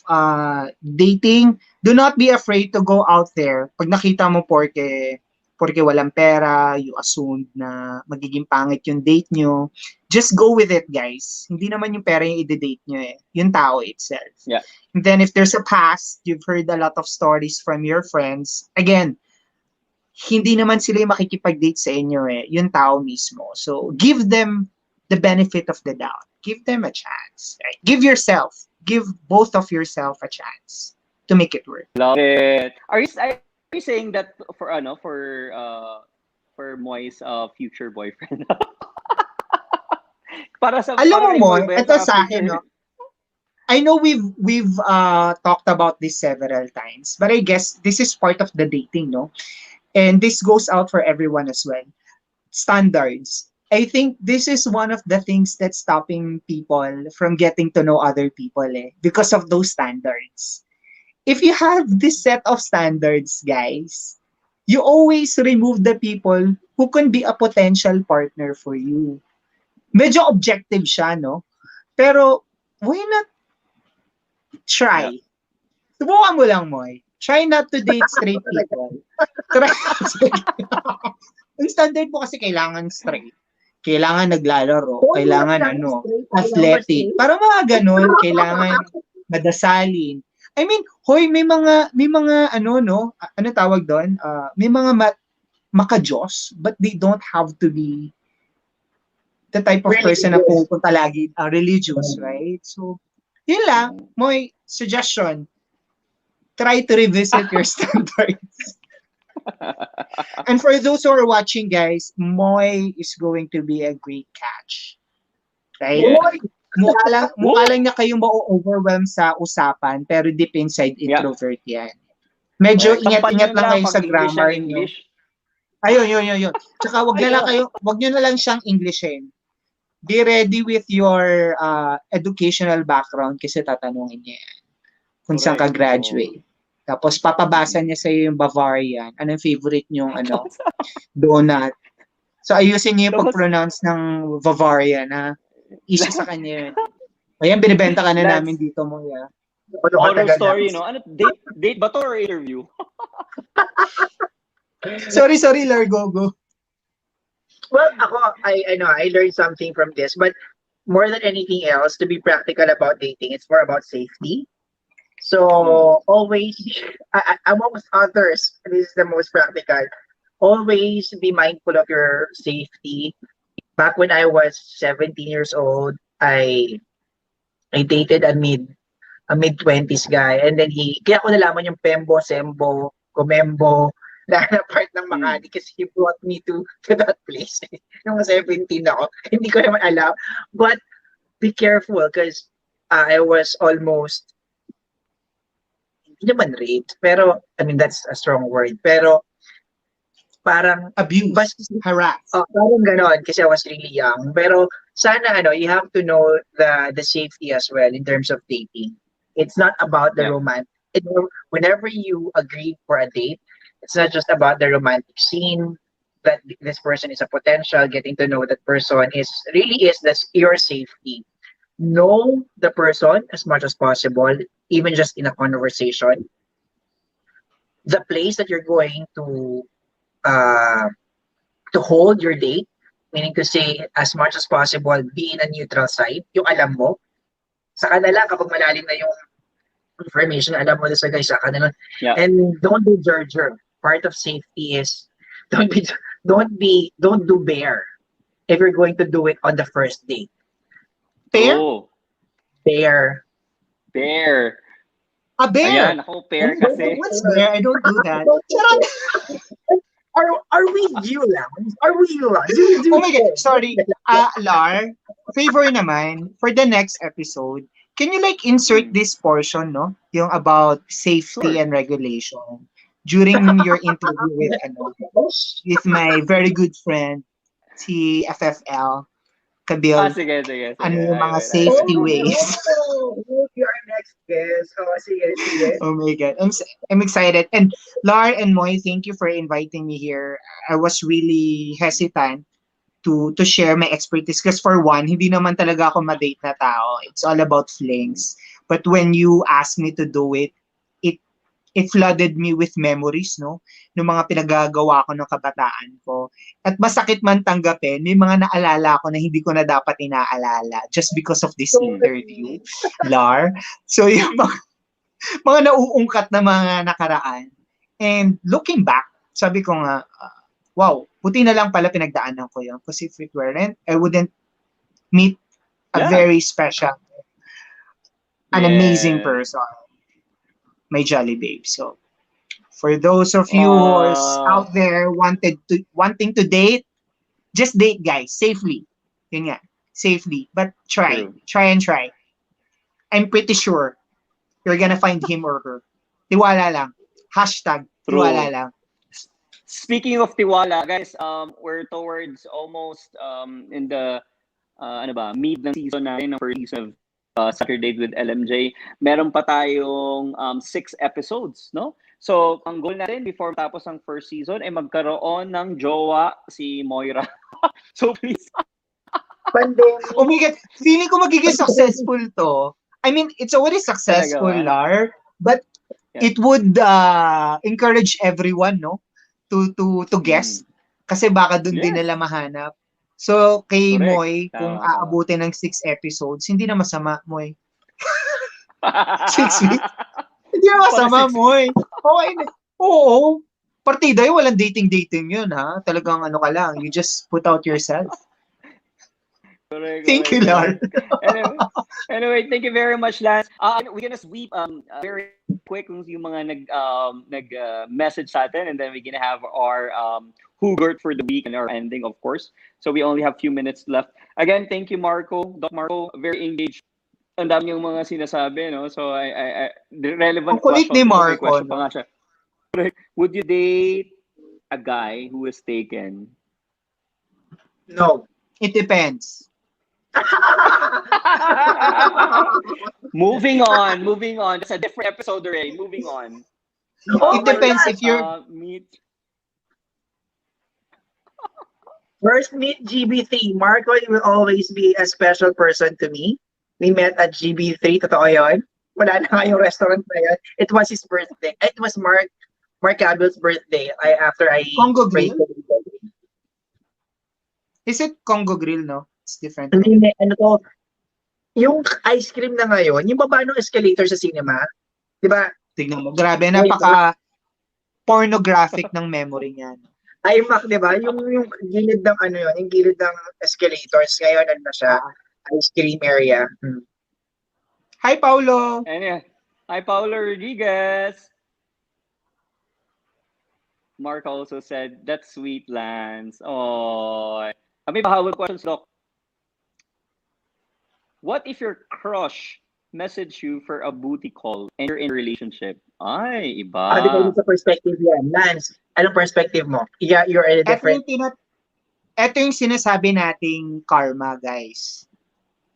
dating, do not be afraid to go out there. Pag nakita mo porke walang pera, you assumed na magiging pangit yung date nyo, just go with it, guys. Hindi naman yung pera yung i-date nyo eh. Yung tao itself. Yeah. And then if there's a past, you've heard a lot of stories from your friends. Again, hindi naman sila yung makikipag-date sa inyo eh. Yung tao mismo. So, give them the benefit of the doubt. Give them a chance. Right? Give both of yourself a chance to make it work. Love it. Are you saying that for Moy's future boyfriend? Para sa Alam mo, para Moy, involve ito sa sa future. akin, no? I know we've talked about this several times, but I guess this is part of the dating, no? And this goes out for everyone as well. Standards. I think this is one of the things that's stopping people from getting to know other people because of those standards. If you have this set of standards, guys, you always remove the people who can be a potential partner for you. Medyo objective siya, no? Pero why not try. Yeah. Subukan mo lang, Moy. Try not to date straight people. Try. Ang standard mo kasi kailangan straight. Kailangan naglalaro. Oo, Kailangan kailangan straight, kailangan athletic. straight. Para mga ganun, kailangan madasalin. I mean, hoy, may mga ano, no? Ano tawag doon? May mga makajos, but they don't have to be the type of person na Religious. pupunta lagi religious, right? So, yun lang. Moy, suggestion. Try to revisit your standards. And for those who are watching, guys, Moy is going to be a great catch. Right? Yeah. Uy, Mukha lang niya kayong ma-overwhelm sa usapan, pero deep inside, Yeah. introvert yan. Medyo ingat-ingat lang kayo sa grammar niyo. English. Ayun. Tsaka wag niyo na lang siyang Englishin. Be ready with your educational background kasi tatanungin niya yan. Kung saan ka graduate. Tapos papabasa niya sa iyo yung Bavarian. Anong favorite niyong donut? So ayusin niyo yung pag-pronounce ng Bavarian, ha? Easy sa kanya yun. Ayan, binibenta ka na namin dito mo, ya. Horror story, no? Ano, date ba to or interview? Sorry, Largo, go. Well, I learned something from this, but more than anything else, to be practical about dating, it's more about safety. So always, amongst others, this is the most practical. Always be mindful of your safety. Back when I was 17 years old, I dated a mid-20s guy, and then kaya ko nalaman yung Pembo, Sembo, Comembo, na part ng Makati kasi he brought me to that place. Nung 17 ako, hindi ko naman alam. But be careful because I was almost, hindi naman raped, pero, I mean, that's a strong word, pero parang abuse, harass. Parang ganon kasi I was really young. Pero sana you have to know the safety as well in terms of dating. It's not about the romance. Whenever you agree for a date, it's not just about the romantic scene that this person is a potential. Getting to know that person is your safety. Know the person as much as possible, even just in a conversation. The place that you're going to hold your date, meaning to say, as much as possible, be in a neutral side, yung alam mo. Saka na lang kapag malalim na yung information, alam mo na sa guys, saka na lang. Yeah. And don't do judger. Part of safety is don't do bear if you're going to do it on the first date. Bear? Oh. Bear. A bear? Ayan, ako bear kasi. What's bear? I don't do that. Are we you lang? Are we you lang? Oh my God, sorry. Lar, favor naman, for the next episode, can you insert this portion, no? Yung about safety and regulation during your interview with my very good friend, si FFL, Kabil. Sige. Ano yung mga safety ways? Your next guest. Sige. Oh my God. I'm excited. And Lar and Moy, thank you for inviting me here. I was really hesitant to share my expertise because for one, hindi naman talaga ako ma-date na tao. It's all about flings. But when you asked me to do it, it flooded me with memories, no? Ng mga pinagagawa ko ng kabataan ko. At masakit man tanggapin, may mga naalala ko na hindi ko na dapat inaalala just because of this interview, Lar. So yung mga nauungkat na mga nakaraan. And looking back, sabi ko nga, wow, buti na lang pala pinagdaanan ko yun. Because if it weren't, I wouldn't meet a very special, an amazing person. My Jolly Babe. So, for those of you who are out there wanting to date, just date, guys, safely. Yun nga, safely. But try and try. I'm pretty sure you're gonna find him or her. Tiwala lang. Hashtag, tiwala lang. Speaking of tiwala, guys, we're towards almost in the mid ng season natin, ng first season of SaturDate with LMJ. Meron pa tayong 6 episodes, no? So, ang goal natin before tapos ang first season ay magkaroon ng jowa si Moira. So, please. Pandemic. Oh my God, feeling ko magiging successful to. I mean, it's already Talaga successful, ba? Lar, but Yeah. it would encourage everyone, no, to Mm. guess kasi baka doon din Yes. nila mahanap. So, kay Correct. Moy, kung Tama, tama. aabutin ng 6 episodes, hindi na masama, Moy. 6 weeks? Hindi na Para masama, 6 weeks. Moy. Okay na. Oo. Partida yun, walang dating-dating yun, ha? Talagang ano ka lang, you just put out yourself. Correct, Thank you, correct, Lar. correct. Anyway, anyway, thank you very much, Lance. We're gonna sweep very quick yung mga nag message sa atin, and then we're gonna have our Hugert for the week and our ending, of course. So we only have few minutes left. Again, thank you, Marco. Doc Marco, very engaged. Ang dami yung mga sinasabi, no? So the Ang relevant kulit ni question. Ito may Marco, question pa no? nga siya. Would you date a guy who is taken? No. It depends. Moving on, moving on. That's a different episode already. Moving on. Oh It my depends God! if you're... Meet. First meet GB3. Marco will always be a special person to me. We met at GB3. Totoo yun. Wala na nga yung restaurant na yun. It was his birthday. It was Mark Abel's birthday. After I Congo praised Grill? him. Is it Congo Grill, no? It's different. Hindi, ano to, yung ice cream na ngayon, yung baba ng escalator sa cinema, di ba? Tignan mo. Grabe, napaka pornographic ng memory niyan. IMAC, di ba? Yung gilid ng ano yun, yung gilid ng escalators, ngayon ano na siya, ice cream area. Hi, Paulo! Anyway, hi, Paulo Rodriguez. Mark also said, that's sweet, Lance. Oh, may bahawal questions, Doc. What if your crush message you for a booty call and you're in a relationship? Ay, iba. Depende sa perspective yan. Lance, anong perspective mo? Yeah, you're in a different... Ito yung sinasabi nating karma, guys.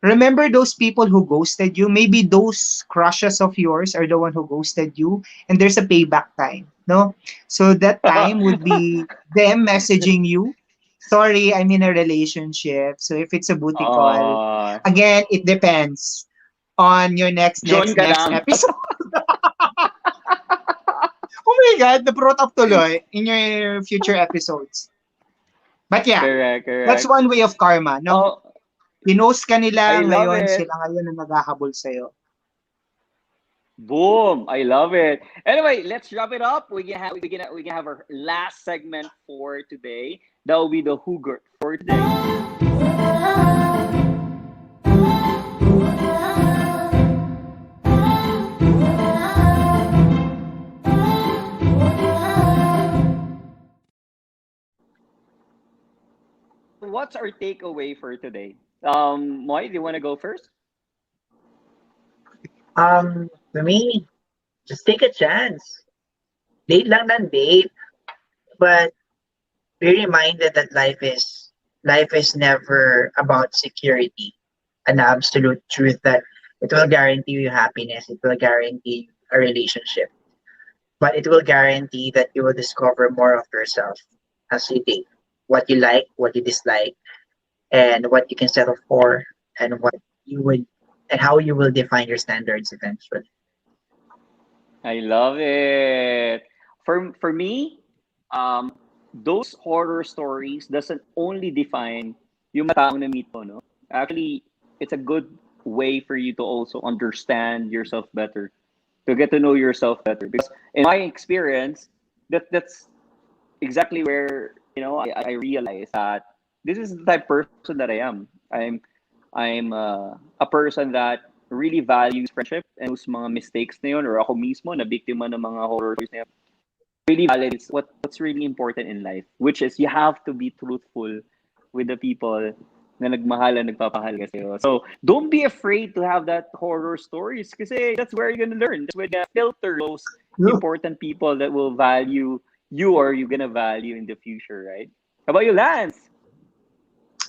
Remember those people who ghosted you? Maybe those crushes of yours are the one who ghosted you, and there's a payback time, no? So that time would be them messaging you. Sorry, I'm in a relationship. So if it's a booty call, again, it depends on your next episode. Oh my God, na-brought up tuloy in your future episodes. But yeah, correct. That's one way of karma, no? Pinost ka nila, ngayon it. sila ngayon na naghahabol sa'yo. Boom! I love it. Anyway, let's wrap it up. We're gonna have our last segment for today. That will be the Hugert for today. What's our takeaway for today? Moy, do you want to go first? For me, just take a chance. Date lang ng date. But be reminded that life is never about security. An absolute truth that it will guarantee you happiness. It will guarantee a relationship. But it will guarantee that you will discover more of yourself as you date. What you like, what you dislike, and what you can settle for, and what you would, and how you will define your standards eventually. I love it. For me, those horror stories doesn't only define yung mga taong na meet mo, no? Actually, it's a good way for you to also understand yourself better, to get to know yourself better. Because in my experience, that's exactly where I realized that this is the type of person that I am. I'm a person that really values friendship and those mga mistakes na yun, or ako mismo na biktima ng mga horror stories na yun, really validates what's really important in life, which is you have to be truthful with the people na nagmahal and nagpapahal ka sa'yo. So don't be afraid to have that horror stories kasi that's where you're gonna learn. That's where you filter those important people that will value you or you're gonna value in the future, right? How about you, Lance?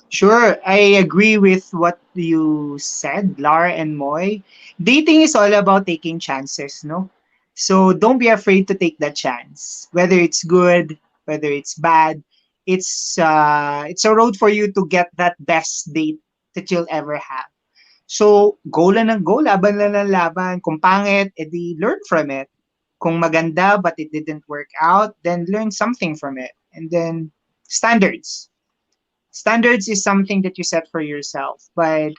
Sure, I agree with what you said, Lar and Moy. Dating is all about taking chances, no? So don't be afraid to take that chance. Whether it's good, whether it's bad, it's a road for you to get that best date that you'll ever have. So, go lang ng go, laban lang ng laban. Kung pangit, edi learn from it. Kung maganda but it didn't work out, then learn something from it. And then, standards. Standards is something that you set for yourself. But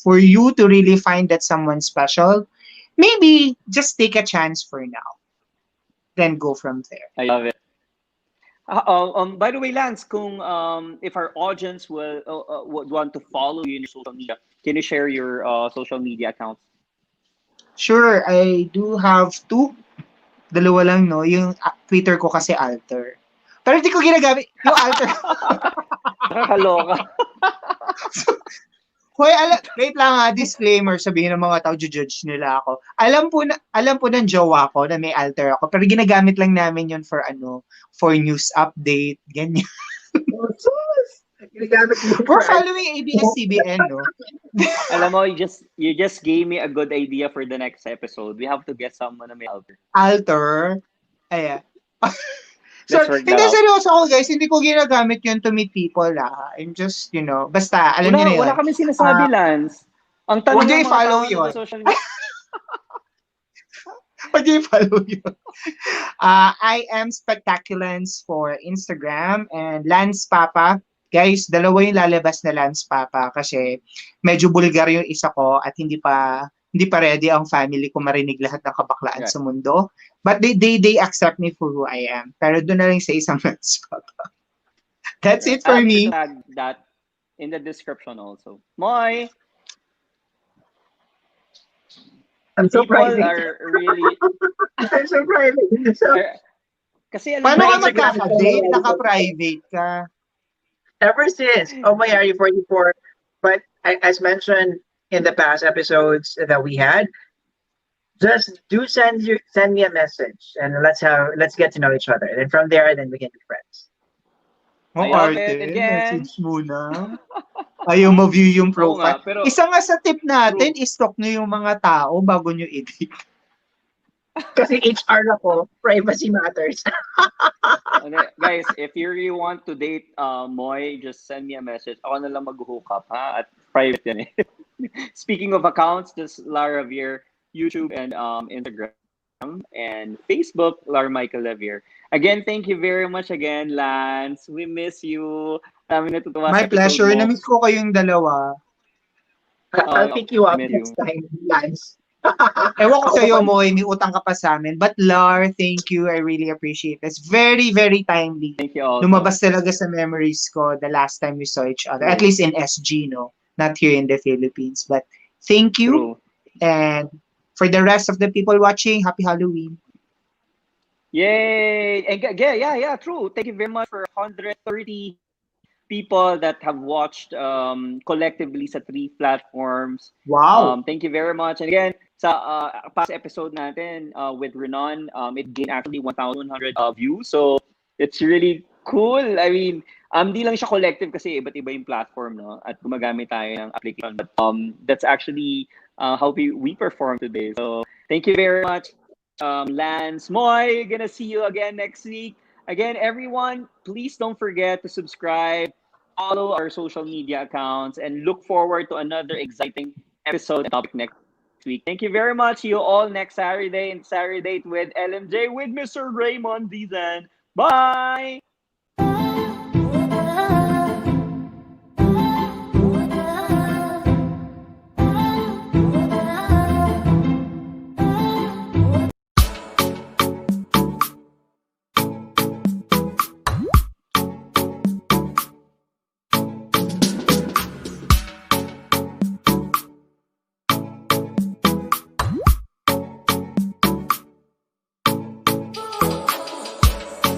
for you to really find that someone special, maybe just take a chance for now. Then go from there. I love it. By the way, Lance, kung if our audience would want to follow you in your social media, can you share your social media accounts? Sure, I do have two. Dalawa lang, no? Yung Twitter ko kasi alter. Pero hindi ko ginagamit. Yung alter. Nakakaloka. Hoy, wait lang disclaimer, sabihin ng mga tao, judge nila ako. Alam po ng jowa ko na may alter ako, pero ginagamit lang namin yun for for news update, ganyan. Ginagamit mo We're following ABS-CBN, no? Alam mo, you just gave me a good idea for the next episode. We have to get someone na may alter. Alter? Ayan. So, Let's work hindi, that out. seryoso ako guys, hindi ko ginagamit yun to meet people I'm just, basta, alam niyo na yun. Wala kami sinasabi, Lance. Ang tanong Huwag niyo ng mga i-follow tao yun. sa social media. Huwag niyo i-follow yun. I am Spectaculance for Instagram and Lance Papa. Guys, dalawa yung lalabas na Lance Papa kasi medyo bulgar yung isa ko at hindi pa ready ang family ko marinig lahat ng kabaklaan Right. sa mundo. But they accept me for who I am. Pero doon na lang sa isang Lance Papa. That's it for I'll me. tag that in the description also. Moy, I'm so people private. are really... I'm so private. So, Kasi alam Paano mo, ka Instagram- magkaka-date? Naka-private ka. ever since, oh my God, 44. But as mentioned in the past episodes that we had, just do send me a message and let's get to know each other. And from there, then we can be friends. Oh, I love arte, it again. message muna. Ayaw ma-view yung Oo nga, profile. pero- Isa nga sa tip natin, i-stalk nyo yung mga tao bago nyo edit. Kasi HR ako, privacy matters. Okay, guys, if you really want to date Moy, just send me a message. Ako na lang mag-hook up, ha? At private yan eh. Speaking of accounts, just Lara Vier, YouTube and Instagram, and Facebook, Lara Michael Lavier. Again, thank you very much again, Lance. We miss you. Dami natutuwa My sa episode pleasure. mo. Namiss ko kayong dalawa. I'll pick you up I miss next you. time, Lance. Ewan ko Ako sa'yo, naman. Moy, may utang ka pa sa amin. But Lar, thank you. I really appreciate it. It's very, very timely. Thank you also. Lumabas talaga sa memories ko the last time we saw each other. At least in SG, no? Not here in the Philippines. But thank you. True. And for the rest of the people watching, happy Halloween. Yay! And yeah, true. Thank you very much for 130 people that have watched collectively sa 3 platforms. Wow. Thank you very much. And again, sa past episode natin with Renan, it gained actually 1,100 views. So it's really cool. I mean, di lang siya collective kasi iba't iba yung platform, no? At gumagamit tayo ng application. But that's actually how we perform today. So thank you very much, Lance. Moy, gonna see you again next week. Again, everyone, please don't forget to subscribe, follow our social media accounts, and look forward to another exciting episode and topic next week. Thank you very much. See you all next Saturday and SaturDate with LMJ with Mr. Raymond Dizon. Bye!